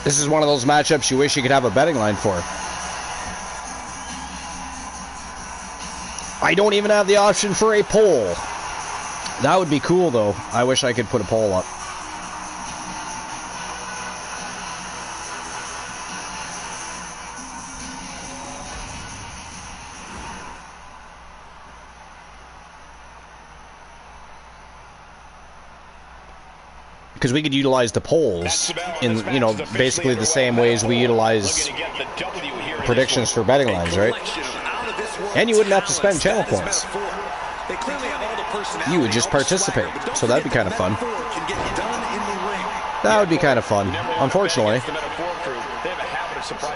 This is one of those matchups you wish you could have a betting line for. I don't even have the option for a poll. That would be cool, though. I wish I could put a poll up. Because we could utilize the polls in, basically the same ways we utilize predictions for betting lines, right? And you wouldn't have to spend channel points. You would just participate. So that'd be kind of fun. That would be kind of fun. Unfortunately,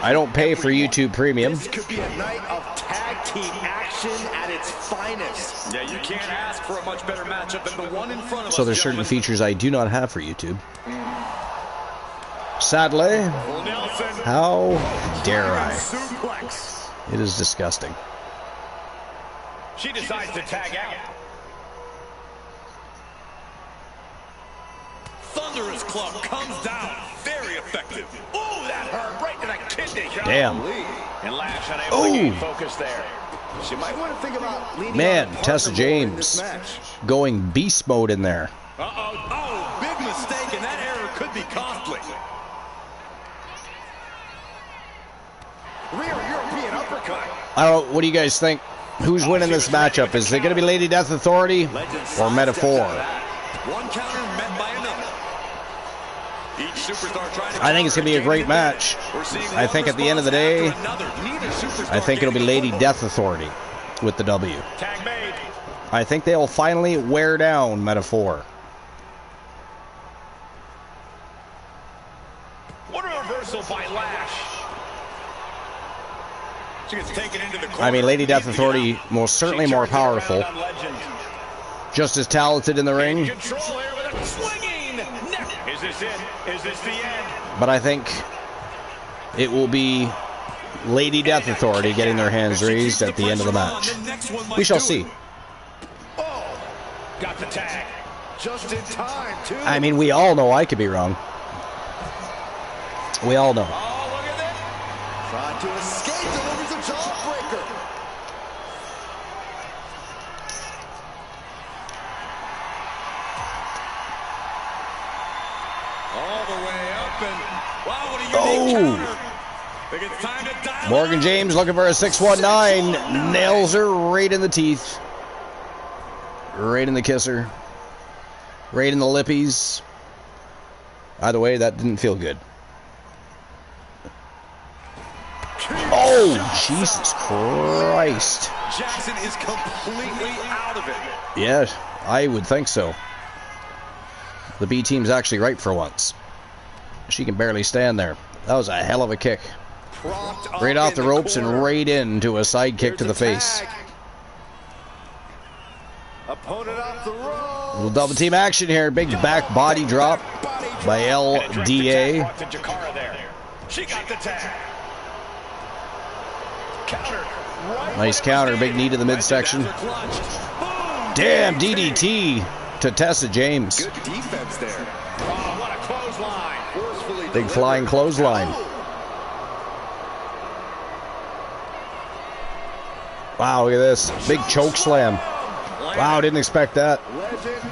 I don't pay for YouTube Premium. This could be a night of tag team action at its finest. Yeah, you can't ask for a much better matchup than the one in front of us. So there's certain features I do not have for YouTube. Sadly, how dare I? It is disgusting. She decides to tag out. Thunderous club comes down. Very effective. Ooh, that hurt right to the kidney. Damn. And Lash unable to gain focus there. She might want to think about leading Man, on a Tessa partner role in James this match. going beast mode in there. Uh-oh. Oh, big mistake, and that error could be costly. Rear European uppercut. I don't know. What do you guys think? Who's winning this matchup? Is it going to be Lady Death Authority or Metaphor? One counter met by another. Each superstar trying to I think it's going to be a great match. I think at the end of the day, I think it'll be Lady Death Authority with the W. Tag made. I think they'll finally wear down Metaphor. What a reversal by Lash. She gets taken into the corner. I mean, Lady Death Authority most certainly more powerful. Just as talented in the ring. Control here with a swinging neck. Is this it? Is this the end? But I think it will be Lady Death Authority getting their hands raised at the end of the match. We shall see. Oh, got the tag. Just in time, too. I mean, we all know I could be wrong. We all know. Oh, look at this. Trying to escape, delivers a jawbreaker. All the way up, and wow, what a unique counter. Think it's time to dial Morgan it James looking for a 619. Nails her right in the teeth. Right in the kisser. Right in the lippies. Either way, that didn't feel good. Oh, Jesus Christ. Jackson is completely out of it. Yeah, I would think so. The B team's actually right for once. She can barely stand there. That was a hell of a kick. Right off the ropes and right into a side kick to the face. Opponent off the rope. Little double team action here. Big back body drop by LDA. She got the tag. Counter. Nice counter. Big knee to the midsection. Damn, DDT to Tessa James. Good defense there. Oh, what a clothesline. Forcefully Big flying clothesline. Wow, look at this. Big choke slam. Wow, didn't expect that.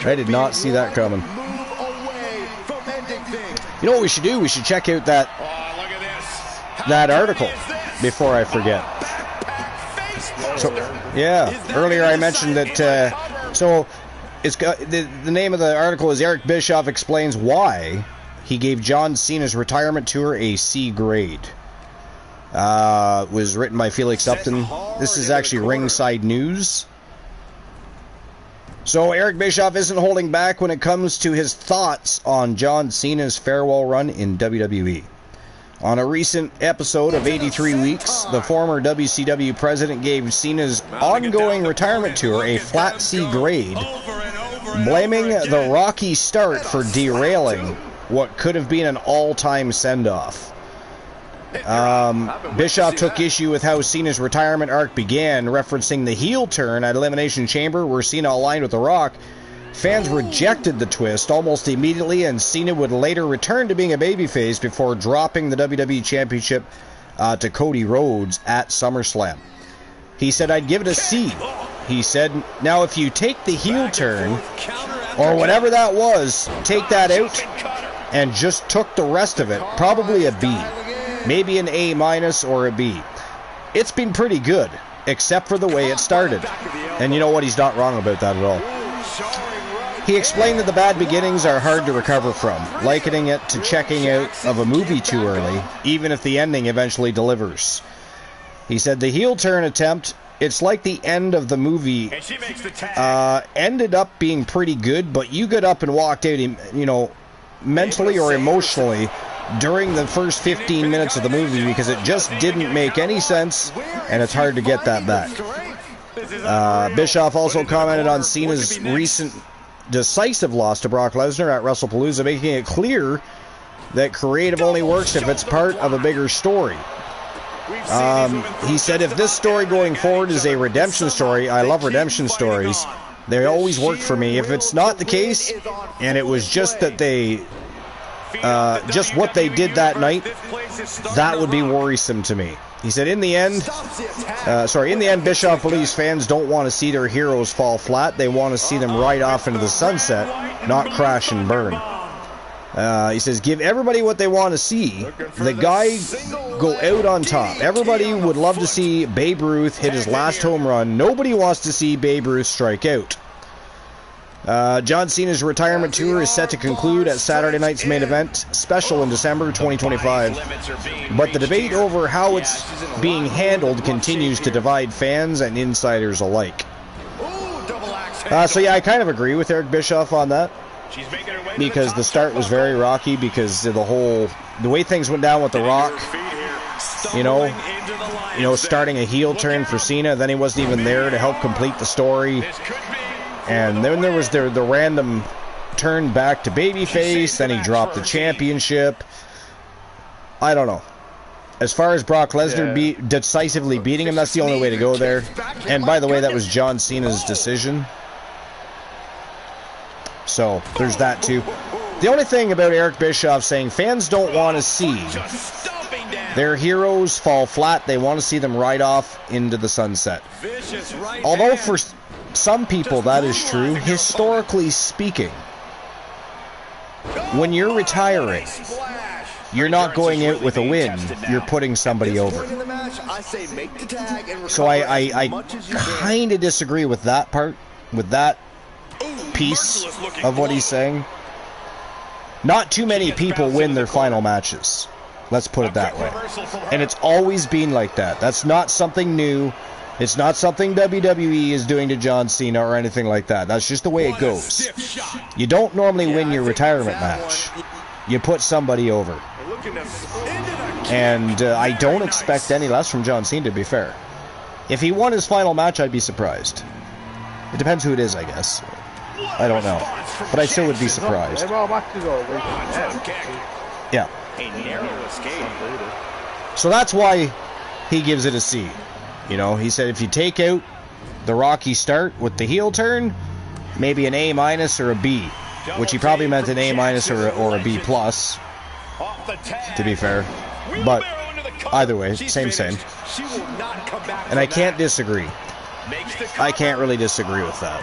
I did not see that coming. move away from ending things. You know what we should do? We should check out that Oh, look at this. that article before I forget. So, yeah, earlier I mentioned that. So, it's got the name of the article is Eric Bischoff explains why he gave John Cena's retirement tour a C grade. Was written by Felix Upton. This is actually Ringside News. So Eric Bischoff isn't holding back when it comes to his thoughts on John Cena's farewell run in WWE. On a recent episode of 83 Weeks, the former WCW president gave Cena's ongoing retirement tour a flat C grade, blaming the rocky start for derailing what could have been an all-time send-off. Bischoff took issue with how Cena's retirement arc began, referencing the heel turn at Elimination Chamber where Cena aligned with The Rock. Fans rejected the twist almost immediately, and Cena would later return to being a babyface before dropping the WWE Championship to Cody Rhodes at SummerSlam. He said, "I'd give it a C." He said, "Now if you take the heel turn, or whatever that was, take that out, and just took the rest of it, probably a B. Maybe an A- or a B. It's been pretty good, except for the way it started." And you know what? He's not wrong about that at all. He explained that the bad beginnings are hard to recover from, likening it to checking out of a movie too early, even if the ending eventually delivers. He said the heel turn attempt, it's like the end of the movie, ended up being pretty good, but you got up and walked out, mentally or emotionally during the first 15 minutes of the movie because it just didn't make any sense, and it's hard to get that back. Bischoff also commented on Cena's recent decisive loss to Brock Lesnar at WrestlePalooza, making it clear that creative only works if it's part of a bigger story. He said, if this story going forward is a redemption story, I love redemption stories. They always work for me. If it's not the case, and it was just that they, just what they did that night, that would be worrisome to me. He said, in the end, Bischoff believes fans don't want to see their heroes fall flat. They want to see them ride off into the sunset, not crash and burn. He says, give everybody what they want to see. The guy go out on top. Everybody would love to see Babe Ruth hit his last home run. Nobody wants to see Babe Ruth strike out. John Cena's retirement tour is set to conclude at Saturday night's main event special in December 2025. But the debate over how it's being handled continues to divide fans and insiders alike. So yeah, I kind of agree with Eric Bischoff on that. Because the start was very rocky because of the way things went down with The Rock. You know, starting a heel turn for Cena, then he wasn't even there to help complete the story. And then there was the random turn back to babyface, then he dropped the championship. I don't know. As far as Brock Lesnar decisively beating him, that's the only way to go there. And by the way, that was John Cena's decision. So, there's that too. The only thing about Eric Bischoff saying fans don't want to see their heroes fall flat. They want to see them ride off into the sunset. Although for some people that is true, historically speaking, when you're retiring, you're not going out with a win. You're putting somebody over. So I kind of disagree with that part, with that piece of what he's saying. Not too many people win their final matches. Let's put it that way. And it's always been like that. That's not something new. It's not something WWE is doing to John Cena or anything like that. That's just the way it goes. You don't normally win your retirement match. You put somebody over. And I don't expect any less from John Cena, to be fair. If he won his final match, I'd be surprised. It depends who it is, I guess. I don't know. But I still would be surprised. Yeah. So that's why he gives it a C. You know, he said if you take out the rocky start with the heel turn, maybe an A- or a B. Which he probably meant an A- or a B+, to be fair. But either way, same. And I can't disagree. I can't really disagree with that.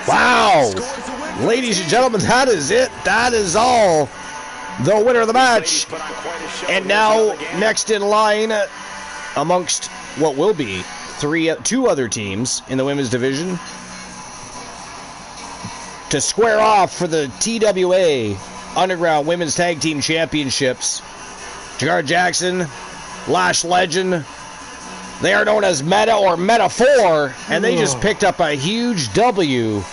Wow! Ladies and gentlemen, that is it. That is all. The winner of the match. And now, next in line, amongst what will be two other teams in the women's division, to square off for the TWA Underground Women's Tag Team Championships. Jagar Jackson, Lash Legend. They are known as Meta or Meta-4, and they just picked up a huge W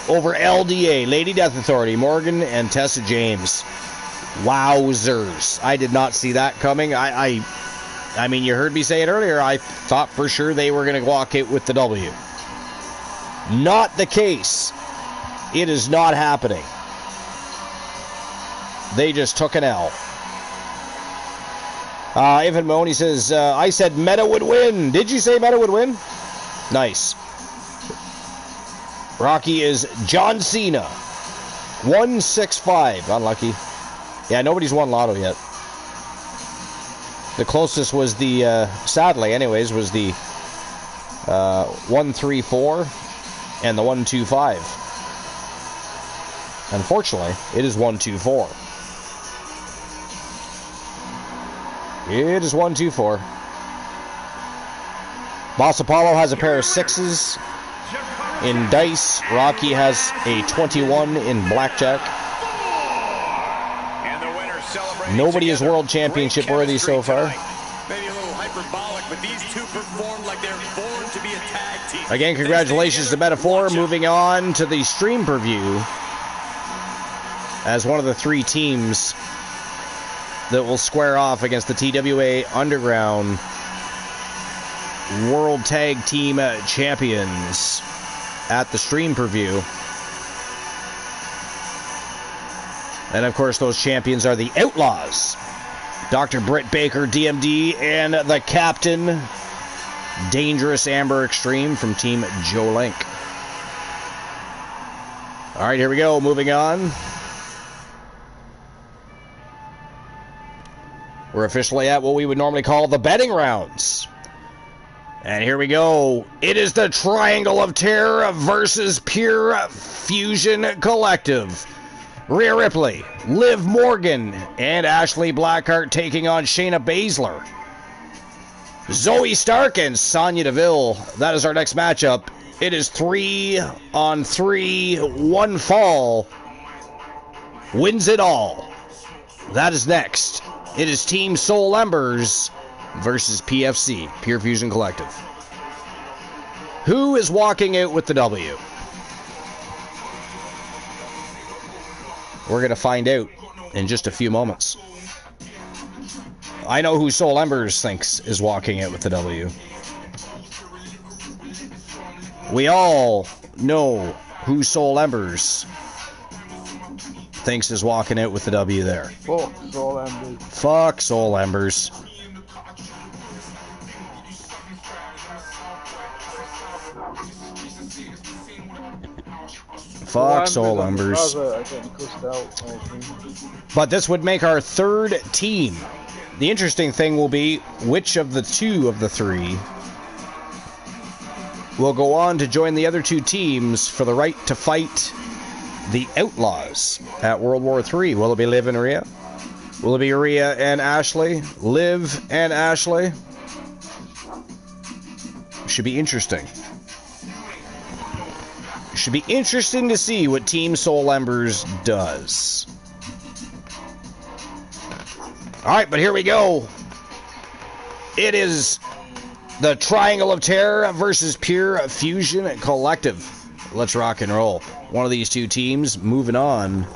over LDA, Lady Death Authority, Morgan and Tessa James. Wowzers. I did not see that coming. I mean, you heard me say it earlier. I thought for sure they were going to walk out with the W. Not the case. It is not happening. They just took an L. EFed Mahoney says, I said Meta would win. Did you say Meta would win? Nice. Rocky is John Cena. 165. Unlucky. Yeah, nobody's won Lotto yet. The closest was the, sadly anyways, was the 134 and the 125. Unfortunately, it is 124. It is 124. Boss Apollo has a pair of 6s in dice. Rocky has a 21 in blackjack. Nobody is world championship worthy so far. Maybe a little hyperbolic, but these two performed like they're born to be a tag team. Again, congratulations to Meta-4. Moving on to the stream preview as one of the 3 teams that will square off against the TWA Underground World Tag Team Champions at the stream preview. And of course, those champions are the Outlaws. Dr. Britt Baker, DMD, and the captain, Dangerous Amber Extreme from Team Joe Link. All right, here we go. Moving on. We're officially at what we would normally call the betting rounds. And here we go. It is the Triangle of Terror versus Pure Fusion Collective. Rhea Ripley, Liv Morgan, and Ashley Blackheart taking on Shayna Baszler. Zoe Stark and Sonya Deville. That is our next matchup. It is 3-on-3, one fall. Wins it all. That is next. It is Team Soul Embers versus PFC, Pure Fusion Collective. Who is walking out with the W? We're going to find out in just a few moments. I know who Soul Embers thinks is walking out with the W. We all know who Soul Embers thinks is walking out with the W there. Fuck Soul Embers. Fuck Soul Embers. Fuck Soul Embers. But this would make our third team. The interesting thing will be which of the two of the three will go on to join the other two teams for the right to fight the Outlaws at World War III. Will it be Liv and Rhea? Will it be Rhea and Ashley? Liv and Ashley? Should be interesting. Should be interesting to see what Team Soul Embers does. Alright, but here we go. It is the Triangle of Terror versus Pure Fusion Collective. Let's rock and roll. One of these two teams moving on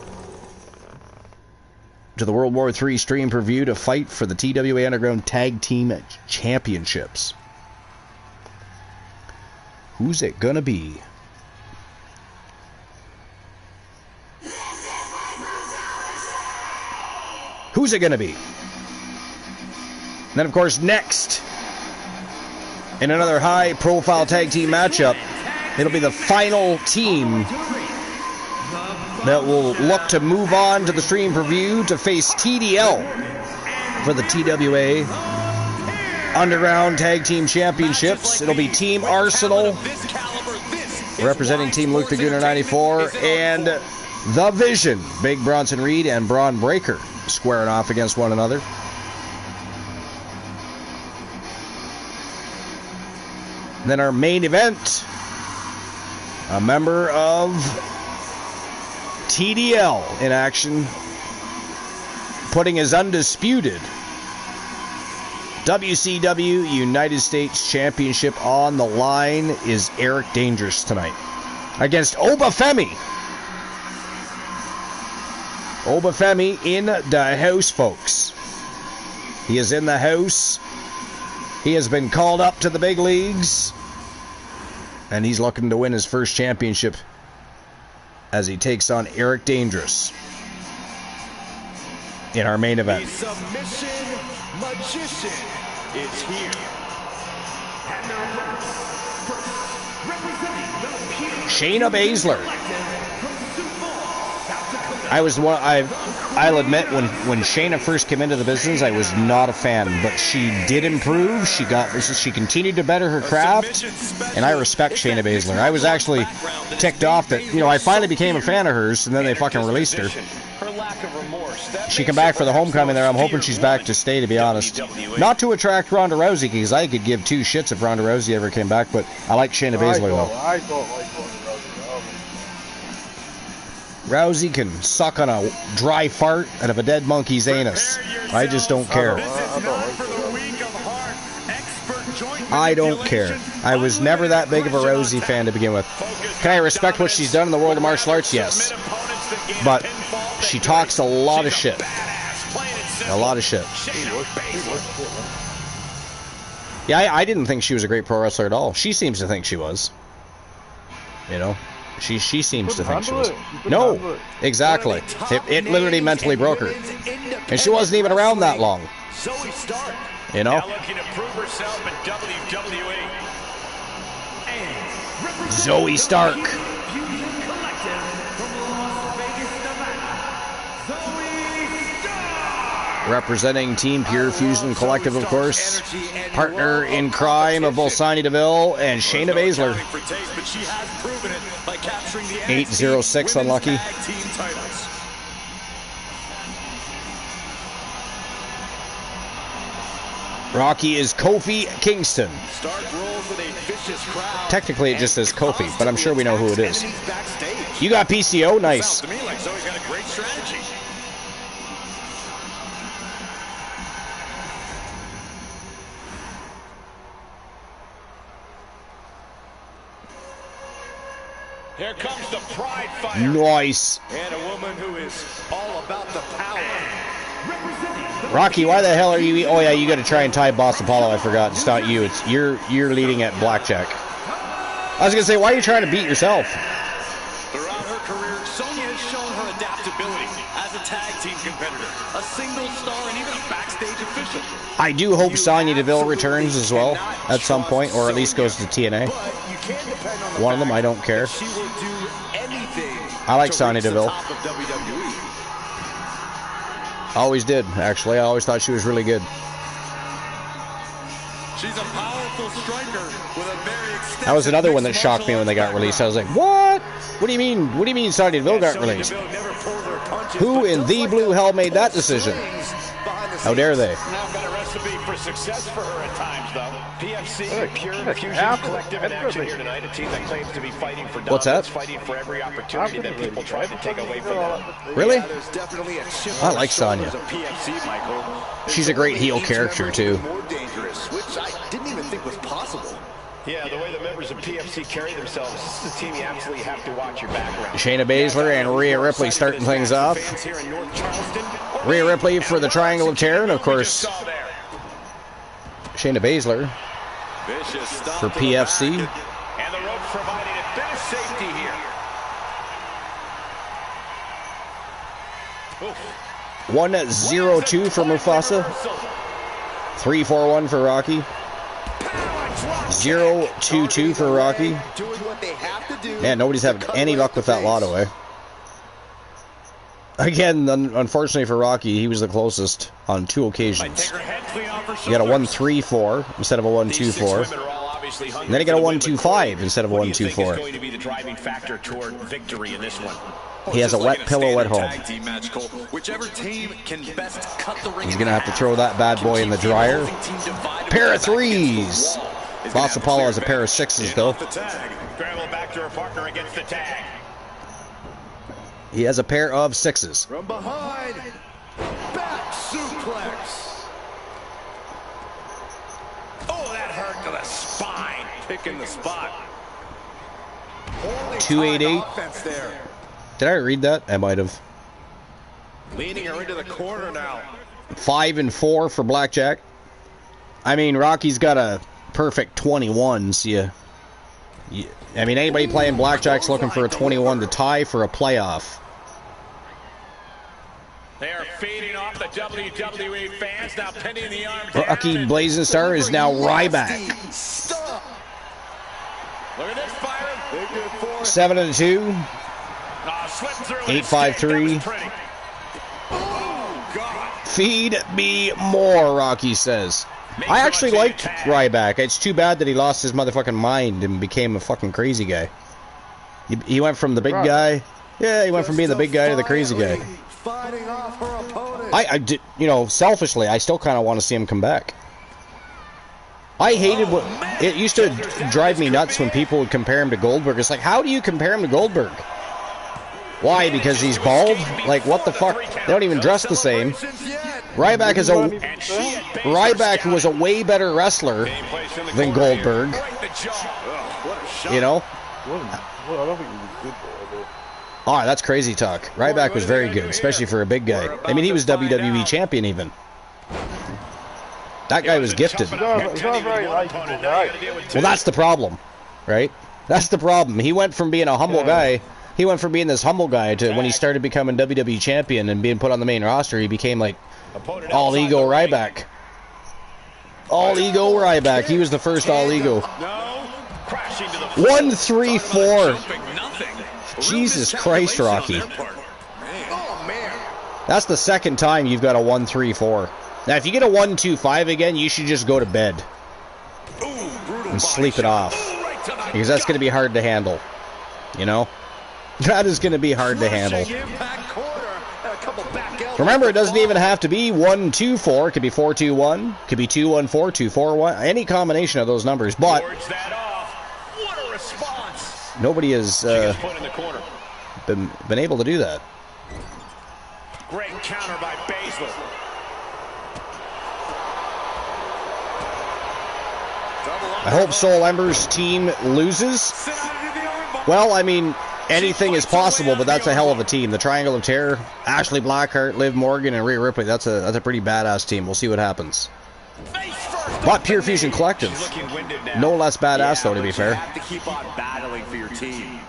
to the World War III stream preview to fight for the TWA Underground Tag Team Championships. Who's it gonna be? Who's it gonna be? And then, of course, next, in another high-profile tag team matchup, it'll be the final team that will look to move on to the stream preview to face TDL for the TWA Underground Tag Team Championships. It'll be Team Arsenal representing Team Luke the Gooner 94 and The Vision, Big Bronson Reed and Braun Breaker, squaring off against one another. Then our main event, a member of TDL in action, putting his undisputed WCW United States Championship on the line, is Eric Dangerous tonight against Obafemi. Obafemi in the house, folks. He is in the house. He has been called up to the big leagues, and he's looking to win his first championship as he takes on Eric Dangerous in our main event. The submission magician is here. And now, representing the Shayna Baszler. I'll admit, when Shayna first came into the business, I was not a fan, but she did improve. She continued to better her craft, and I respect Shayna Baszler. I was actually ticked off that, I finally became a fan of hers, and then they fucking released her. She came back for the homecoming there. I'm hoping she's back to stay, to be honest. Not to attract Ronda Rousey, because I could give two shits if Ronda Rousey ever came back, but I like Shayna Baszler, though. I don't like Ronda Rousey. Rousey can suck on a dry fart out of a dead monkey's anus. I just don't care. I don't care. I was never that big of a Rousey fan to begin with. Can I respect what she's done in the world of martial arts? Yes. But she talks a lot of shit. A lot of shit. Yeah, I didn't think she was a great pro wrestler at all. She seems to think she was. She seems to think she was. No, exactly. It literally mentally broke her. And she wasn't even around that long. You know? Now looking to prove herself in WWE. Zoe Stark. Representing Team Pure Fusion Collective, of course. Partner in crime of both Sonya Deville and Shayna Baszler. 806 unlucky. Rocky is Kofi Kingston. Technically it just says Kofi, but I'm sure we know who it is. You got PCO? Nice. Here comes the Pride Fighter. Nice. And a woman who is all about the power. Rocky, why the hell are you? Oh yeah, you got to try and tie Boss Apollo. I forgot. It's not you. It's you're leading at blackjack. I was gonna say, why are you trying to beat yourself? Throughout her career, Sonya has shown her adaptability as a tag team competitor, a single star, and even a backstage official. I do hope Sonya Deville returns as well at some point, or at least goes to TNA. One of them, I don't care. I like Sonya Deville. Always did, actually. I always thought she was really good. She's a powerful striker with a very extensive. That was another one that shocked me when they got released. I was like, what? What do you mean? What do you mean Sonya Deville got released? Who in the blue hell made that decision? How dare they? Not been a recipe for success for her at times, though. PFC, Pure Fusion Collective in action here tonight. A team that claims to be fighting for dominance, what's that? Fighting for every opportunity that people try to take away from them. Really? I like Sonya. She's a great heel character, too. Which I didn't even think was possible. Yeah, the way the members of PFC carry themselves, this is a team you absolutely have to watch your background. Shayna Baszler and Rhea Ripley starting things off. Rhea Ripley for the Triangle of Terror, and of course, Shayna Baszler for PFC. And the ropes providing a bit of safety here. 1-0-2 for Mufasa. 3-4-1 for Rocky. 0-2-2 for Rocky. Man, nobody's having any luck with that lotto, eh? Again, unfortunately for Rocky, he was the closest on 2 occasions. He got a 1-3-4 instead of a 1-2-4. And then he got a 1-2-5 instead of a 1-2-4. He has a wet pillow at home. He's going to have to throw that bad boy in the dryer. Pair of 3s. Boss Apollo has a pair of 6s, though. He has a pair of 6s. From behind, back suplex. Oh, that hurt to the spine. Picking the spot. 288. Did I read that? I might have. Leaning her into the corner now. 5-4 for blackjack. I mean, Rocky's got a perfect 21s. I mean, anybody playing blackjack's looking for a 21 to tie for a playoff. They are feeding off the WWE fans, now pinning the arms. Rocky Blazing Star is now Ryback. Look at this firing. 7-2. 8-5-3. Feed me more, Rocky says. I actually liked Ryback. It's too bad that he lost his motherfucking mind and became a fucking crazy guy. He went from the big guy. Yeah, he went from being the big guy to the crazy guy. I did, you know, selfishly, I still kind of want to see him come back. I hated what it used to drive me nuts when people would compare him to Goldberg. It's like, how do you compare him to Goldberg? Why? Because he's bald? Like, what the fuck? They don't even dress the same. Ryback was a way better wrestler than Goldberg. You know? Oh, that's crazy talk. Ryback was very good, especially for a big guy. I mean, he was WWE champion even. That guy was gifted. Well, that's the problem, right? That's the problem. He went from being a humble guy. He went from being this humble guy to when he started becoming WWE champion and being put on the main roster, he became like all ego Ryback. All ego Ryback. He was the first all ego. 1-3-4. Jesus Christ, Rocky. That's the second time you've got a 1-3-4. Now, if you get a 1-2-5 again, you should just go to bed and sleep it off, because that's going to be hard to handle. You know, that is going to be hard to handle. Remember, it doesn't even have to be 1-2-4. It could be 4-2-1. It could be 2-1-4, 2-4-1. Any combination of those numbers. But nobody has been able to do that. Great counter by Baszler. I hope Soul Ember's team loses. Well, I mean, anything is possible, but that's a hell of a team. The Triangle of Terror, Ashley Blackheart, Liv Morgan, and Rhea Ripley. That's a pretty badass team. We'll see what happens. But Pure Fusion Collective, no less badass though, to be fair.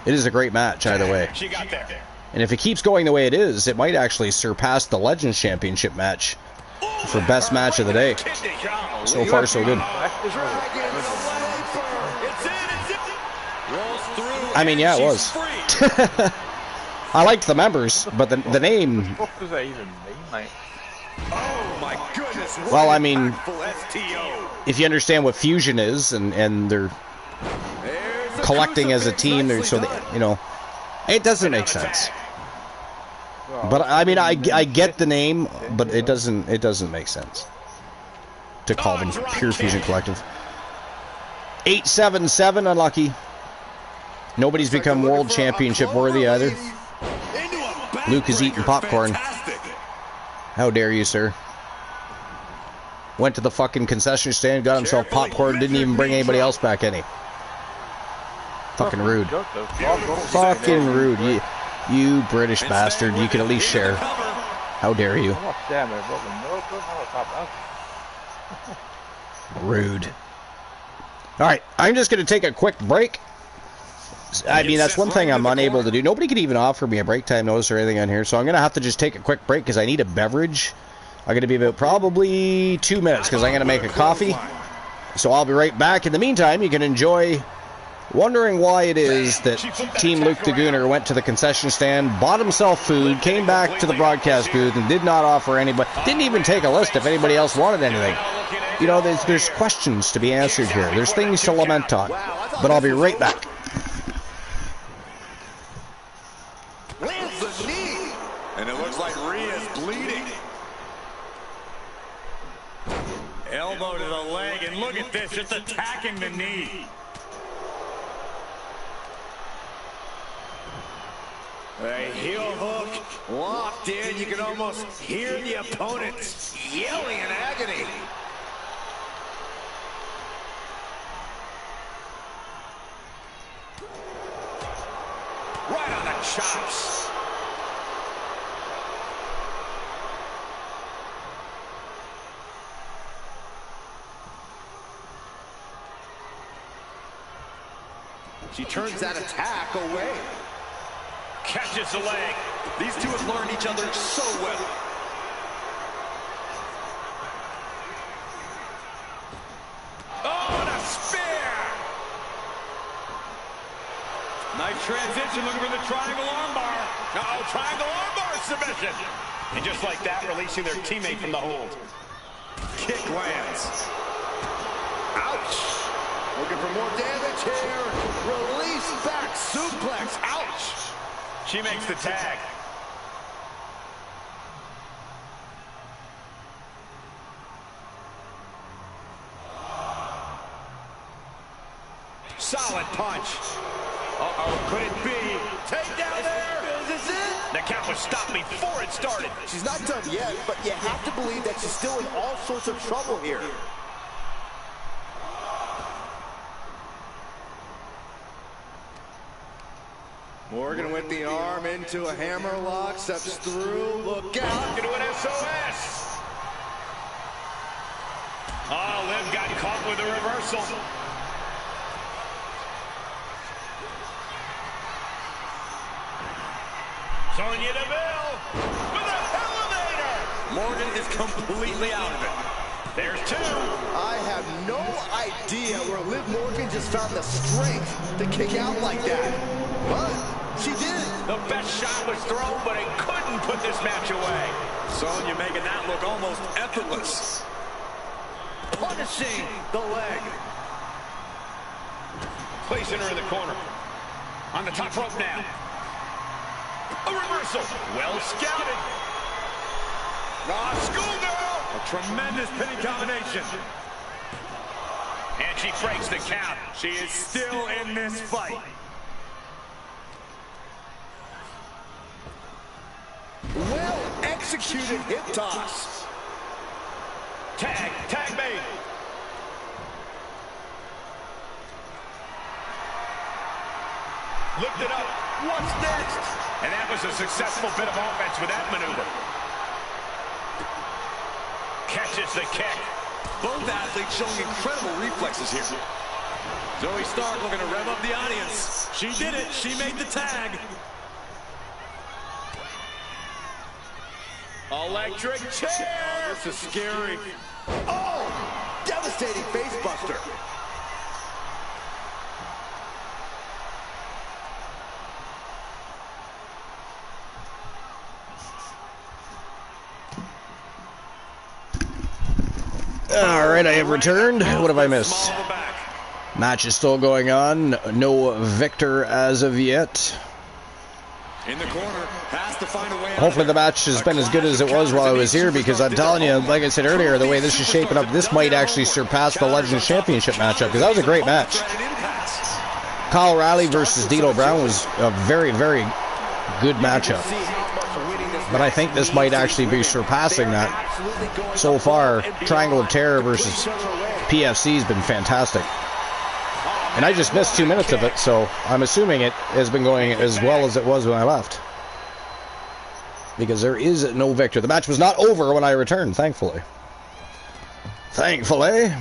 It is a great match either way. And if it keeps going the way it is, it might actually surpass the Legends Championship match for best match of the day. So far, so good. I mean, yeah, it was. I liked the members, but the name. What does that even mean, mate? Oh my goodness. Well, I mean, if you understand what Fusion is, and they're collecting as a team, so they, you know, it doesn't make sense. But I mean, I get the name, but it doesn't make sense to call them Pure Fusion Collective. 877 unlucky. Nobody's become world championship worthy either. Luke is eating popcorn. How dare you, sir? Went to the fucking concession stand, got himself popcorn, didn't even bring anybody else back any. Fucking rude. Fucking rude. You British bastard. You can at least share. How dare you? Rude. Alright, I'm just going to take a quick break. I mean, that's one thing I'm unable to do. Nobody could even offer me a break time notice or anything on here, so I'm going to have to just take a quick break because I need a beverage. I'm going to be about probably 2 minutes because I'm going to make a coffee. So I'll be right back. In the meantime, you can enjoy wondering why it is that Team Luke the Gooner went to the concession stand, bought himself food, came back to the broadcast booth, and did not offer anybody, didn't even take a list if anybody else wanted anything. You know, there's questions to be answered here. There's things to lament on. But I'll be right back. Lands the knee. And it looks like Rhea's bleeding. Elbow to the leg, and look at this, just attacking the knee. A heel hook locked in. You can almost hear the opponent yelling in agony. Right on the chops. She turns that attack away. Catches the leg. These two have learned each other so well. Oh, and a spear! Nice transition, looking for the triangle armbar. Uh-oh, triangle armbar submission. And just like that, releasing their teammate from the hold. Kick lands. Ouch. Looking for more damage here. Release back suplex. Ouch. She makes the tag. Solid punch. Uh-oh, could it be? Take down there. Is this it? The count was stopped before it started. She's not done yet, but you have to believe that she's still in all sorts of trouble here. Morgan with the arm into a hammerlock, steps through, look out. Into an SOS. Oh, Liv got caught with a reversal. Sonya Deville with a elevator. Morgan is completely out of it. There's two. I have no idea where Liv Morgan just found the strength to kick out like that. But she did. The best shot was thrown, but it couldn't put this match away. Sonya making that look almost effortless. Punishing the leg. Placing her in the corner. On the top rope now. A reversal. Well scouted. Schoolgirl. A tremendous pinning combination. And she breaks the count. She is still in this fight. Well executed hip toss. Tag made. Lifted up. What's next? And that was a successful bit of offense with that maneuver. Catches the kick. Both athletes showing incredible reflexes here. Zoe Stark looking to rev up the audience. She did it. She made the tag. Electric chair. This is scary. Oh, devastating face buster. Alright, I have returned. What have I missed? Match is still going on. No victor as of yet. In the corner, has to find a way. Hopefully the match has been as good as it was while I was here, because I'm telling you, like I said earlier, the way this is shaping up, this might actually surpass the Legends Championship matchup, because that was a great match. Kyle Riley versus D'Lo Brown was a very, very good matchup. But I think this might actually be surpassing that. So far, Triangle of Terror versus PFC has been fantastic. And I just missed 2 minutes of it, so I'm assuming it has been going as well as it was when I left. Because there is no victor. The match was not over when I returned, thankfully. Thankfully.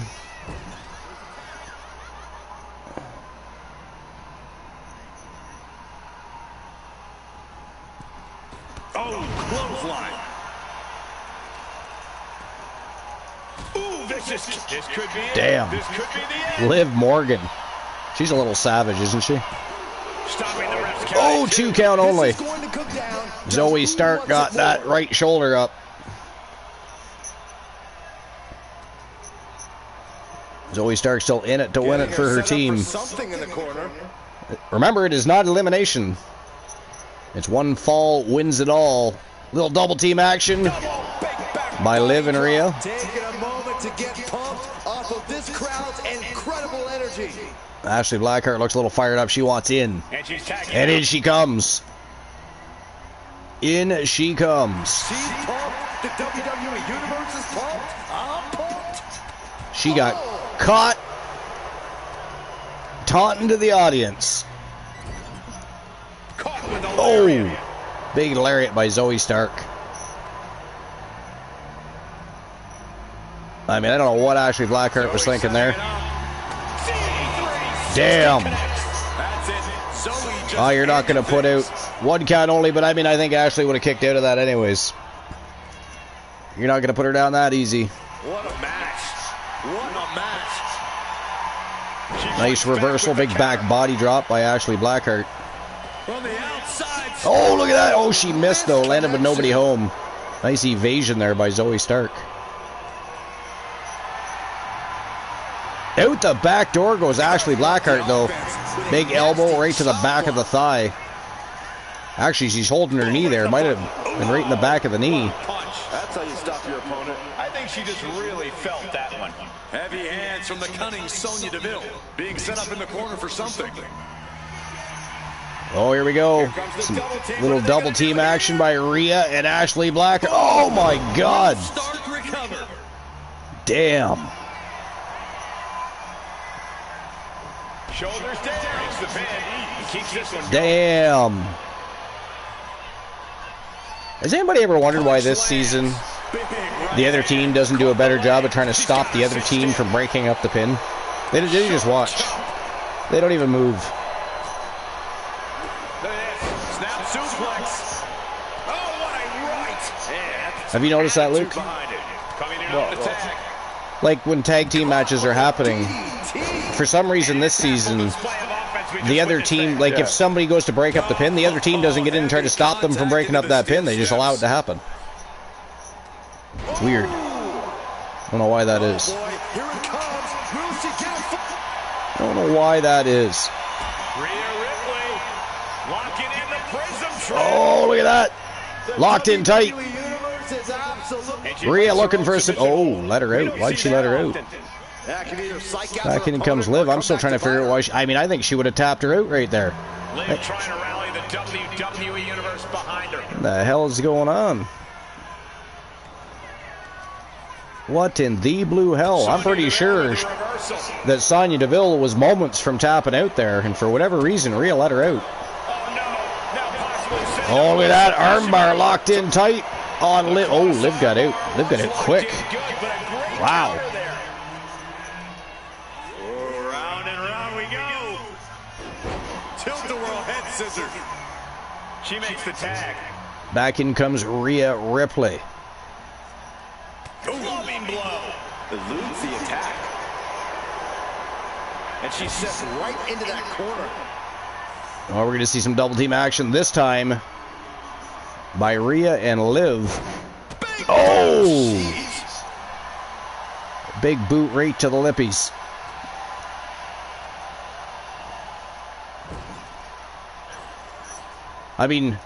Oh, clothesline. Ooh, this could be it. Damn. This could be the end. Liv Morgan. She's a little savage, isn't she? Stopping the ref's count. Oh, 2 count only. Going to come down. Zoe Stark got that right shoulder up. Zoe Stark still in it to win it for her team. Something in the corner. Remember, it is not elimination. It's one fall wins it all. Little double team action by Liv and Rhea. Taking a moment to get pumped off of this crowd's incredible energy. Ashley Blackheart looks a little fired up. She wants in. And she's tagging. And in she comes. In she comes. She's pumped. The WWE Universe is pumped. I'm pumped. She got caught taunting to the audience. Caught with a Oh, big lariat by Zoe Stark. I mean, I don't know what Ashley Blackheart was thinking there. Damn. Oh, you're not going to put out 1 count only, but I mean, I think Ashley would have kicked out of that anyways. You're not going to put her down that easy. What a match. What a match. Nice reversal, big back body drop by Ashley Blackheart. From the outside. Oh, look at that. Oh, she missed, though. Landed with nobody home. Nice evasion there by Zoe Stark. Out the back door goes Ashley Blackheart, though. Big elbow right to the back of the thigh. Actually, she's holding her knee there. Might have been right in the back of the knee. That's how you stop your opponent. I think she just really felt that one. Heavy hands from the cunning Sonya Deville. Being set up in the corner for something. Oh, here we go. Some little double team action by Rhea and Ashley Blackheart. Oh, my God. Stark recover. Damn. Shoulders down. Makes the pin. He keeps this one going. Damn. Has anybody ever wondered why this season the other team doesn't do a better job of trying to stop the other team from breaking up the pin? They just watch. They don't even move. Look at this. Snap suplex. Have you noticed that, Luke? Like when tag team matches are happening, for some reason this season, the other team, like if somebody goes to break up the pin, the other team doesn't get in and try to stop them from breaking up that pin. They just allow it to happen. It's weird. I don't know why that is. I don't know why that is. Oh, look at that. Locked in tight. Rhea looking for some. Oh, let her out. Why'd she let her out? Back in comes Liv. I'm still trying to figure out why she. I mean, I think she would have tapped her out right there. Liv trying to rally the WWE Universe behind her. What the hell is going on? What in the blue hell? I'm pretty sure that Sonya Deville was moments from tapping out there, and for whatever reason, Rhea let her out. Oh, look at that armbar locked in tight on Liv. Oh, Liv got out. Liv got out quick. Wow. Round and round we go. Tilt-a-whirl head scissors. She makes the tag. Back in comes Rhea Ripley. Loving blow. Eludes the attack. And she's set right into that corner. Oh, we're going to see some double team action this time by Rhea and Liv. Oh! Big boot right to the lippies. I mean,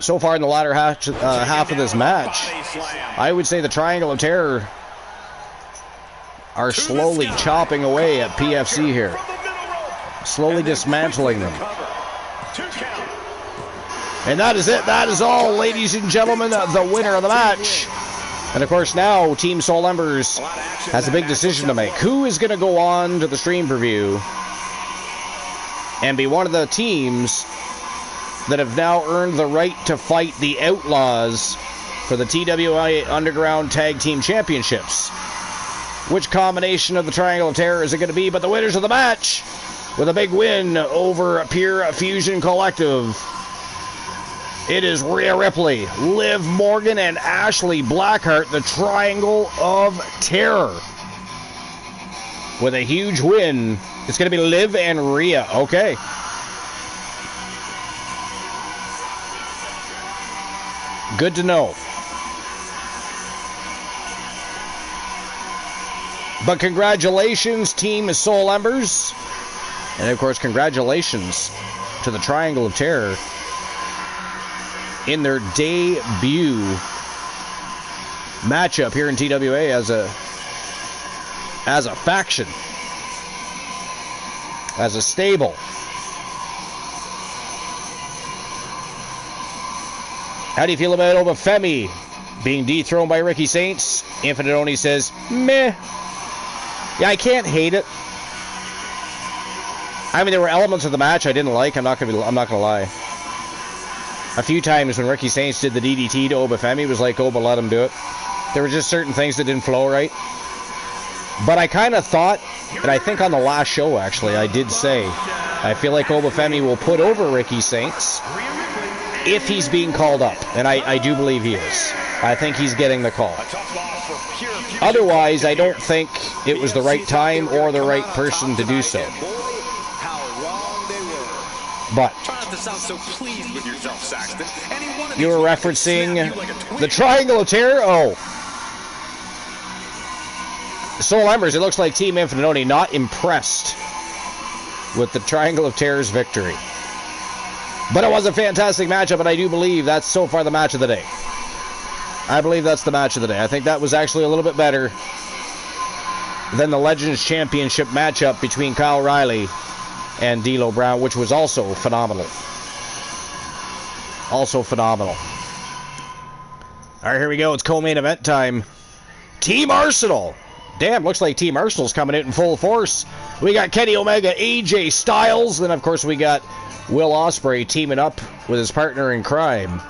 so far in the latter half of this match, I would say the Triangle of Terror are slowly chopping away at PFC here. Slowly dismantling them. And that is it. That is all, ladies and gentlemen. The winner of the match. And of course now, Team Soul Embers has a big decision to make. Who is going to go on to the stream preview and be one of the teams that have now earned the right to fight the Outlaws for the TWA Underground Tag Team Championships? Which combination of the Triangle of Terror is it going to be? But the winners of the match, with a big win over Pure Fusion Collective, it is Rhea Ripley, Liv Morgan, and Ashley Blackheart, the Triangle of Terror. With a huge win, it's going to be Liv and Rhea. Okay. Good to know. But congratulations, Team Soul Embers. And of course, congratulations to the Triangle of Terror in their debut matchup here in TWA as a faction, as a stable. How do you feel about Obafemi being dethroned by Ricky Saints? Infinite Oni says, meh. Yeah, I can't hate it. I mean, there were elements of the match I didn't like. I'm not gonna lie. A few times when Ricky Saints did the DDT to Obafemi, it was like, Oba, let him do it. There were just certain things that didn't flow right. But I kind of thought, and I think on the last show actually, I did say, I feel like Obafemi will put over Ricky Saints if he's being called up. And I do believe he is. I think he's getting the call. Otherwise, I don't think it was the right time or the right person to do so. But you were referencing the Triangle of Terror? Oh. Soul Embers, it looks like Team Infinite Oni not impressed with the Triangle of Terror's victory. But it was a fantastic matchup, and I do believe that's so far the match of the day. I believe that's the match of the day. I think that was actually a little bit better than the Legends Championship matchup between Kyle Riley and D'Lo Brown, which was also phenomenal. Also phenomenal. All right, here we go. It's co-main event time. Team Arsenal. Damn, looks like Team Arsenal's coming out in full force. We got Kenny Omega, AJ Styles, then of course we got Will Ospreay teaming up with his partner in crime,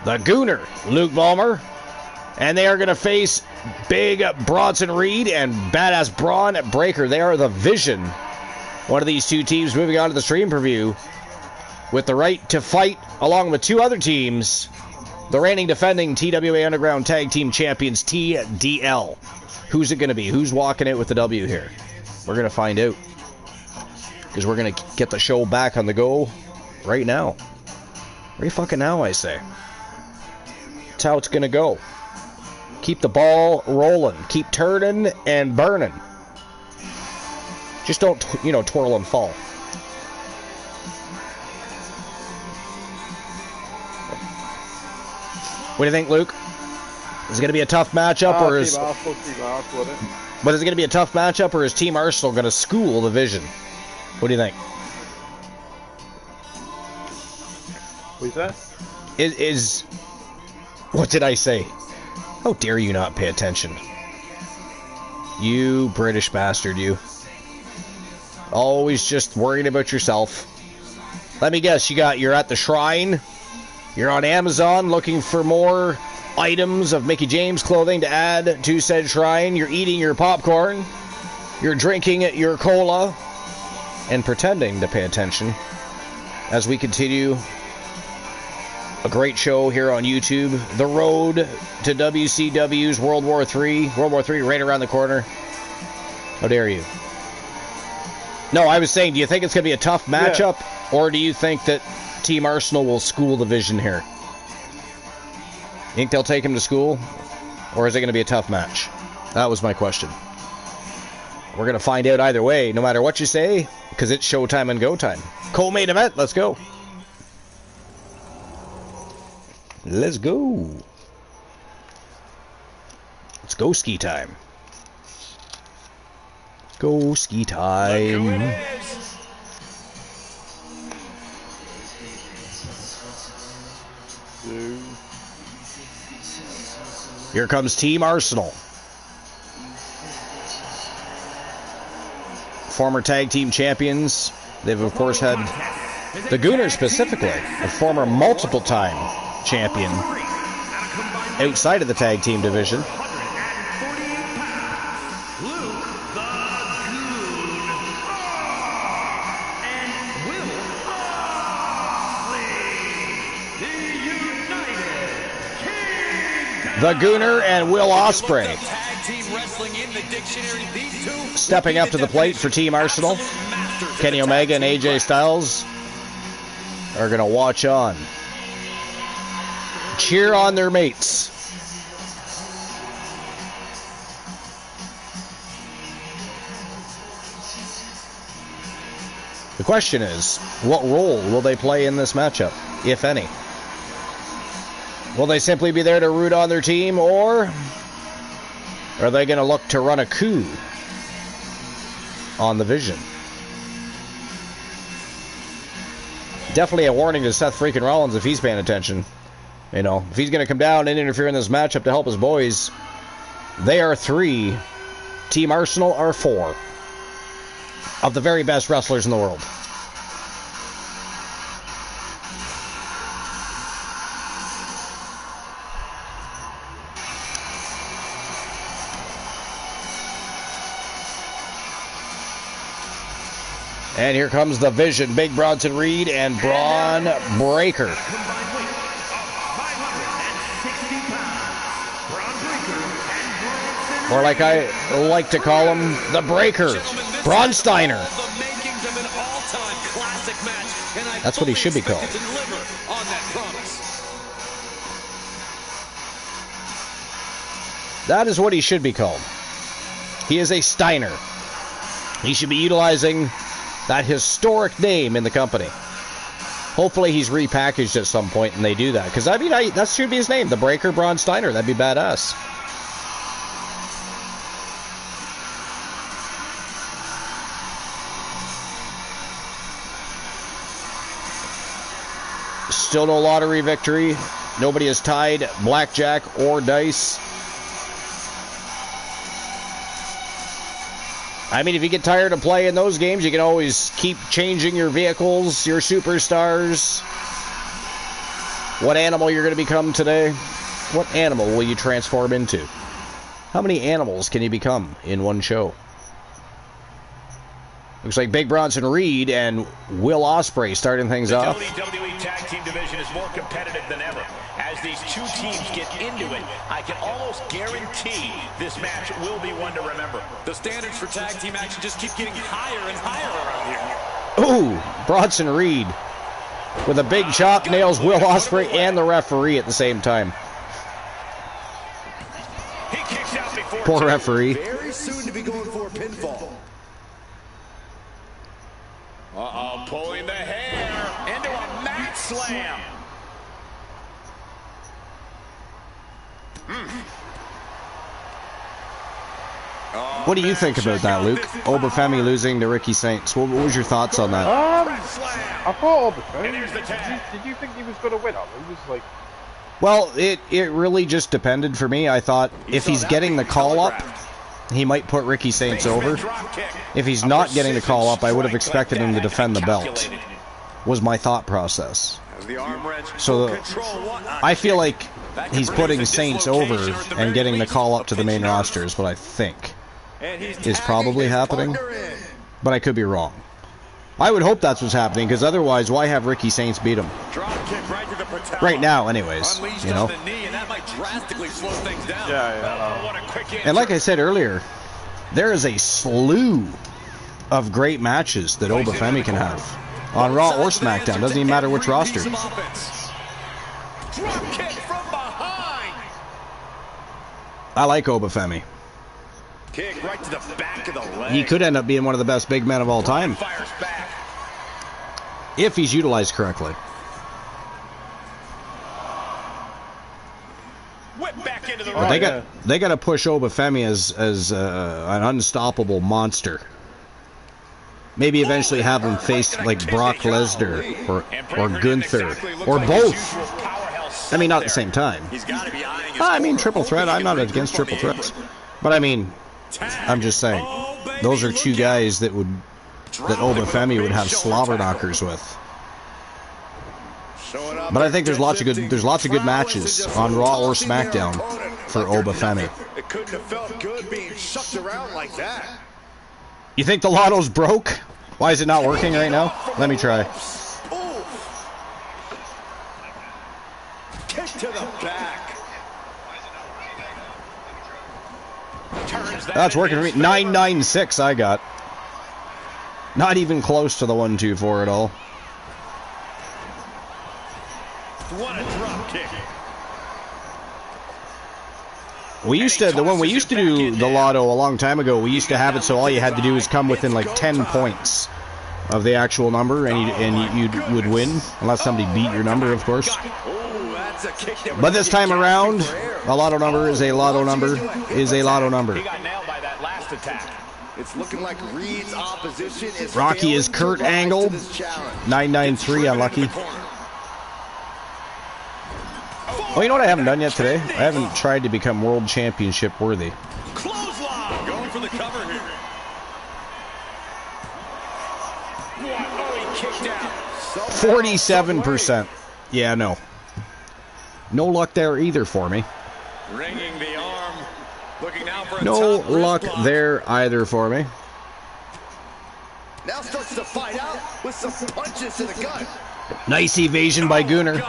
the Gooner, Luke Ballmer. And they are going to face Big Bronson Reed and Badass Braun Breaker. They are the Vision. One of these two teams moving on to the stream preview with the right to fight along with two other teams The reigning defending TWA Underground Tag Team Champions, TDL. Who's it going to be? Who's walking out with the W here? We're going to find out. Because we're going to get the show back on the go right now. Right fucking now, I say. That's how it's going to go. Keep the ball rolling. Keep turning and burning. Just don't, twirl and fall. What do you think, Luke? Is it going to be a tough matchup, or is... But is it going to be a tough matchup, or is Team Arsenal going to school the Vision? What do you think? What's that? Is... What did I say? How dare you not pay attention? You British bastard, you. Always just worrying about yourself. Let me guess, you're at the shrine. You're on Amazon looking for more items of Mickey James clothing to add to said shrine. You're eating your popcorn. You're drinking your cola. And pretending to pay attention as we continue a great show here on YouTube. The road to WCW's World War III. World War III right around the corner. How dare you? No, I was saying, do you think it's going to be a tough matchup? Yeah. Or do you think that Team Arsenal will school the Vision here? You think they'll take him to school? Or is it going to be a tough match? That was my question. We're going to find out either way, no matter what you say, because it's showtime and go time. Co-main event, let's go. Let's go. Let's go ski time. Go ski time. Here comes Team Arsenal. Former tag team champions. They've, of course, had the Gooners specifically, a former multiple-time champion outside of the tag team division. The Gooner and Will Ospreay stepping up to the plate for Team Arsenal. Kenny Omega and AJ Styles are going to watch on. Cheer on their mates. The question is, what role will they play in this matchup, if any? Will they simply be there to root on their team, or are they going to look to run a coup on the Vision? Definitely a warning to Seth freaking Rollins if he's paying attention. If he's going to come down and interfere in this matchup to help his boys. They are 3. Team Arsenal are 4 of the very best wrestlers in the world. And here comes the Vision, Big Bronson Reed and Braun Breaker. Or like I like to call him, the Breaker, Braun Steiner. That's what he should be called. That is what he should be called. He is a Steiner. He should be utilizing that historic name in the company. Hopefully he's repackaged at some point and they do that. Because, that should be his name. The Breaker, Braun Steiner. That'd be badass. Still no lottery victory. Nobody has tied blackjack or dice. If you get tired of playing those games, you can always keep changing your vehicles, your superstars. What animal you're going to become today? What animal will you transform into? How many animals can you become in one show? Looks like Big Bronson Reed and Will Ospreay starting things off. The WWE Tag Team division is more competitive than ever. As these two teams get into it, I can almost guarantee this match will be one to remember. The standards for tag team action just keep getting higher and higher around here. Ooh, Bronson Reed with a big chop nails Will Ospreay and the referee at the same time. He kicks out before Poor referee. Very soon to be going for a pinfall. Uh-oh, pulling the hair into a mat slam. What do you think about that, Luke? Obafemi losing to Ricky Saints. What was your thoughts on that? I thought Obafemi. Did you think he was going to win? He was like. Well, it really just depended for me. I thought if he's getting the call up, he might put Ricky Saints over. If he's not getting the call up, I would have expected him to defend the belt, was my thought process. So I feel like he's putting Saints over and getting the call up to the main roster is what I think is probably happening. But I could be wrong. I would hope that's what's happening, because otherwise, why have Ricky Saints beat him? Right now, anyways, you know. And like I said earlier, there is a slew of great matches that Obafemi can have on Raw or SmackDown. Doesn't even matter which roster. I like Obafemi. Kick right to the back of the leg. He could end up being one of the best big men of all time if he's utilized correctly. Whip back into the But they got to push Obafemi as an unstoppable monster. Maybe eventually have him face like Brock Lesnar or Gunther or both. I mean, not at the same time. I mean, triple threat. I'm not against triple threats, but I mean, I'm just saying those are two guys that Obafemi would have slobber knockers with. But I think there's lots of good matches on Raw or SmackDown for Obafemi. It couldn't have felt good being shucked around like that. You think the lotto's broke? Why is it not working right now? Let me try. Kick to the back. That's working for me. 996 I got. Not even close to the 124 at all. What a drop kick. We used to do the lotto a long time ago. We used to have it so all you had to do is come within like 10 points of the actual number, and you would win, unless somebody beat your number, of course. But this time around, a lotto number is a lotto number is a lotto number. He got nailed by that last attack. It's looking like Reed's opposition is Rocky is Kurt Angle. 993 unlucky. Oh, you know what I haven't done yet today? I haven't tried to become World Championship worthy. Clothesline. Going for the cover here. Oh, he kicked out. 47%. Yeah, no. No luck there either for me. Ringing the arm. Looking now for a No top wrist luck block. there either for me. now starts to fight out with some punches to the gut. Nice evasion by Gunner.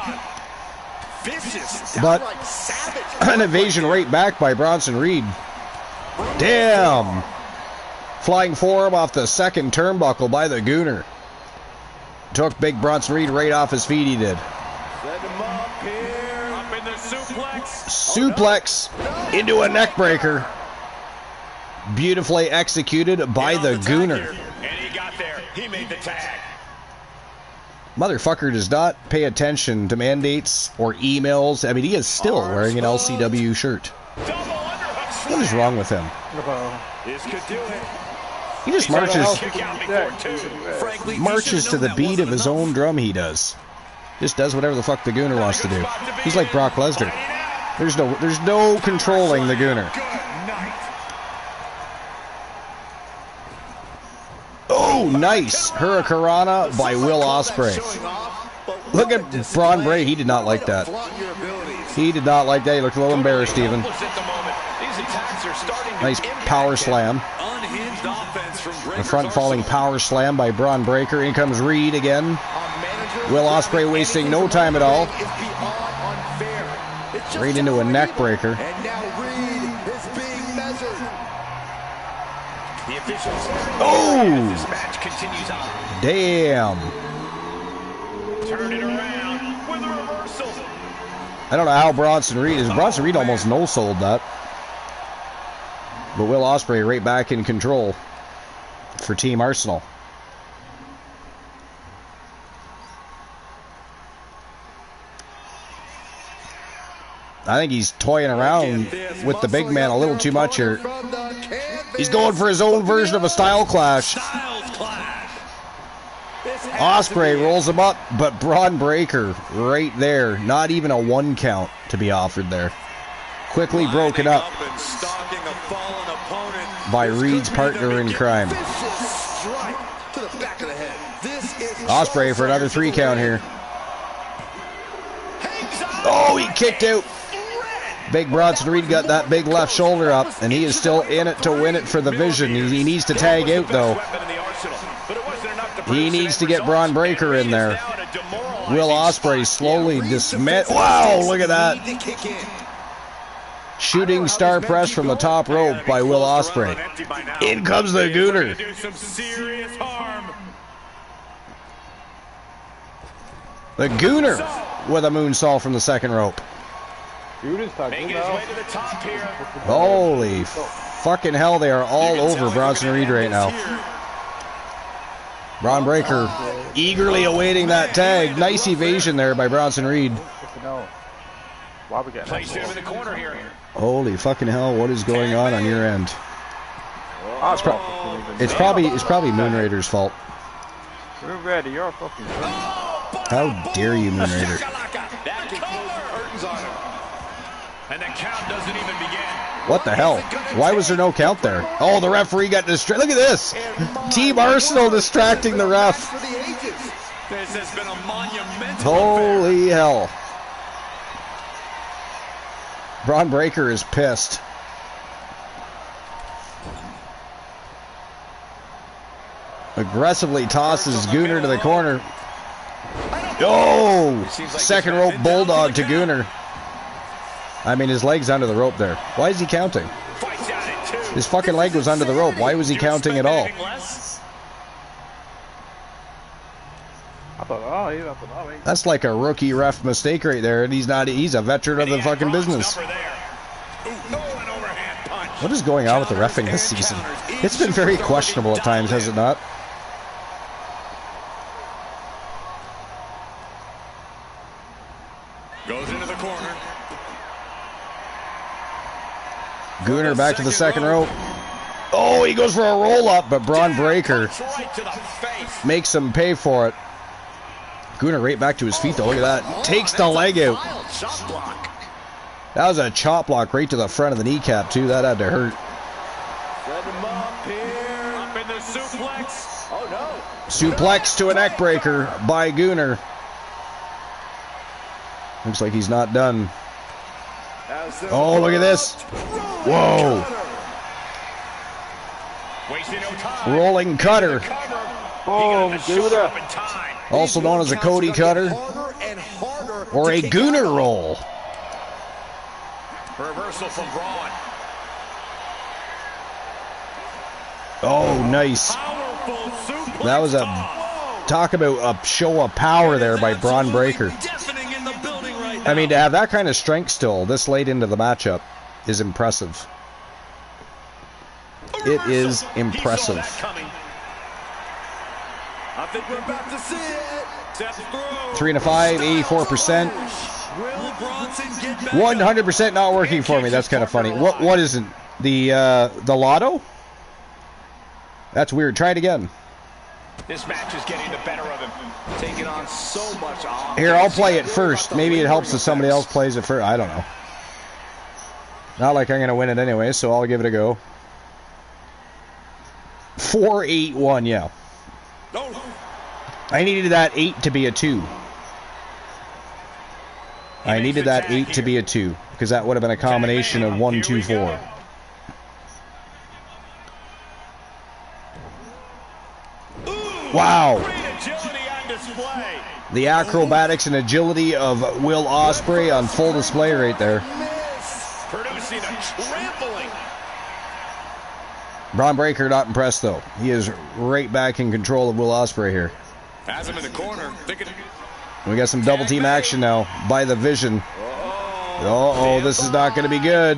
Vicious, But downright savage. an evasion right back by Bronson Reed. Damn. Flying forearm off the second turnbuckle by the Gunner. Took Big Bronson Reed right off his feet, he did. Set him up here. Up in the suplex. Suplex into a neck breaker. Beautifully executed by the Gunner. And he got there. He made the tag. Motherfucker does not pay attention to mandates or emails. I mean, he is still wearing an LCW shirt. Double underhook What is wrong with him? This could do it. He just Kick out before two. Frankly, marches to the beat of his own drum, he does. Just does whatever the fuck the Gunner wants to do. He's like Brock Lesnar. There's no controlling the Gunner. Oh, nice. Hurricanrana by Will Ospreay. Look at Braun Bray. He did not like that. He did not like that. He looked a little embarrassed even. Nice power slam. unhinged offense The front falling power slam by Braun Breaker. In comes Reed again. Will Ospreay wasting no time at all. Right into a neck breaker. And now Reed is being measured. The officials. Oh! This match continues on. Damn. Turn it around with a reversal. I don't know how Bronson Reed almost no-sold that. But Will Ospreay right back in control for Team Arsenal. I think he's toying around with the big man a little too much here. He's going for his own version of a style clash. Ospreay rolls him up, but Braun Breaker right there. Not even a 1 count to be offered there. Quickly broken up by Reed's partner in crime. Ospreay for another 3 count here. Oh, he kicked out. Big Bronson Reed got that big left shoulder up, and he is still in it to win it for the Vision. He needs to tag out, though. He needs to get Braun Breaker in there. Will Ospreay slowly dismiss. Wow, look at that. Shooting star press from the top rope by Will Ospreay. In comes the Gooner. The Gooner with a moonsault from the second rope. Holy fucking hell, they are all over Bronson Reed right now. Braun Breaker eagerly awaiting that tag. Nice evasion there by Bronson Reed. Holy fucking hell, what is going on your end? It's probably Moonraider's fault. Moonraider, you're a fucking How dare you, Moonraider? And the count doesn't even begin. What the hell? Why was there no count there? Oh, the referee got distracted. Look at this. Team Arsenal distracting the ref. This has been a monumental Holy hell. Braun Breaker is pissed. Aggressively tosses Gooner to the corner. Oh! Second rope bulldog to Gooner. I mean, his leg's under the rope there. Why is he counting? His fucking leg was under the rope. Why was he counting at all? That's like a rookie ref mistake right there, and he's a veteran of the fucking business. What is going on with the reffing this season? It's been very questionable at times, has it not? Goes into the corner. Gooner back to the second rope. Oh, he goes for a roll-up, but Braun Breaker makes him pay for it. Gooner right back to his feet, though. Look at that. Takes the leg out. That was a chop block right to the front of the kneecap, too. That had to hurt. Up in the suplex. Oh, no. Suplex to a neck breaker by Gooner. Looks like he's not done. Oh, look at this. Whoa. Rolling cutter. Oh, Gooner. Also known as a Cody cutter. Or a Gooner roll. Reversal from Braun. Oh, nice. That was a talk about a show of power there by Braun Breaker. I mean, to have that kind of strength still this late into the matchup is impressive. It is impressive. I think we're about to see it. 3 and a 5, 84%. 100% not working for me. That's kind of funny. What isn't? The lotto? That's weird. Try it again. This match is getting the better of him. Taking on so much offense. Here, I'll play it first. Maybe it helps if somebody else plays it first. I don't know. Not like I'm going to win it anyway, so I'll give it a go. 4-8-1, yeah. I needed that 8 to be a 2. I needed that 8 to be a 2, because that would have been a combination of 1, 2, 4. Wow. Great agility on display. The acrobatics and agility of Will Ospreay on full display right there. Producing a trampling. Braun Breaker not impressed though. He is right back in control of Will Ospreay here. Has him in the corner. Thinking. We got some double team action now by the Vision. Uh-oh, this is not going to be good.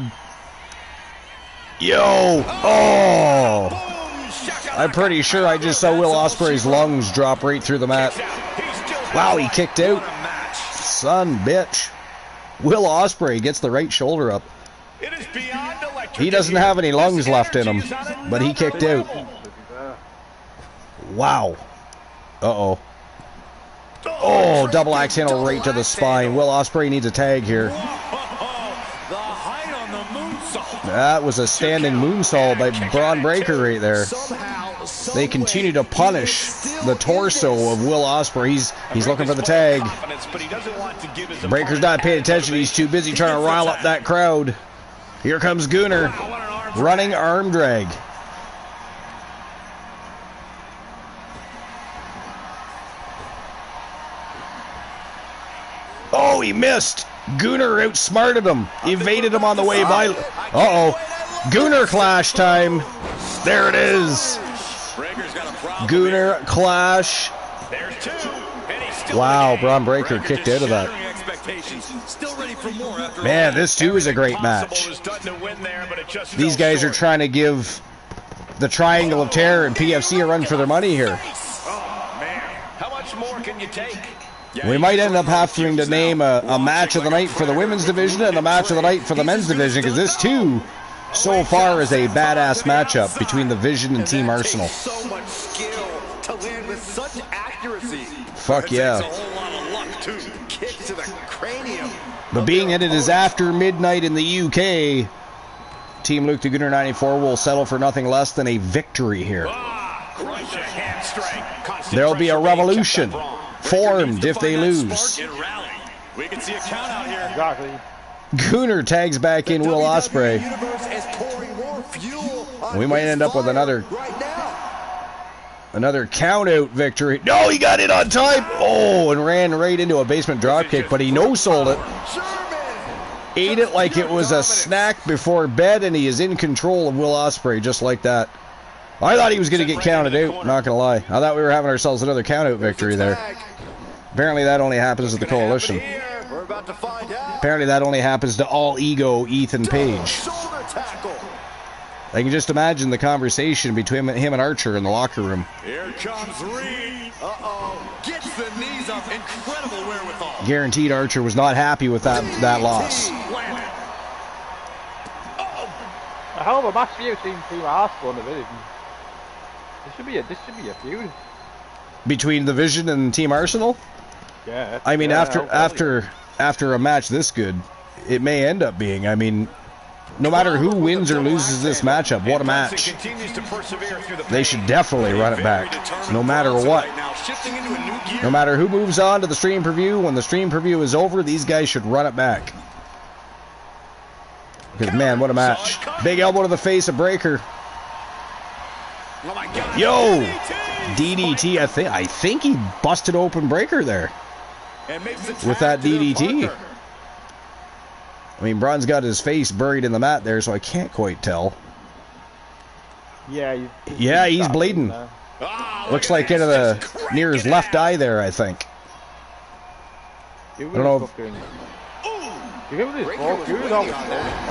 Yo! Oh! I'm pretty sure I just saw Will Ospreay's lungs drop right through the mat. Wow, he kicked out. Son, bitch. Will Ospreay gets the right shoulder up. It is beyond electric. He doesn't have any lungs left in him, but he kicked out. Wow. Uh-oh. Oh, double axe handle right to the spine. Will Ospreay needs a tag here. That was a standing moonsault by Braun Breaker right there. They continue to punish the torso of Will Ospreay. He's looking for the tag. Breaker's not paying attention. He's too busy trying to rile up that crowd. Here comes Gunner. Running arm drag. Oh, he missed. Gunner outsmarted him. Evaded him on the way by. Uh-oh. Gunner clash time. There it is. Gunner clash. Wow, Braun Breaker kicked out of that. Man, this too is a great match. These guys are trying to give the Triangle of Terror and PFC a run for their money here. How much more can you take? We might end up having to name a match of the night for the women's division and a match of the night for the men's division, because this too, so far, is a badass matchup between the Vision and Team Arsenal. So much skill to land with such accuracy. Fuck yeah. A whole lot of luck too. Kick to the cranium. But being that it is after midnight in the UK, Team Luke the Gunner 94 will settle for nothing less than a victory here. There'll be a revolution formed if they lose. We can see a count out here. Exactly. Gunner tags back in Will Ospreay. We might end up with another count out victory. No, he got it on time. Oh, and ran right into a basement dropkick, but he no-sold it. Ate it like it was a snack before bed, and he is in control of Will Ospreay just like that. I thought he was going to get counted out, not going to lie. I thought we were having ourselves another count out victory there. Apparently that only happens to the Coalition. Apparently that only happens to all ego Ethan Page. I can just imagine the conversation between him and Archer in the locker room. Here comes Reed. Gets the knees up. Incredible wherewithal. Guaranteed Archer was not happy with that loss. A hell of a match for you, Team Arsenal in the division. This should be a feud. Between the Vision and Team Arsenal? Yeah. I mean, after a match this good, it may end up being. I mean, no matter who wins or loses this matchup, what a match. They should definitely run it back, no matter what. No matter who moves on to the stream preview, when the stream preview is over, these guys should run it back. Because, man, what a match. Big elbow to the face of Breaker. Yo! DDT, I think he busted open Breaker there. With that DDT. I mean, Braun's got his face buried in the mat there, so I can't quite tell. Yeah, he's bleeding. Looks like near his left eye there, I think. I don't know.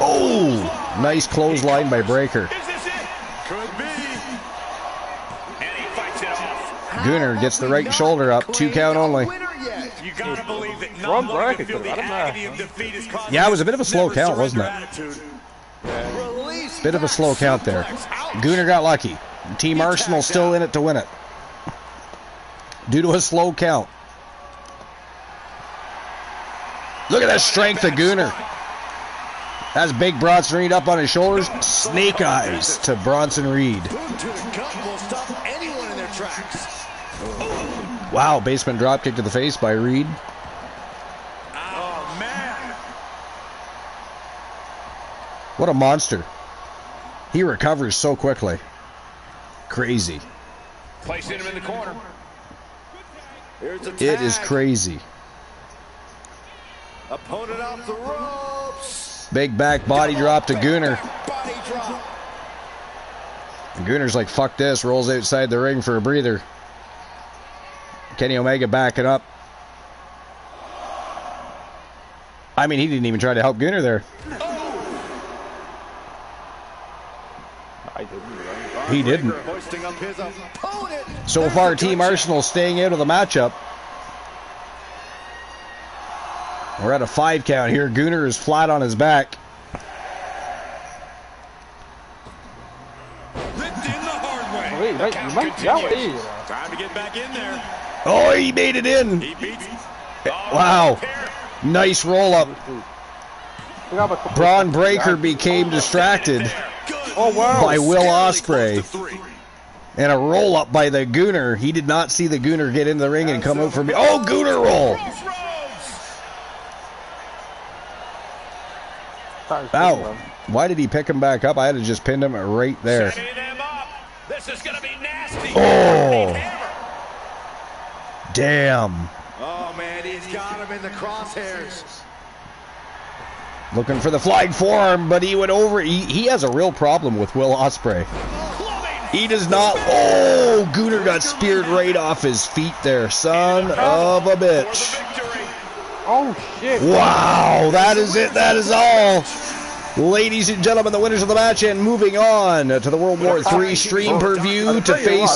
Oh, nice clothesline by Breaker. Gunner gets the right shoulder up, 2 count only. You gotta believe that no one can feel the agony of defeat is causing. Yeah, it was a bit of a slow count, wasn't it? Bit of a slow count there. Gunner got lucky. Team Arsenal still in it to win it. Due to a slow count. Look at that strength of Gunner. That's big Bronson Reed up on his shoulders. Snake eyes to Bronson Reed. Wow, basement dropkick to the face by Reed. Oh, man. What a monster. He recovers so quickly. Crazy. Placing him in the corner. It is crazy. Opponent off the ropes. Big back body drop to Gunner. And Gunner's like, fuck this, rolls outside the ring for a breather. Kenny Omega backing up. I mean, he didn't even try to help Gunner there. He didn't. So far, Team Arsenal staying out of the matchup. We're at a 5 count here. Gunner is flat on his back. Time to get back in there. Oh, he made it in. Wow. Nice roll up. Braun Breaker became distracted by Will Ospreay. And a roll up by the Gunner. He did not see the Gunner get in the ring and come out for me. Oh, Gunner roll. Ow. Why did he pick him back up? I had to just pin him right there. This is gonna be nasty. Oh. Damn. Oh, man, he's got him in the crosshairs. Looking for the flying forearm, but he went over. He has a real problem with Will Ospreay. He does not. Oh, Gunner got speared right off his feet there. Son of a bitch. Oh, shit. Wow, that is it. That is all. Ladies and gentlemen, the winners of the match, and moving on to the World War III stream per view to face.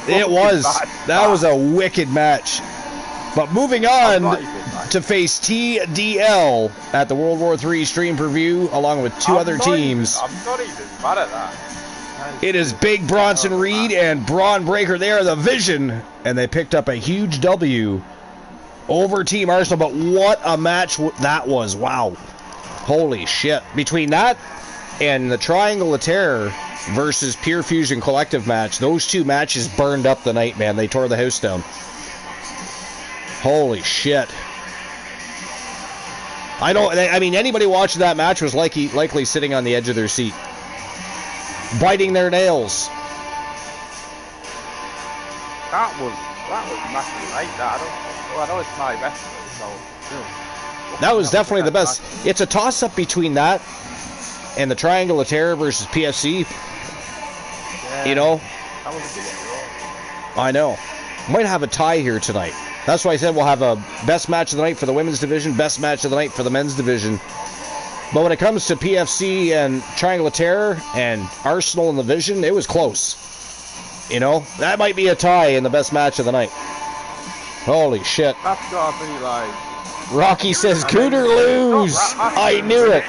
That was a wicked match. But moving on to face TDL at the World War III stream per view, along with two other teams. I'm not even mad at that. It is Big Bronson Reed and Braun Breaker. They are the Vision, and they picked up a huge W over Team Arsenal. But what a match that was. Wow. Holy shit. Between that and the Triangle of Terror versus Pure Fusion Collective match, those two matches burned up the night, man. They tore the house down. Holy shit. I mean, anybody watching that match was likely sitting on the edge of their seat, biting their nails. That was massive night. I know it's my best, so. That was definitely the best. It's a toss-up between that and the Triangle of Terror versus PFC. Yeah, you know? That was a good one. I know. Might have a tie here tonight. That's why I said we'll have a best match of the night for the women's division, best match of the night for the men's division. But when it comes to PFC and Triangle of Terror and Arsenal and the Vision, it was close. You know? That might be a tie in the best match of the night. Holy shit. That's gotta be like... Rocky says, Cooter lose. I knew it.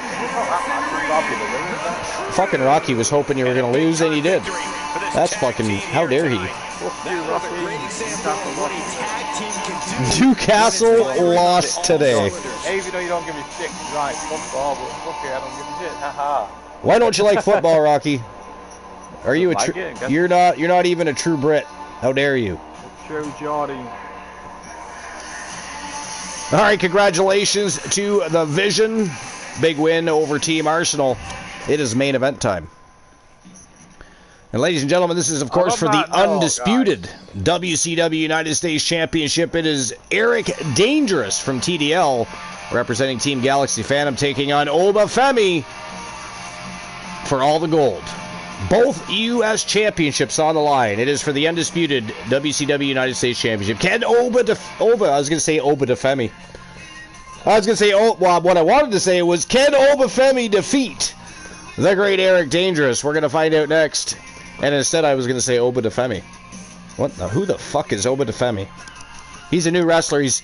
Fucking Rocky was hoping you were going to lose, and he did. That's fucking, how dare he? Newcastle lost today. Even though you don't give me shit, right, football, but fuck it, I don't give a shit, haha. Why don't you like football, Rocky? Are you a you're not even a true Brit. How dare you? True Geordie. All right, congratulations to the Vision. Big win over Team Arsenal. It is main event time. And ladies and gentlemen, this is, of course, for the undisputed WCW United States Championship. It is Eric Dangerous from TDL, representing Team Galaxy Phantom, taking on Oba Femi for all the gold. Both U.S. championships on the line. It is for the undisputed WCW United States Championship. Can Oba Femi. What I wanted to say was, can Oba Femi defeat the great Eric Dangerous? We're going to find out next. And instead I was going to say Oba Femi. Who the fuck is Oba Femi? He's a new wrestler. He's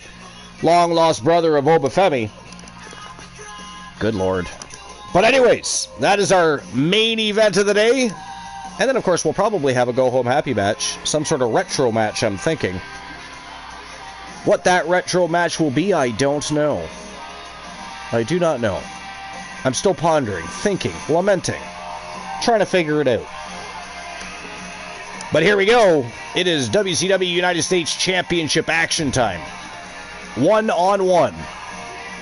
long lost brother of Oba Femi. Good lord. But anyways, that is our main event of the day. And then, of course, we'll probably have a go-home happy match. Some sort of retro match, I'm thinking. What that retro match will be, I don't know. I do not know. I'm still pondering, thinking, lamenting, trying to figure it out. But here we go. It is WCW United States Championship action time. 1-on-1.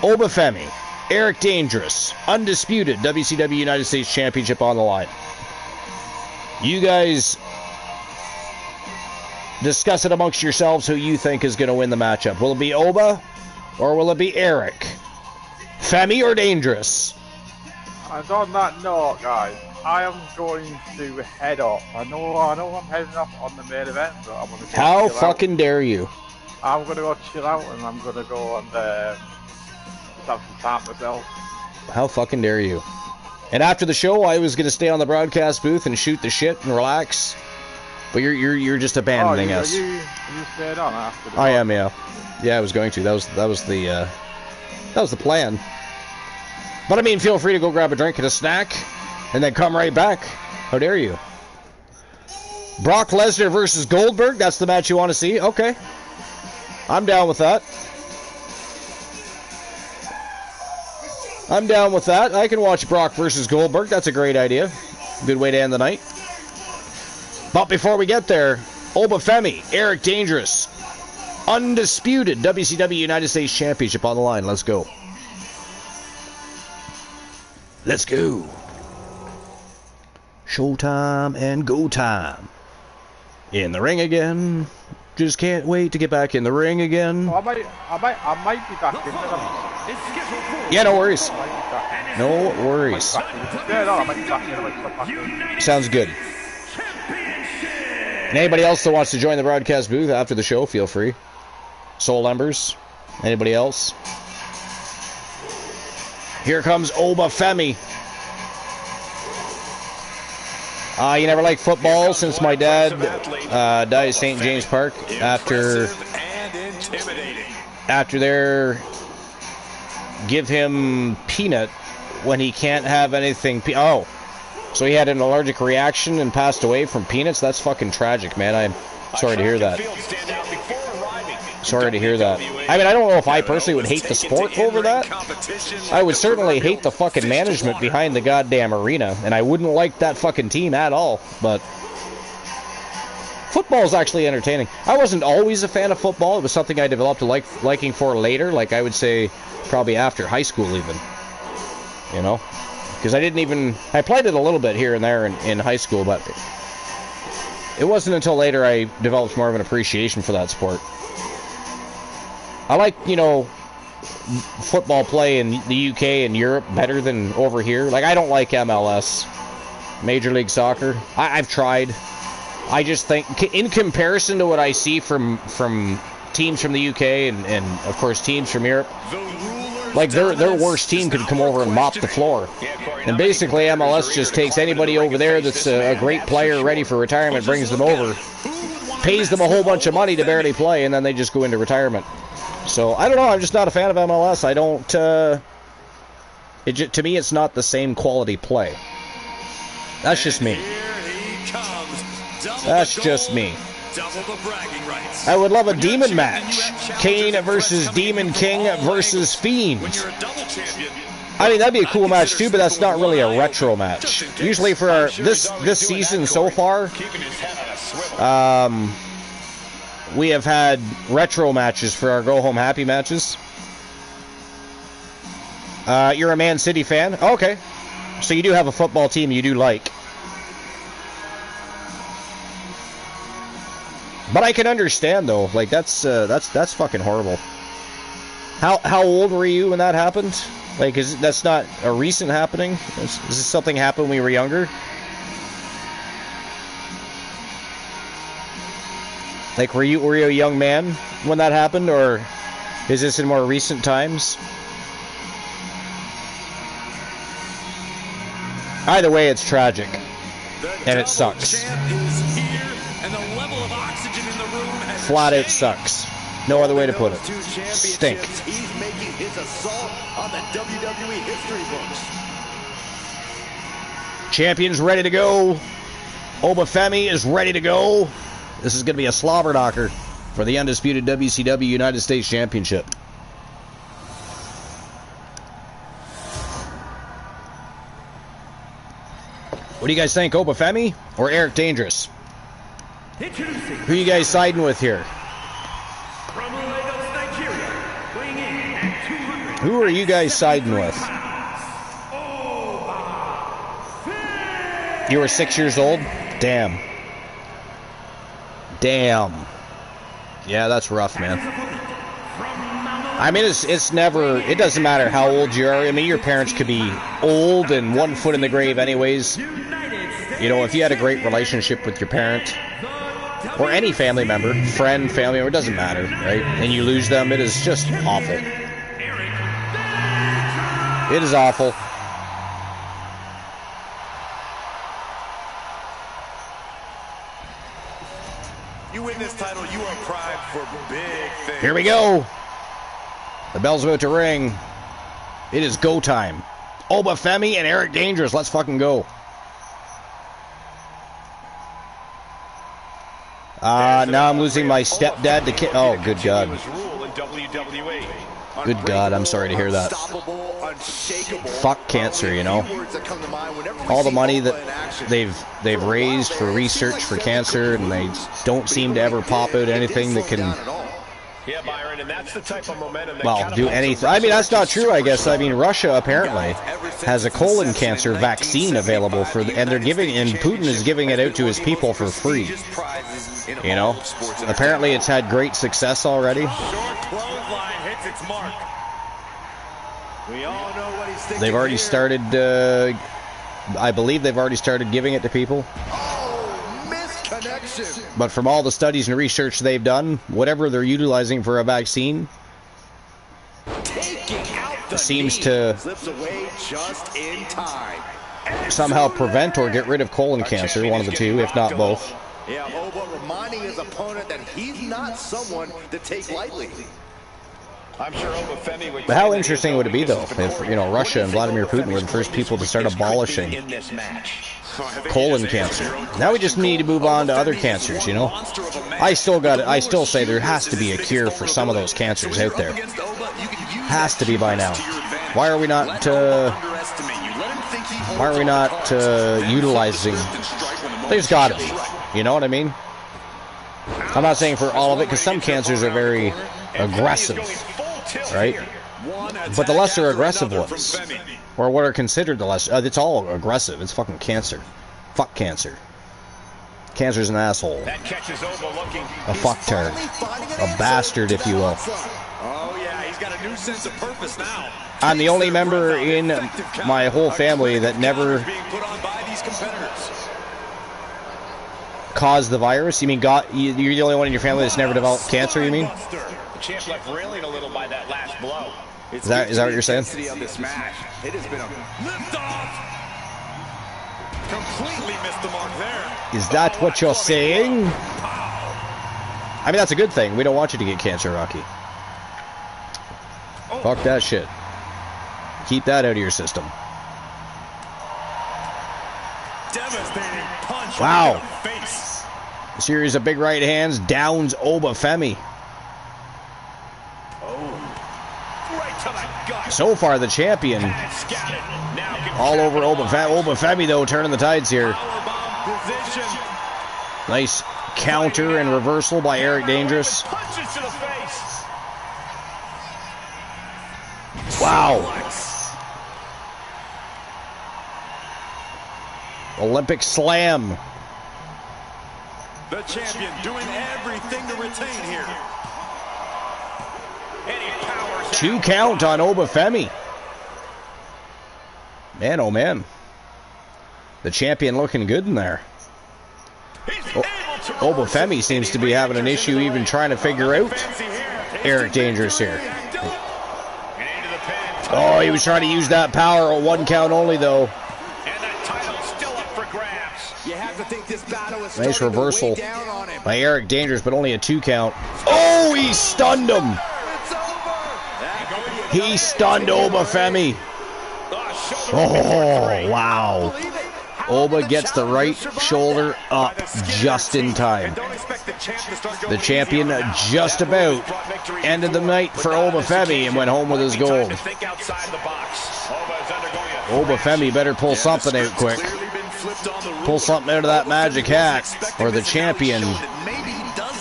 Oba Femi. Eric Dangerous, undisputed WCW United States Championship on the line. You guys Discuss it amongst yourselves who you think is going to win the matchup. Will it be Oba or will it be Eric? Femi or Dangerous? And on that note, guys, I am going to head off. I know I'm heading off on the main event, but I'm going to go How chill fucking out. dare you? I'm going to go chill out and I'm going to go and just have some time myself. How fucking dare you? And after the show, I was going to stay on the broadcast booth and shoot the shit and relax. But you're just abandoning us. You stayed on after the I am, yeah. Yeah, I was going to. That was the plan. But I mean, feel free to go grab a drink and a snack, and then come right back. How dare you? Brock Lesnar versus Goldberg. That's the match you want to see? Okay. I'm down with that. I'm down with that. I can watch Brock versus Goldberg. That's a great idea. Good way to end the night. But before we get there, Obafemi, Eric Dangerous, undisputed WCW United States Championship on the line. Let's go. Let's go. Showtime and go time. In the ring again. Just can't wait to get back in the ring again. Oh, I might be back in there. Yeah, no worries. No worries. Sounds good. And anybody else that wants to join the broadcast booth after the show, feel free. Soul Embers. Anybody else? Here comes Obafemi. You never liked football since my dad died at St. James Park after their give him peanut when he can't have anything. So he had an allergic reaction and passed away from peanuts? That's fucking tragic, man. I'm sorry to hear that. Sorry to hear that. I mean, I don't know if I personally would hate the sport over that. I would certainly hate the fucking management behind the goddamn arena, and I wouldn't like that fucking team at all, but football's actually entertaining. I wasn't always a fan of football. It was something I developed a liking for later, like I would say probably after high school even. You know? Because I played it a little bit here and there in high school, but it wasn't until later I developed more of an appreciation for that sport. I like, football play in the UK and Europe better than over here. Like, I don't like MLS, Major League Soccer. I've tried. I just think, in comparison to what I see from teams from the UK and of course teams from Europe, like their worst team could come over and mop the floor. And basically MLS just takes anybody over there that's a great player ready for retirement, brings them over, pays them a whole bunch of money to barely play, and then they just go into retirement. So, I don't know, I'm just not a fan of MLS. I don't, to me, it's not the same quality play. That's just me. That's just me. I would love a demon match. Kane versus Demon King versus Fiend. I mean, that'd be a cool match too, but that's not really a retro match. Usually for this season so far, we have had retro matches for our Go Home Happy matches. You're a Man City fan? Okay. So you do have a football team you do like. But I can understand though, like that's fucking horrible. How old were you when that happened? Like, that's not a recent happening? Is this something happened when we were younger? Like, were you a young man when that happened, or is this in more recent times? Either way, it's tragic, and it sucks. Flat out sucks. No other way to put it. Stink. He's making his assault on the WWE history books. Champion's ready to go. Obafemi is ready to go. This is going to be a slobber knocker for the undisputed WCW United States Championship. What do you guys think, Obafemi or Eric Dangerous? Who are you guys siding with here? Who are you guys siding with? You were 6 years old? Damn. Damn. Yeah, that's rough, man. I mean, it's never, it doesn't matter how old you are. I mean, your parents could be old and 1 foot in the grave anyways. You know, if you had a great relationship with your parent, or any family member, friend, family member, it doesn't matter, right? And you lose them, it is just awful. It is awful. You win this title, you are primed for big things. Here we go. The bell's about to ring. It is go time. Obafemi and Eric Dangerous. Let's fucking go. Now I'm losing my stepdad to oh, good God. Good God, I'm sorry to hear that. Fuck cancer, you know. All the money that they've raised for research for cancer, and they don't seem to ever pop out anything that can, Yeah, Byron, and that's the type of momentum that well, do anything. I mean, that's not true, I guess. I mean, Russia apparently has a colon cancer vaccine available for, and they're giving, and Putin is giving it out to his people for free. You know, apparently it's had great success already. They've already started, I believe they've already started giving it to people. But from all the studies and research they've done, whatever they're utilizing for a vaccine seems to somehow prevent or get rid of colon cancer, one of the two, if not both. Yeah, Oba reminding his opponent that he's not someone to take lightly. I'm sure Obafemi would. But how interesting would it be, though, if, you know, Russia and Vladimir Putin were the first people to start abolishing colon cancer? Now we just need to move on to other cancers, you know? I still say there has to be a cure for some of those cancers out there. Has to be by now. Why are we not utilizing? There's got to be. You know what I mean? I'm not saying for all of it, because some cancers are very aggressive, right? But the lesser aggressive ones, or what are considered the less, it's all aggressive. It's fucking cancer. Fuck cancer. Cancer's an asshole. A fucktard. A bastard, if you will. Oh yeah, he's got a new sense of purpose now. I'm the only member in my whole family that never caused the virus. You mean you're the only one in your family that's never developed cancer, you mean? The champ left railing a little by that last blow. Is that what you're saying? It has been a lift-off. Completely missed the mark there. Is that what you're saying? I mean, that's a good thing. We don't want you to get cancer, Rocky. Fuck that shit. Keep that out of your system. Devastating punch. Wow. Face. A series of big right hands downs Obafemi. So far, the champion all over Obafemi. Obafemi, though, turning the tides here. Nice counter and reversal by Eric Dangerous. Wow. Olympic slam. The champion doing everything to retain here. 2 count on Obafemi. Man, oh man. The champion looking good in there. Obafemi seems to be having an issue even trying to figure out Eric Dangerous here. Oh, he was trying to use that power on 1 count only, though. Nice reversal by Eric Dangerous, but only a 2 count. Oh, he stunned him. He stunned Obafemi. Oh, wow. Oba gets the right shoulder up just in time. The champion just about ended the night for Obafemi and went home with his gold. Obafemi better pull something out quick. Pull something out of that magic hat, or the champion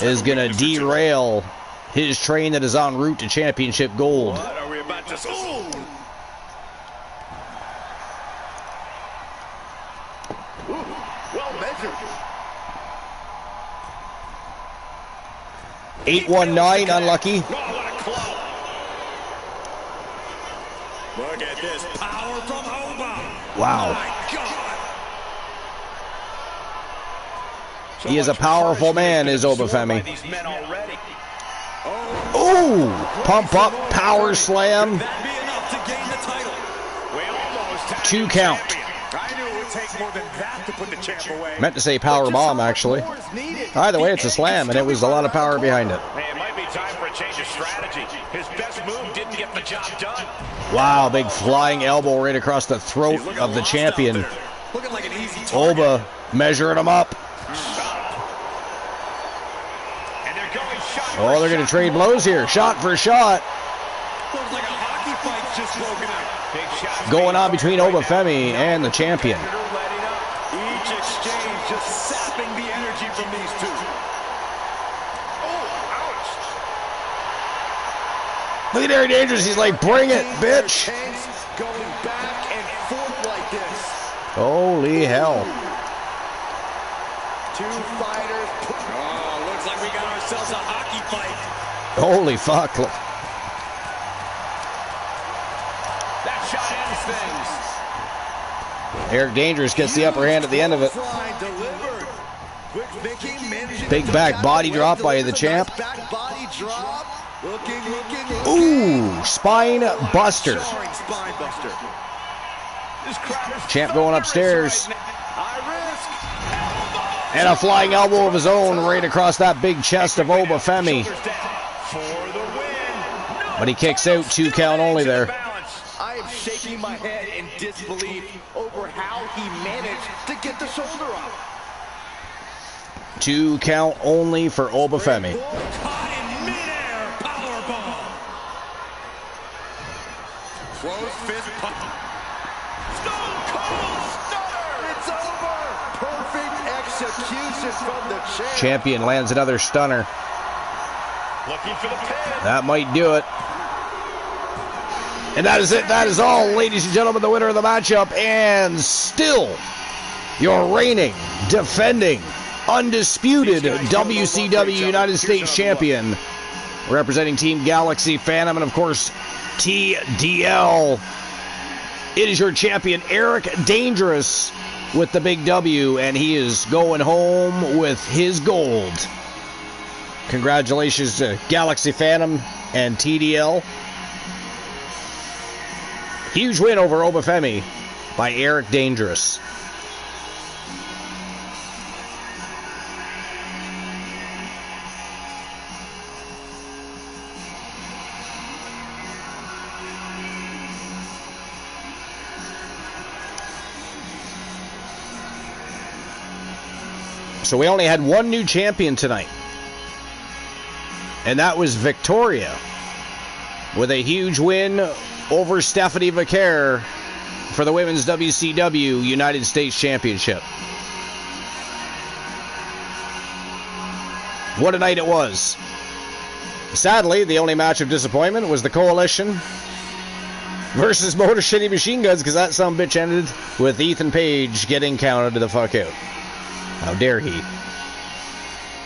is going to derail his train that is en route to championship gold. 819, unlucky. Look at this power from Oba. Wow. My God. He is a powerful man, is Obafemi. Ooh, pump up, power slam. 2 count. Meant to say power bomb, actually. Either way, it's a slam, and it was a lot of power behind it. It might be time for a change of strategy. His best move didn't get the job done. Wow, big flying elbow right across the throat of the champion. Oba measuring him up. Oh, they're going to trade blows here. Shot for shot. Going on between Obafemi and the champion. Each exchange just sapping the energy from these two. Look at Eric Dangerous. He's like, bring it, bitch. Going back and forth like this. Holy hell. Two fighters. Oh, looks like we got ourselves a hockey fight. Holy fuck. That shot ends things. Eric Dangerous gets the upper hand at the end of it. Big back body drop by the champ. Ooh, spine buster. Champ going upstairs. And a flying elbow of his own right across that big chest of Obafemi. But he kicks out, 2 count only there. I am shaking my head in disbelief over how he managed to get the shoulder up. 2 count only for Obafemi. Caught in midair powerbomb. Close fist pump. Stone Cold Stunner. It's over. Perfect execution from the champ. Champion lands another stunner. Looking for the pin. That might do it. And that is it. That is all, ladies and gentlemen. The winner of the matchup, and still your reigning, defending, undisputed WCW United States Champion, representing Team Galaxy Phantom, and of course TDL. It is your champion, Eric Dangerous, with the big W, and he is going home with his gold. Congratulations to Galaxy Phantom and TDL. Huge win over Obafemi by Eric Dangerous. So we only had one new champion tonight. And that was Victoria, with a huge win over Stephanie Vicaire for the Women's WCW United States Championship. What a night it was. Sadly, the only match of disappointment was the Coalition versus Motor City Machine Guns, because that sumbitch ended with Ethan Page getting counted the fuck out. How dare he?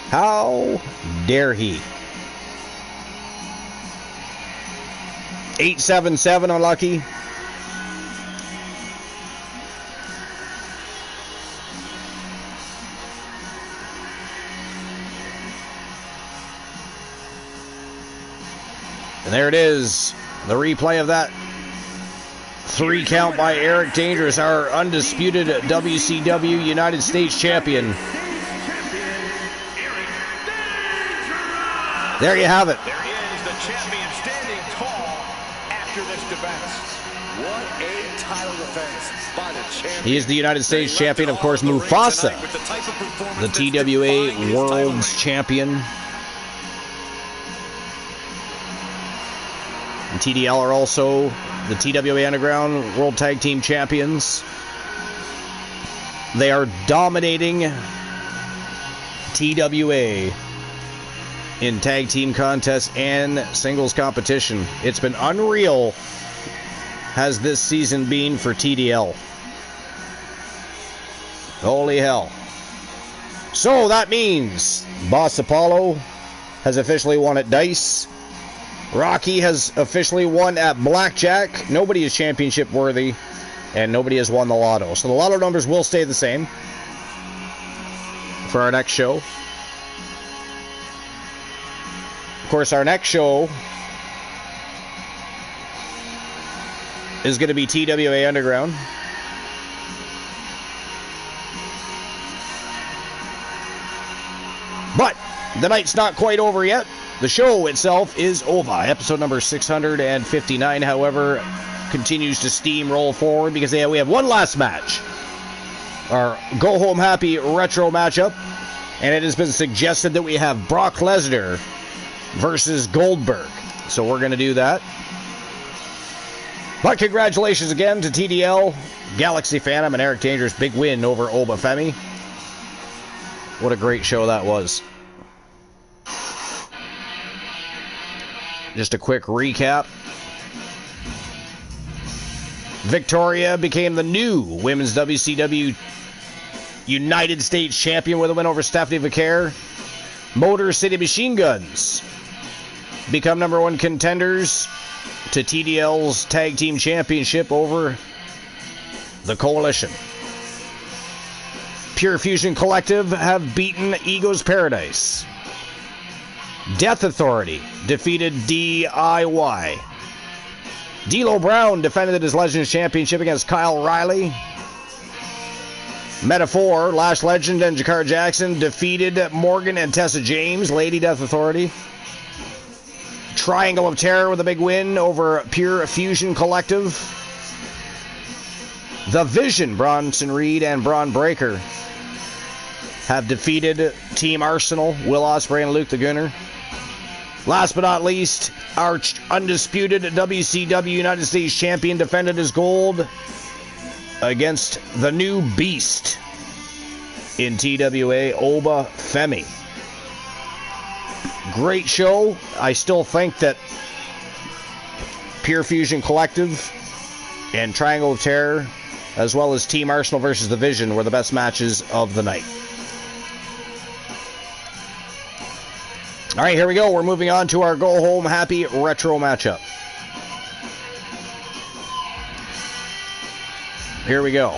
How dare he? 877 unlucky. And there it is, the replay of that 3 count by Eric Dangerous, our undisputed WCW United States Champion. There you have it. There he is, the champion, standing tall after this defense. What a title defense by the champion. He is the United States Champion, of course. Mufasa, the TWA World's Champion. And TDL are also the TWA Underground World Tag Team Champions. They are dominating TWA in tag team contests and singles competition. It's been unreal, has this season been for TDL. Holy hell. So that means Boss Apollo has officially won at Dice. Rocky has officially won at Blackjack. Nobody is championship worthy, and nobody has won the lotto. So the lotto numbers will stay the same for our next show. Of course, our next show is going to be TWA Underground. But the night's not quite over yet. The show itself is over. Episode number 659, however, continues to steamroll forward because we have one last match. Our Go Home Happy Retro matchup. And it has been suggested that we have Brock Lesnar versus Goldberg. So we're going to do that. But congratulations again to TDL, Galaxy Phantom, and Eric Dangerous' big win over Obafemi. What a great show that was. Just a quick recap. Victoria became the new Women's WCW United States Champion with a win over Stephanie Vaquer. Motor City Machine Guns become #1 contenders to TDL's Tag Team Championship over the Coalition. Pure Fusion Collective have beaten Ego's Paradise. Death Authority defeated DIY. D'Lo Brown defended his Legends Championship against Kyle Riley. Metaphor, Lash Legend, and Jakar Jackson defeated Morgan and Tessa James, Lady Death Authority. Triangle of Terror with a big win over Pure Fusion Collective. The Vision, Bronson Reed and Braun Breaker, have defeated Team Arsenal, Will Ospreay and Luke the Gunner. Last but not least, our undisputed WCW United States Champion defended his gold against the new beast in TWA, Obafemi. Great show. I still think that Pure Fusion Collective and Triangle of Terror, as well as Team Arsenal versus The Vision, were the best matches of the night. All right, here we go. We're moving on to our Go Home Happy Retro matchup. Here we go.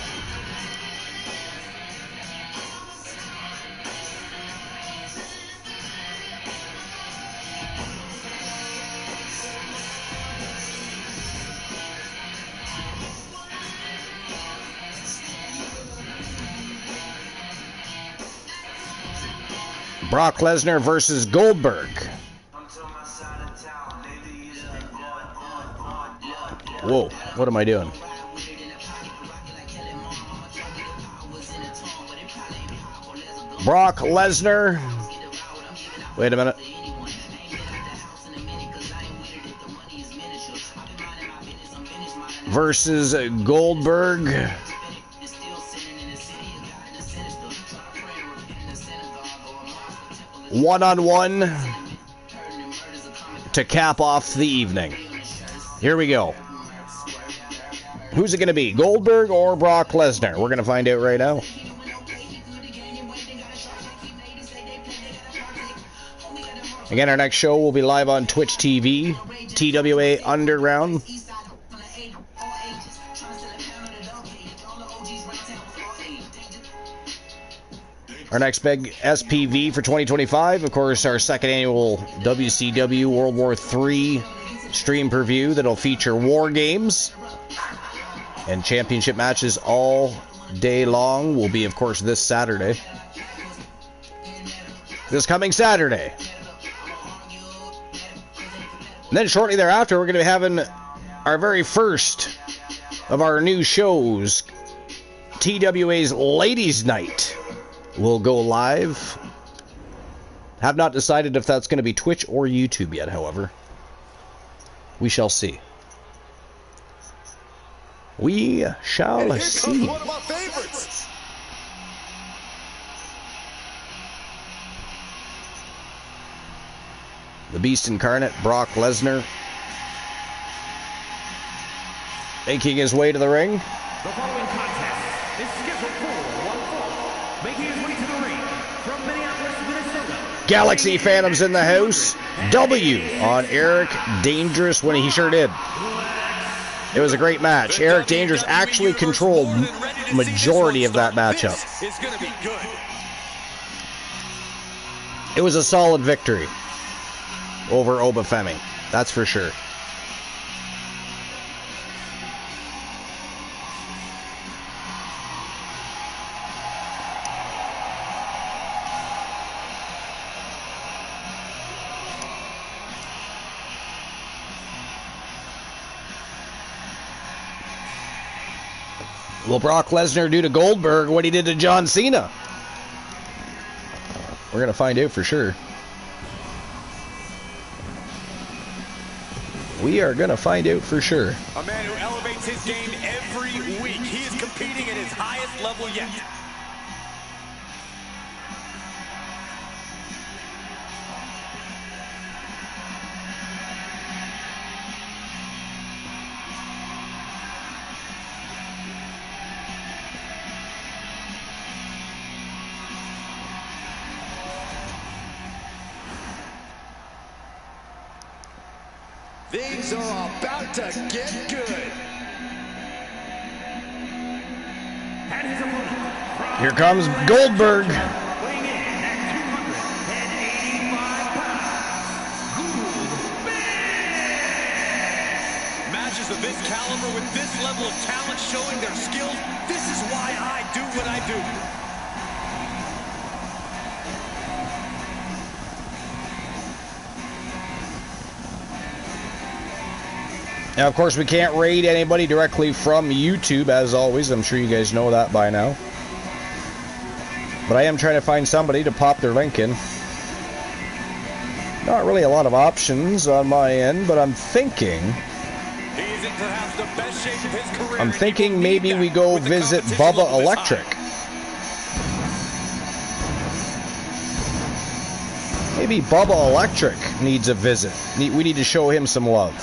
Brock Lesnar versus Goldberg. Whoa, what am I doing? Brock Lesnar. Wait a minute. Versus Goldberg. One-on-one to cap off the evening. Here we go. Who's it going to be? Goldberg or Brock Lesnar? We're going to find out right now. Again, our next show will be live on Twitch TV, TWA Underground. Our next big SPV for 2025, of course, our second annual WCW World War III stream preview that'll feature war games and championship matches all day long. Will be, of course, this Saturday. This coming Saturday. And then shortly thereafter, we're going to be having our very first of our new shows, TWA's Ladies' Night. Will go live. Have not decided if that's going to be Twitch or YouTube yet, however. We shall see. We shall see. One of my favorites. The Beast Incarnate, Brock Lesnar, making his way to the ring. The following contest is scheduled for one fall. Making his way to the ring from Minneapolis, Minnesota, Galaxy Phantoms in the house. W on Eric Dangerous when he sure did. It was a great match. Eric Dangerous actually controlled majority of that matchup. It was a solid victory over Obafemi. That's for sure. Will Brock Lesnar do to Goldberg what he did to John Cena? We're going to find out for sure. We are going to find out for sure. A man who elevates his game every week. He is competing at his highest level yet. Things are about to get good. Here comes Goldberg. Matches of this caliber with this level of talent showing their skills. This is why I do what I do. Now, of course, we can't raid anybody directly from YouTube, as always. I'm sure you guys know that by now. But I am trying to find somebody to pop their link in. Not really a lot of options on my end, but I'm thinking... I'm thinking maybe we go visit Bubba Electric. Maybe Bubba Electric needs a visit. We need to show him some love.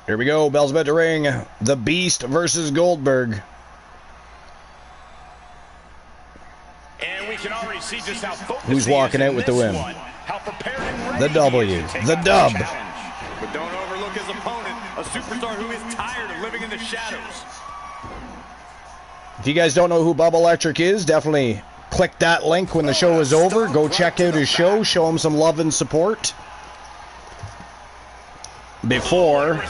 Here we go, bell's about to ring. The Beast versus Goldberg. And we can already see just how focused who's walking out with the win? The W, the dub. But don't overlook his opponent, a superstar who is tired of living in the shadows. If you guys don't know who Bubba Electric is, definitely click that link when the show is over. Go check out his show, show him some love and support. Before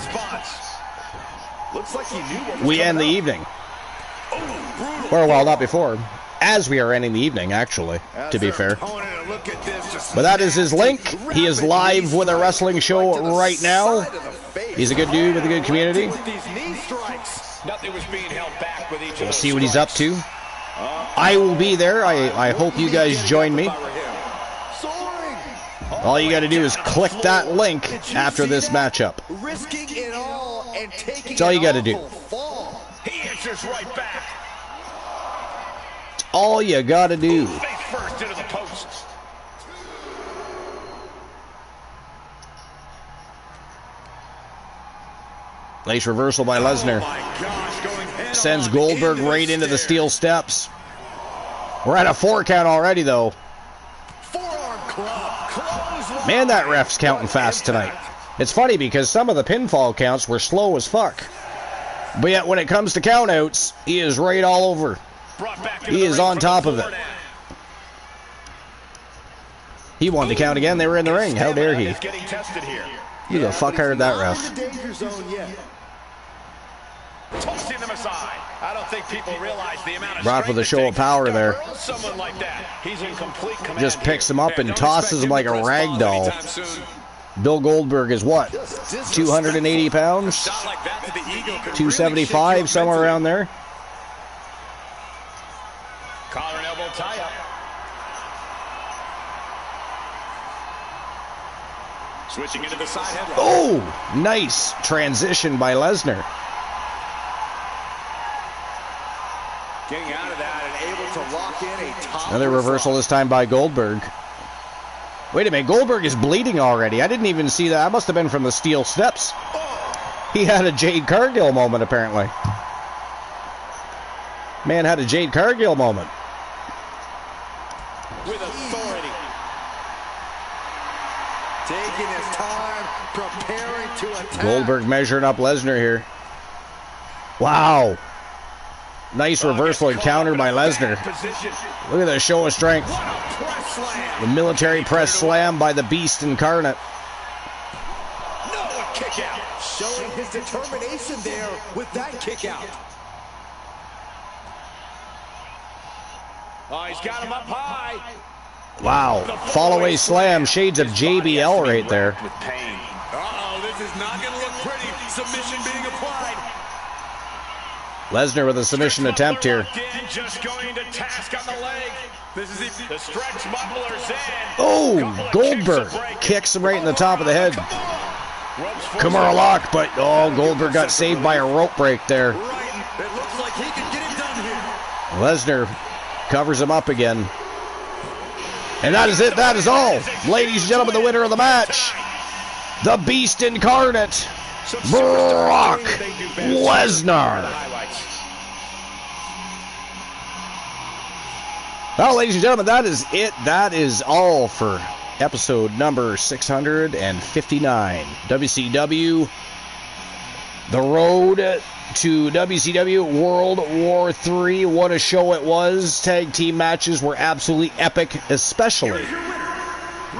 we end the evening. Or, well, not before. As we are ending the evening, actually, to be fair. But that is his link. He is live with a wrestling show right now. He's a good dude with a good community. We'll see what he's up to. I will be there. I hope you guys join me. All you got to do is click that link after this matchup. That's all you got to do. He answers right back. That's all you got to do. Face first into the post. Nice reversal by Lesnar. Sends Goldberg right into the steel steps. We're at a 4 count already, though. Man, that ref's counting fast tonight. It's funny because some of the pinfall counts were slow as fuck. But yet when it comes to countouts, he is right all over. He is on top of it. He wanted to count again. They were in the ring. How dare he? You the fuck hired that ref. Tossing them aside. I don't think people realize the amount of Brock with a show of power there. Someone like that. He's in complete command. Just picks him up and tosses him like a rag doll. Bill Goldberg is what? 280 pounds? 275, somewhere around there. Collar and elbow tie up. Switching into the side headlock. Oh, nice transition by Lesnar. Getting out of that and able to lock in a top. Another reversal this time by Goldberg. Wait a minute, Goldberg is bleeding already. I didn't even see that. That must have been from the steel steps. He had a Jade Cargill moment, apparently. Man had a Jade Cargill moment. With authority. Taking his time, preparing to attack. Goldberg measuring up Lesnar here. Wow. Nice reversal and counter by Lesnar. Look at that show of strength. The military press slam by the Beast Incarnate. No, kick out. Showing his determination there with that kick out. Oh, he's got him up high. Wow. Fall-away slam. Shades of JBL right there. With pain. Uh-oh, this is not going to look pretty. Submission being applied. Lesnar with a submission attempt here. Just going to task on the leg. This is the stretch muffler's in. Oh, Goldberg kicks him right in the top of the head. Kimura lock, but oh, Goldberg got saved by a rope break there. It looks like he can get it done here. Lesnar covers him up again. And that is it. That is all. Ladies and gentlemen, the winner of the match, the Beast Incarnate, Brock Lesnar. Well, ladies and gentlemen, that is it. That is all for episode number 659. WCW, the road to WCW World War III. What a show it was. Tag team matches were absolutely epic, especially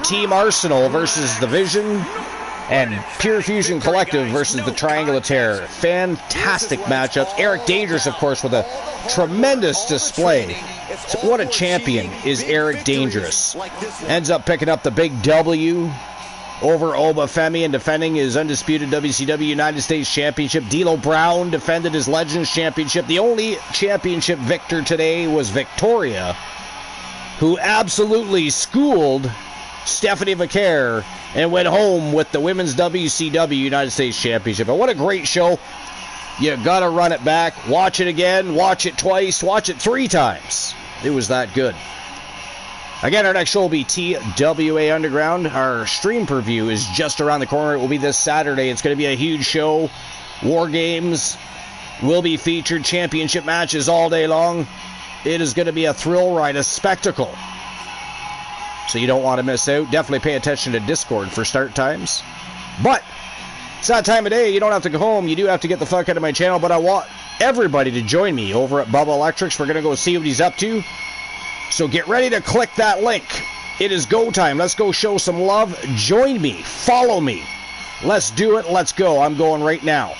Team Arsenal versus The Vision and Pure Fusion Collective versus the Triangle of Terror. Fantastic matchups. Eric Dangerous, of course, with a tremendous display. So what a champion is Eric Dangerous. Ends up picking up the big W over Obafemi and defending his undisputed WCW United States Championship. D'Lo Brown defended his Legends Championship. The only championship victor today was Victoria, who absolutely schooled Stephanie Vaquer and went home with the Women's WCW United States Championship. And what a great show. You gotta run it back, watch it again, watch it twice, watch it 3 times. It was that good. Again, our next show will be TWA Underground. Our stream preview is just around the corner. It will be this Saturday. It's going to be a huge show. War Games will be featured. Championship matches all day long. It is going to be a thrill ride, a spectacle. So you don't want to miss out. Definitely pay attention to Discord for start times. But it's that time of day. You don't have to go home. You do have to get the fuck out of my channel. But I want everybody to join me over at Bubba Electrics. We're going to go see what he's up to. So get ready to click that link. It is go time. Let's go show some love. Join me. Follow me. Let's do it. Let's go. I'm going right now.